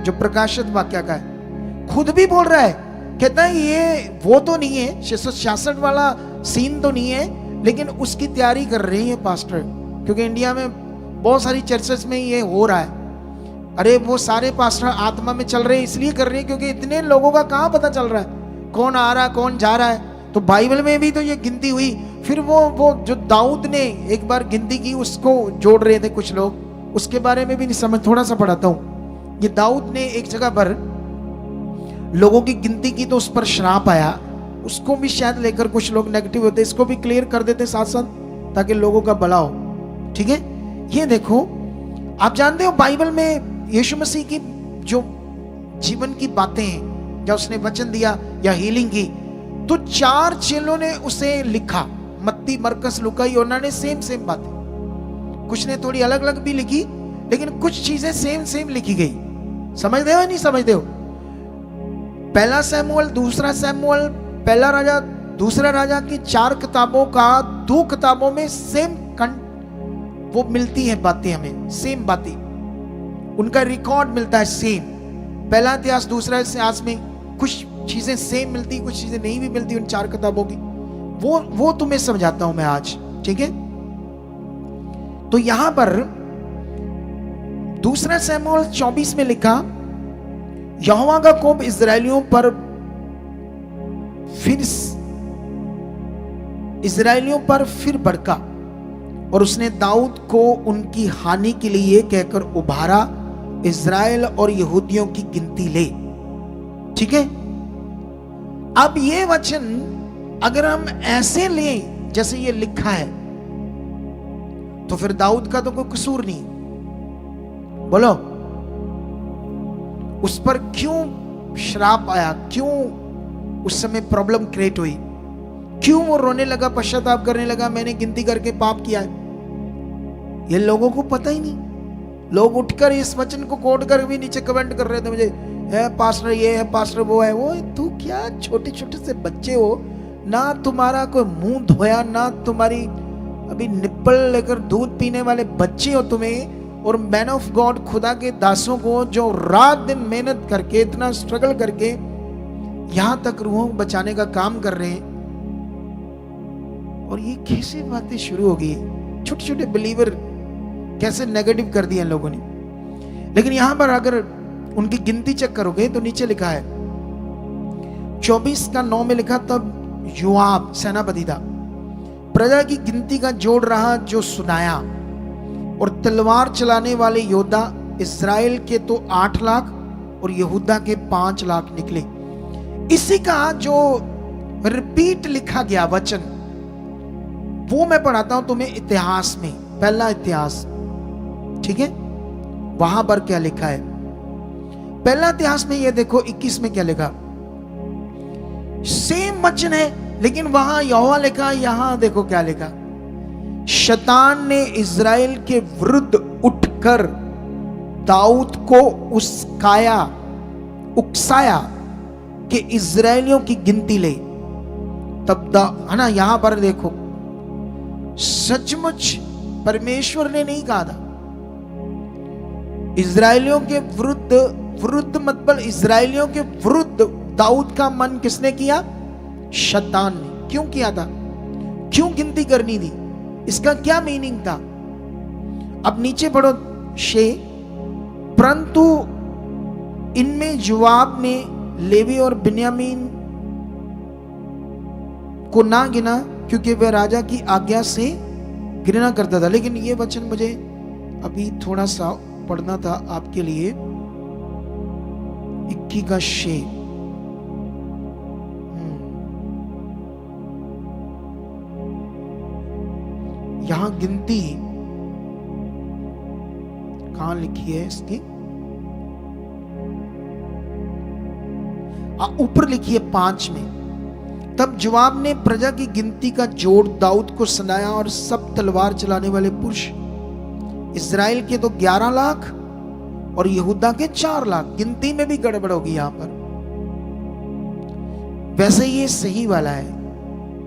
जो प्रकाशित वाक्य का है। खुद भी बोल रहा है, कहता है ये वो तो नहीं है, 666 वाला सीन तो नहीं है, लेकिन उसकी तैयारी कर रहे हैं पास्टर, क्योंकि इंडिया में बहुत सारी चर्चेस में ये हो रहा है। अरे वो सारे पास्टर आत्मा में चल रहे हैं, इसलिए कर रहे हैं क्योंकि इतने लोगों का कहां पता चल रहा है कौन आ रहा है, कौन जा रहा है। तो बाइबल में भी तो ये गिनती हुई। फिर वो जो दाऊद ने एक बार गिनती की, उसको जोड़ रहे थे कुछ लोग, उसके बारे में भी नहीं समझ, थोड़ा सा पढ़ाता हूं। ये दाऊद ने एक जगह पर लोगों की गिनती की, तो उस पर श्राप आया, उसको भी शायद लेकर कुछ लोग नेगेटिव होते, इसको भी क्लियर कर देते साथ साथ, ताकि लोगों का भला हो। ठीक है, ये देखो, आप जानते हो बाइबल में यीशु मसीह की जो जीवन की बातें हैं, जब उसने वचन दिया या हीलिंग की, तो 4 चेलों ने उसे लिखा, मत्ती, मरकस, लूका, यूहन्ना ने सेम बातें, कुछ ने थोड़ी अलग अलग भी लिखी, लेकिन कुछ चीजें सेम लिखी गई। समझते हो या नहीं समझते हो? पहला सैमुअल, दूसरा सैमुअल, पहला राजा, दूसरा राजा की 4 किताबों का 2 किताबों में सेम वो मिलती है बातें, हमें सेम बातें, उनका रिकॉर्ड मिलता है सेम। पहला इतिहास, दूसरा इतिहास में कुछ चीजें सेम मिलती, कुछ चीजें नहीं भी मिलती उन 4 किताबों की। वो तुम्हें समझाता हूं मैं आज, ठीक है? तो यहां पर दूसरा सैमुअल 24 में लिखा, यहोवा का कोप इस्राएलियों पर फिर भड़का, और उसने दाऊद को उनकी हानि के लिए कहकर उभारा, इस्राएल और यहूदियों की गिनती ले। ठीक है, अब ये वचन अगर हम ऐसे लें जैसे ये लिखा है, तो फिर दाऊद का तो कोई कसूर नहीं। बोलो, उस पर क्यों श्राप आया, क्यों उस समय प्रॉब्लम क्रिएट हुई, क्यों वो रोने लगा, पश्चाताप करने लगा, मैंने गिनती करके पाप किया है? ये लोगों को पता ही नहीं। लोग उठकर इस वचन को कोट कर भी नीचे कमेंट कर रहे थे मुझे, है पास्टर ये है, पास्टर वो है। वो तू क्या छोटे छोटे से बच्चे हो ना, तुम्हारा कोई मुंह धोया, ना तुम्हारी अभी निप्पल लेकर दूध पीने वाले बच्चे हो तुम्हें, और मैन ऑफ गॉड खुदा के दासों को जो रात दिन मेहनत करके इतना स्ट्रगल करके यहां तक रूहों को बचाने का काम कर रहे हैं, और ये कैसे बातें शुरू हो गई। छोटे छोटे बिलीवर कैसे नेगेटिव कर दिए लोगों ने। लेकिन यहां पर अगर उनकी गिनती चेक करोगे तो नीचे लिखा है 24:9 में लिखा, तब योआब सेनापति था, प्रजा की गिनती का जोड़ रहा जो सुनाया, और तलवार चलाने वाले योद्धा इस्राएल के तो 8 लाख और यहूदा के 5 लाख निकले। इसी का जो रिपीट लिखा गया वचन वो मैं पढ़ाता हूं तुम्हें इतिहास में, पहला इतिहास, ठीक है। वहां पर क्या लिखा है पहला इतिहास में, ये देखो 21 में क्या लिखा, सेम वचन है लेकिन वहां यहोवा लिखा, यहां देखो क्या लिखा, शैतान ने इज़राइल के विरुद्ध उठकर दाऊद को उकसाया कि इज़राइलियों की गिनती ले। तब है ना, यहां पर देखो सचमुच परमेश्वर ने नहीं कहा था इज़राइलियों के विरुद्ध मतलब इज़राइलियों के विरुद्ध दाऊद का मन किसने किया? शैतान ने। क्यों किया था? क्यों गिनती करनी थी? इसका क्या मीनिंग था? अब नीचे पढ़ो परंतु इनमें जोआब ने लेवी और बिन्यामीन को ना गिना क्योंकि वह राजा की आज्ञा से घृणा करता था। लेकिन ये वचन मुझे अभी थोड़ा सा पढ़ना था आपके लिए, 21 का शे, यहां गिनती कहां लिखी है इसकी? ऊपर लिखी है 5 में। तब जोआब ने प्रजा की गिनती का जोड़ दाऊद को सुनाया, और सब तलवार चलाने वाले पुरुष इज़राइल के तो 11 लाख और यहूदा के 4 लाख। गिनती में भी गड़बड़ होगी यहां पर। वैसे ये सही वाला है,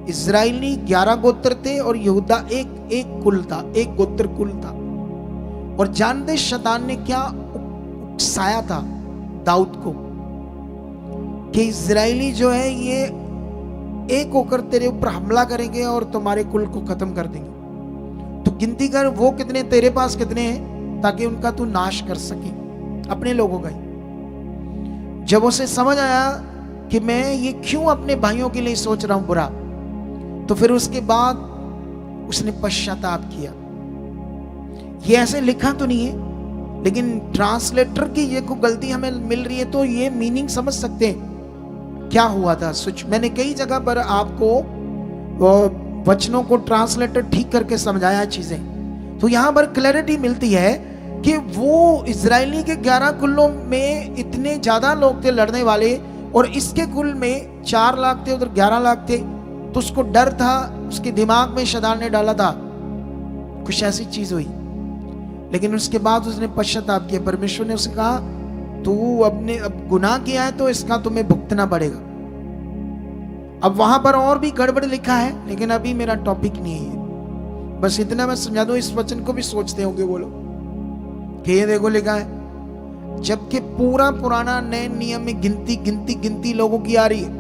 इज़राइली 11 गोत्र थे और यहूदा एक कुल था, एक गोत्र कुल था। और जानते शैतान ने क्या उकसाया था दाऊद को कि इज़राइली जो है ये एक होकर तेरे ऊपर हमला करेंगे और तुम्हारे कुल को खत्म कर देंगे। तो गिनती कर वो कितने, तेरे पास कितने हैं, ताकि उनका तू नाश कर सके, अपने लोगों का ही। जब उसे समझ आया कि मैं ये क्यों अपने भाइयों के लिए सोच रहा हूं बुरा, तो फिर उसके बाद उसने पश्चाताप किया। ये ऐसे लिखा तो नहीं है, लेकिन ट्रांसलेटर की ये कोई गलती हमें मिल रही है तो ये मीनिंग समझ सकते हैं क्या हुआ था। सच मैंने कई जगह पर आपको वचनों को ट्रांसलेटर ठीक करके समझाया चीजें, तो यहां पर क्लैरिटी मिलती है कि वो इजरायली के 11 कुलों में इतने ज्यादा लोग थे लड़ने वाले, और इसके कुल में 4 लाख थे, उधर 11 लाख थे। तो उसको डर था, उसके दिमाग में शैतान ने डाला था, कुछ ऐसी चीज हुई। लेकिन उसके बाद उसने पश्चाताप किया। परमेश्वर ने उसे कहा तू अब गुनाह किया है तो इसका तुम्हें भुगतना पड़ेगा। अब वहां पर और भी गड़बड़ लिखा है, लेकिन अभी मेरा टॉपिक नहीं है। बस इतना मैं समझा दूं, इस वचन को भी सोचते होंगे वो लोग कि ये देखो लिखा है, जबकि पूरा पुराना नए नियम में गिनती लोगों की आ रही है।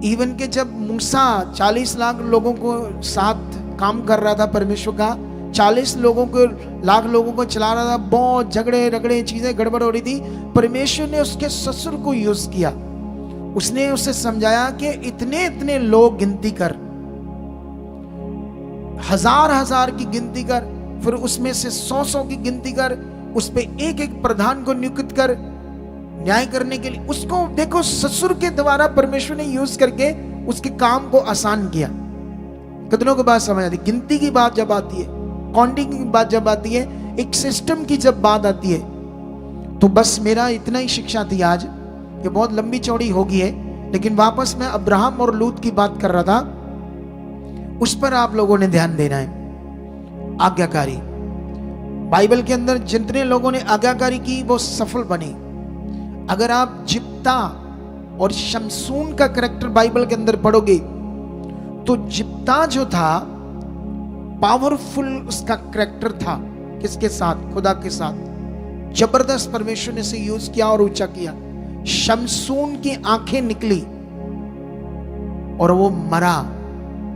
इवन के जब मूसा 40 लाख लोगों को साथ काम कर रहा था, परमेश्वर का 40 लाख लोगों को चला रहा था, बहुत झगड़े रगड़े चीजें गड़बड़ हो रही थी। परमेश्वर ने उसके ससुर को यूज किया, उसने उसे समझाया कि इतने लोग गिनती कर, 1000 की गिनती कर, फिर उसमें से 100 की गिनती कर, उस पे एक प्रधान को नियुक्त कर न्याय करने के लिए। उसको देखो ससुर के द्वारा परमेश्वर ने यूज करके उसके काम को आसान किया। कितनों को बात समझ आती? गिनती की बात जब आती है, काउंटिंग की बात जब आती है, एक सिस्टम की जब बात आती है, तो बस मेरा इतना ही शिक्षा थी आज। ये बहुत लंबी चौड़ी होगी है, लेकिन वापस मैं अब्राहम और लूत की बात कर रहा था, उस पर आप लोगों ने ध्यान देना है। आज्ञाकारी, बाइबल के अंदर जितने लोगों ने आज्ञाकारी की वो सफल बने। अगर आप जिप्ता और शमसून का कैरेक्टर बाइबल के अंदर पढ़ोगे तो जिप्ता जो था पावरफुल उसका करैक्टर था। किसके साथ? खुदा के साथ। जबरदस्त परमेश्वर ने इसे यूज किया और ऊंचा किया। शमसून की आंखें निकली और वो मरा।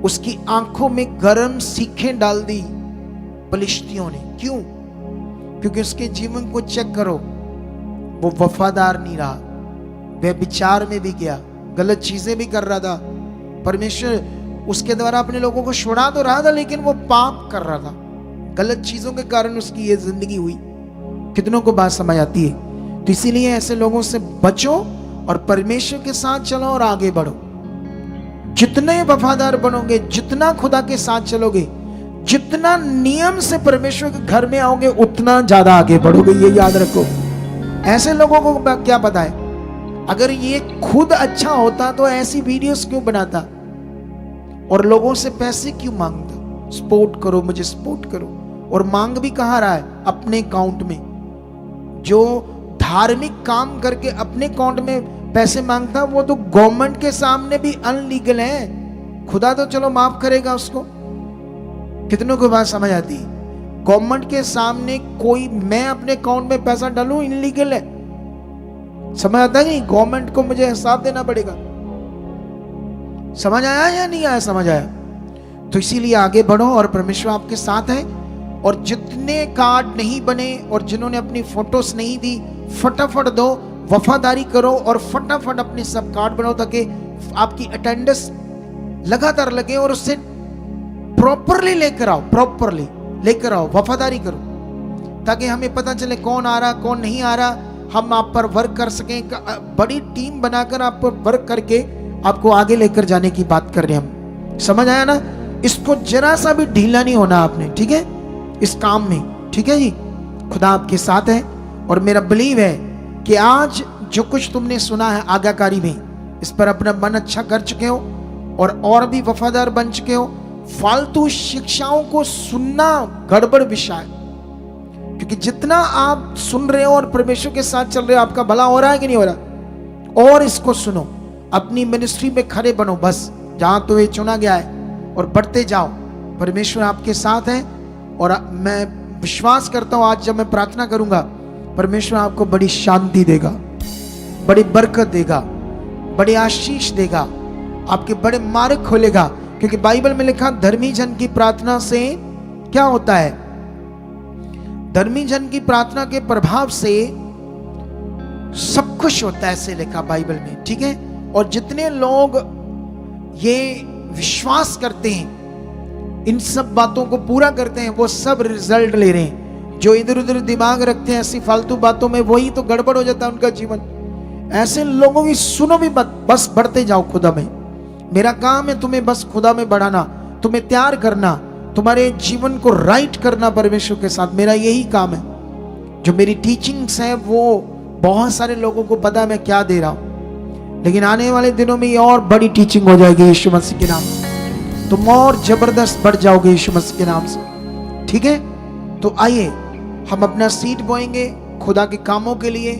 उसकी आंखों में गर्म सीखें डाल दी फिलिस्तियों ने। क्यों? क्योंकि उसके जीवन को चेक करो, वो वफादार नहीं रहा, व्यभिचार में भी गया, गलत चीजें भी कर रहा था। परमेश्वर उसके द्वारा अपने लोगों को छुड़ा तो रहा था, लेकिन वो पाप कर रहा था। गलत चीजों के कारण उसकी ये जिंदगी हुई। कितनों को बात समझ आती है? तो इसीलिए ऐसे लोगों से बचो और परमेश्वर के साथ चलो और आगे बढ़ो। जितने वफादार बनोगे, जितना खुदा के साथ चलोगे, जितना नियम से परमेश्वर के घर में आओगे, उतना ज्यादा आगे बढ़ोगे। ये याद रखो। ऐसे लोगों को क्या पता है, अगर ये खुद अच्छा होता तो ऐसी वीडियोस क्यों बनाता और लोगों से पैसे क्यों मांगता? सपोर्ट करो, मुझे सपोर्ट करो। और मांग भी कहां रहा है? अपने अकाउंट में। जो धार्मिक काम करके अपने अकाउंट में पैसे मांगता, वो तो गवर्नमेंट के सामने भी अनलीगल है। खुदा तो चलो माफ करेगा उसको। कितनों को बात समझ आती है? गवर्नमेंट के सामने कोई, मैं अपने अकाउंट में पैसा डालूं, इनलीगल है। समझ आता है? नहीं, गवर्नमेंट को मुझे हिसाब देना पड़ेगा। समझ आया या नहीं आया? समझ आया? तो इसीलिए आगे बढ़ो और परमेश्वर आपके साथ है। और जितने कार्ड नहीं बने और जिन्होंने अपनी फोटोस नहीं दी, फटाफट दो, वफादारी करो और फटाफट अपने सब कार्ड बनाओ, ताकि आपकी अटेंडेंस लगातार लगे और उससे प्रॉपरली लेकर आओ, प्रॉपरली लेकर आओ, वफादारी करो, ताकि हमें पता चले कौन आ रहा, कौन नहीं आ रहा। हम आप पर वर्क कर सकें। बड़ी टीम बनाकर आप पर वर्क करके आपको आगे लेकर जाने की बात कर रहे हैं हम। समझ आया ना? इसको जरा सा भी ढीला नहीं होना आपने, ठीक है, इस काम में। ठीक है जी? खुदा आपके साथ है। और मेरा बिलीव है कि आज जो कुछ तुमने सुना है आज्ञाकारी में, इस पर अपना मन अच्छा कर चुके हो और भी वफादार बन चुके हो। फालतू शिक्षाओं को सुनना गड़बड़ विषय है, क्योंकि जितना आप सुन रहे हो और परमेश्वर के साथ चल रहे हो, आपका भला हो रहा है कि नहीं हो रहा? और इसको सुनो, अपनी मिनिस्ट्री में खड़े बनो, बस जहां तो ये चुना गया है, और बढ़ते जाओ। परमेश्वर आपके साथ है। और मैं विश्वास करता हूं, आज जब मैं प्रार्थना करूंगा, परमेश्वर आपको बड़ी शांति देगा, बड़ी बरकत देगा, बड़ी आशीष देगा, आपके बड़े मार्ग खोलेगा। क्योंकि बाइबल में लिखा, धर्मी जन की प्रार्थना से क्या होता है? धर्मी जन की प्रार्थना के प्रभाव से सब कुछ होता है, ऐसे लिखा बाइबल में। ठीक है? और जितने लोग ये विश्वास करते हैं, इन सब बातों को पूरा करते हैं, वो सब रिजल्ट ले रहे हैं। जो इधर उधर दिमाग रखते हैं ऐसी फालतू बातों में, वही तो गड़बड़ हो जाता है उनका जीवन। ऐसे लोगों की सुनो भी मत, बस बढ़ते जाओ खुदा में। मेरा काम है तुम्हें बस खुदा में बढ़ाना, तुम्हें तैयार करना, तुम्हारे जीवन को राइट करना परमेश्वर के साथ। मेरा यही काम है। जो मेरी टीचिंग्स है वो बहुत सारे लोगों को पता है मैं क्या दे रहा हूं, लेकिन आने वाले दिनों में ये और बड़ी टीचिंग हो जाएगी यीशु मसीह के नाम से। तुम और जबरदस्त बढ़ जाओगे यीशु मसीह के नाम से। ठीक है? तो आइए हम अपना सीड बोएंगे खुदा के कामों के लिए।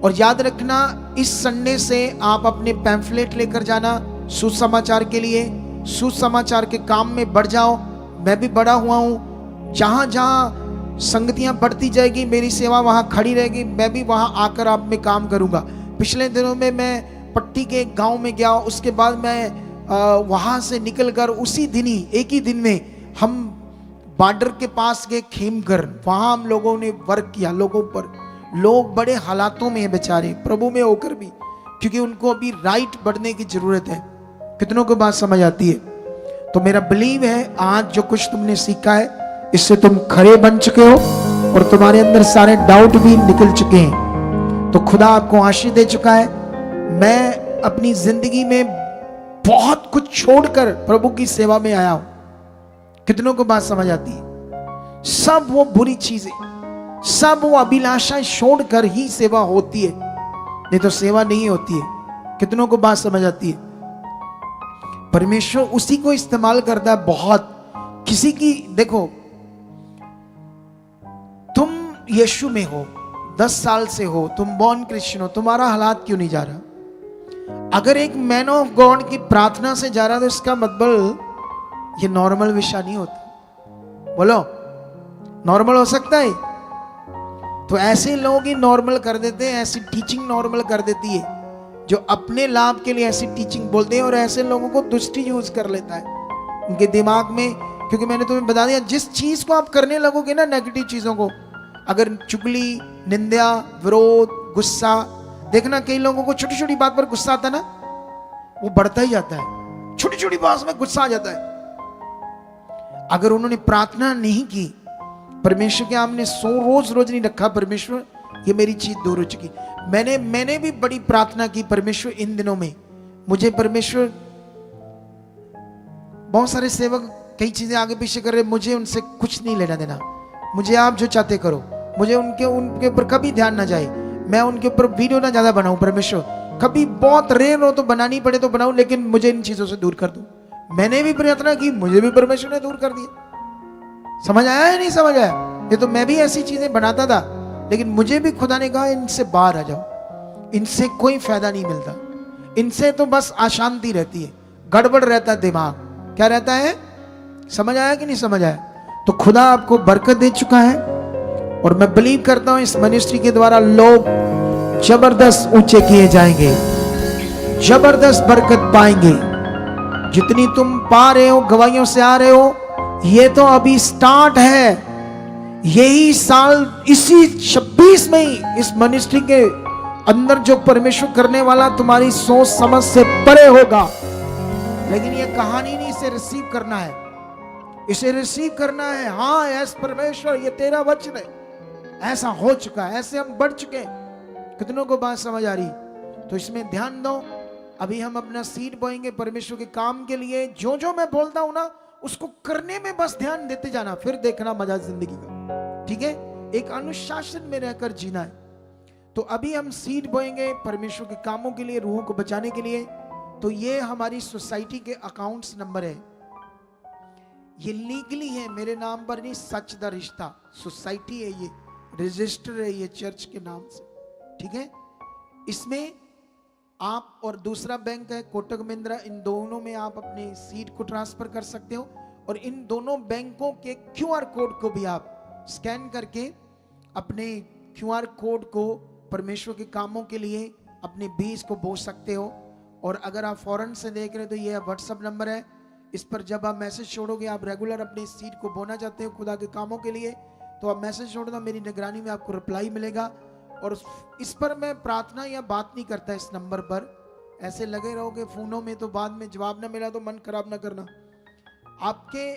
और याद रखना, इस संडे से आप अपने पैम्फलेट लेकर जाना सुसमाचार के लिए। सुसमाचार के काम में बढ़ जाओ। मैं भी बड़ा हुआ हूँ। जहाँ जहाँ संगतियाँ बढ़ती जाएगी, मेरी सेवा वहाँ खड़ी रहेगी, मैं भी वहाँ आकर आप में काम करूँगा। पिछले दिनों में मैं पट्टी के गांव में गया, उसके बाद मैं वहाँ से निकलकर उसी दिन ही, एक ही दिन में हम बॉर्डर के पास गए खेमकर। वहाँ हम लोगों ने वर्क किया लोगों पर। लोग बड़े हालातों में हैं बेचारे, प्रभु में होकर भी, क्योंकि उनको अभी राइट बढ़ने की जरूरत है। कितनों को बात समझ आती है? तो मेरा बिलीव है आज जो कुछ तुमने सीखा है, इससे तुम खरे बन चुके हो और तुम्हारे अंदर सारे डाउट भी निकल चुके हैं। तो खुदा आपको आशीष दे चुका है। मैं अपनी जिंदगी में बहुत कुछ छोड़कर प्रभु की सेवा में आया हूं। कितनों को बात समझ आती है? सब वो बुरी चीजें, सब वो अभिलाषाएं छोड़कर ही सेवा होती है, नहीं तो सेवा नहीं होती है। कितनों को बात समझ आती है? परमेश्वर उसी को इस्तेमाल करता है बहुत। किसी की देखो, तुम यीशु में हो, 10 साल से हो, तुम बॉर्न क्रिश्चियन हो, तुम्हारा हालात क्यों नहीं जा रहा? अगर एक मैन ऑफ गॉड की प्रार्थना से जा रहा है तो इसका मतलब ये नॉर्मल विषय नहीं होता। बोलो, नॉर्मल हो सकता है? तो ऐसे लोग ही नॉर्मल कर देते हैं, ऐसी टीचिंग नॉर्मल कर देती है, जो अपने लाभ के लिए ऐसी टीचिंग बोलते हैं, और ऐसे लोगों को दुष्टी यूज कर लेता है उनके दिमाग में। क्योंकि मैंने तुम्हें बता दिया, जिस चीज को आप करने लगोगे ना, नेगेटिव चीजों को, अगर चुगली, निंदा, विरोध, गुस्सा, देखना कई लोगों को छोटी छोटी बात पर गुस्सा आता ना, वो बढ़ता ही जाता है, छोटी छोटी बात में गुस्सा आ जाता है। अगर उन्होंने प्रार्थना नहीं की, परमेश्वर के सामने रोज नहीं रखा, परमेश्वर ये मेरी चीज दूर हो चुकी, मैंने भी बड़ी प्रार्थना की, परमेश्वर इन दिनों में मुझे, परमेश्वर बहुत सारे सेवक कई चीजें आगे पीछे कर रहे, मुझे उनसे कुछ नहीं लेना देना, मुझे आप जो चाहते करो, मुझे उनके ऊपर कभी ध्यान ना जाए, मैं उनके ऊपर वीडियो ना ज्यादा बनाऊं, परमेश्वर कभी बहुत रेयर हो तो बनानी पड़े तो बनाऊं, लेकिन मुझे इन चीजों से दूर कर दो। मैंने भी प्रार्थना की, मुझे भी परमेश्वर ने दूर कर दिया। समझ आया या नहीं समझ आया? ये तो मैं भी ऐसी चीजें बनाता था, लेकिन मुझे भी खुदा ने कहा इनसे बाहर आ जाओ, इनसे कोई फायदा नहीं मिलता, इनसे तो बस अशांति रहती है, गड़बड़ रहता है दिमाग। क्या रहता है? समझ आया कि नहीं समझ आया? तो खुदा आपको बरकत दे चुका है, और मैं बिलीव करता हूं इस मिनिस्ट्री के द्वारा लोग जबरदस्त ऊंचे किए जाएंगे, जबरदस्त बरकत पाएंगे। जितनी तुम पा रहे हो, गवाहियों से आ रहे हो, ये तो अभी स्टार्ट है। यही साल, इसी 26 में ही इस मिनिस्ट्री के अंदर जो परमेश्वर करने वाला तुम्हारी सोच समझ से परे होगा। लेकिन ये कहानी नहीं, इसे रिसीव करना है, इसे रिसीव करना है। हाँ, ऐस परमेश्वर, ये तेरा वचन है, ऐसा हो चुका है, ऐसे हम बढ़ चुके हैं। कितनों को बात समझ आ रही? तो इसमें ध्यान दो। अभी हम अपना सीड बोएंगे परमेश्वर के काम के लिए। जो जो मैं बोलता हूं ना, उसको करने में बस ध्यान देते जाना, फिर देखना मजा जिंदगी का। ठीक है? एक अनुशासन में रहकर जीना है। तो अभी हम सीड बोएंगे परमेश्वर के कामों के लिए, रूहों को बचाने के लिए। तो ये हमारी सोसाइटी के अकाउंट्स नंबर है, ये लीगली है, मेरे नाम पर नहीं, सच द रिश्ता सोसाइटी है, ये रजिस्टर है, ये चर्च के नाम से। ठीक है? इसमें आप, और दूसरा बैंक है कोटक महिंद्रा, इन दोनों में आप अपने सीड को ट्रांसफर कर सकते हो। और इन दोनों बैंकों के क्यूआर कोड को भी आप स्कैन करके अपने क्यूआर कोड को परमेश्वर के कामों के लिए अपने बीज को बो सकते हो। और अगर आप फॉरेन से देख रहे हो तो ये व्हाट्सएप नंबर है, इस पर जब आप मैसेज छोड़ोगे, आप रेगुलर अपने सीड को बोना चाहते हो खुदा के कामों के लिए, तो आप मैसेज छोड़ दो, मेरी निगरानी में आपको रिप्लाई मिलेगा। और इस पर मैं प्रार्थना या बात नहीं करता इस नंबर पर, ऐसे लगे रहोगे फोनों में तो बाद में जवाब ना मिला तो मन खराब ना करना। आपके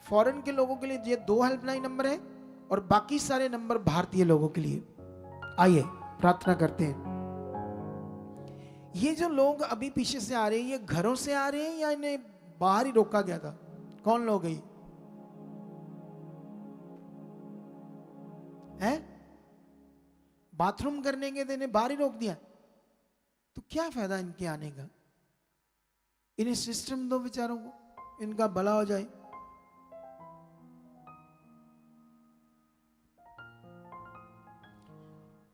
फॉरेन के लोगों के लिए ये 2 हेल्पलाइन नंबर है, और बाकी सारे नंबर भारतीय लोगों के लिए। आइए प्रार्थना करते हैं। ये जो लोग अभी पीछे से आ रहे हैं, ये घरों से आ रहे हैं या इन्हें बाहर ही रोका गया था? कौन लोग हैं? बाथरूम करने के देने बाहर ही रोक दिया, तो क्या फायदा इनके आने का? इन्हें सिस्टम दो बेचारों को, इनका भला हो जाए।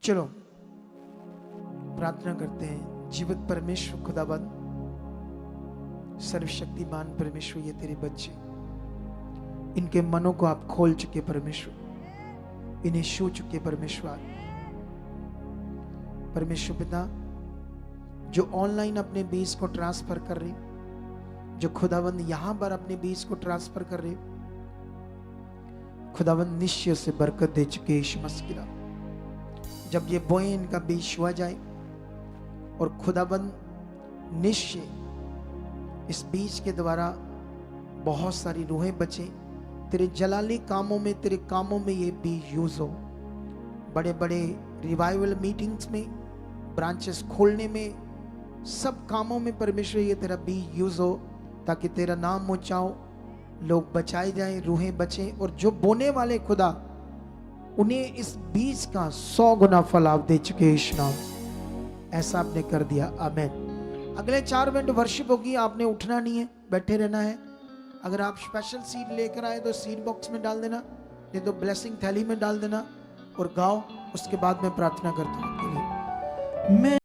चलो प्रार्थना करते हैं। जीवित परमेश्वर खुदाबंद, सर्वशक्तिमान परमेश्वर, ये तेरे बच्चे, इनके मनों को आप खोल चुके परमेश्वर, इन्हें छू चुके परमेश्वर। परमेश्वर पिता, जो ऑनलाइन अपने बीज को ट्रांसफर कर रहे, जो खुदाबंद यहां पर अपने बीज को ट्रांसफर कर रहे, खुदाबंद निश्चय से बरकत दे चुके यीशु मसीह का। जब ये बोए इनका बीज छुआ जाए, और खुदाबंद निश्चय इस बीज के द्वारा बहुत सारी रूहें बचे, तेरे जलाली कामों में, तेरे कामों में ये बीज यूज हो। बड़े बड़े रिवाइवल मीटिंग्स में, ब्रांचेस खोलने में, सब कामों में परमेश्वर ये तेरा बीज यूज हो, ताकि तेरा नाम ऊंचाओ, लोग बचाए जाएं, रूहें बचें, और जो बोने वाले खुदा, उन्हें इस बीज का 100 गुना फल आप दे चुके यीशु नाम। ऐसा आपने कर दिया, आमीन। अगले 4 मिनट वर्शिप होगी, आपने उठना नहीं है, बैठे रहना है। अगर आप स्पेशल सीड लेकर आए तो सीड बॉक्स में डाल देना, नहीं तो ब्लेसिंग थैली में डाल देना, और गाओ। उसके बाद मैं प्रार्थना करता हूँ आपके लिए। मैं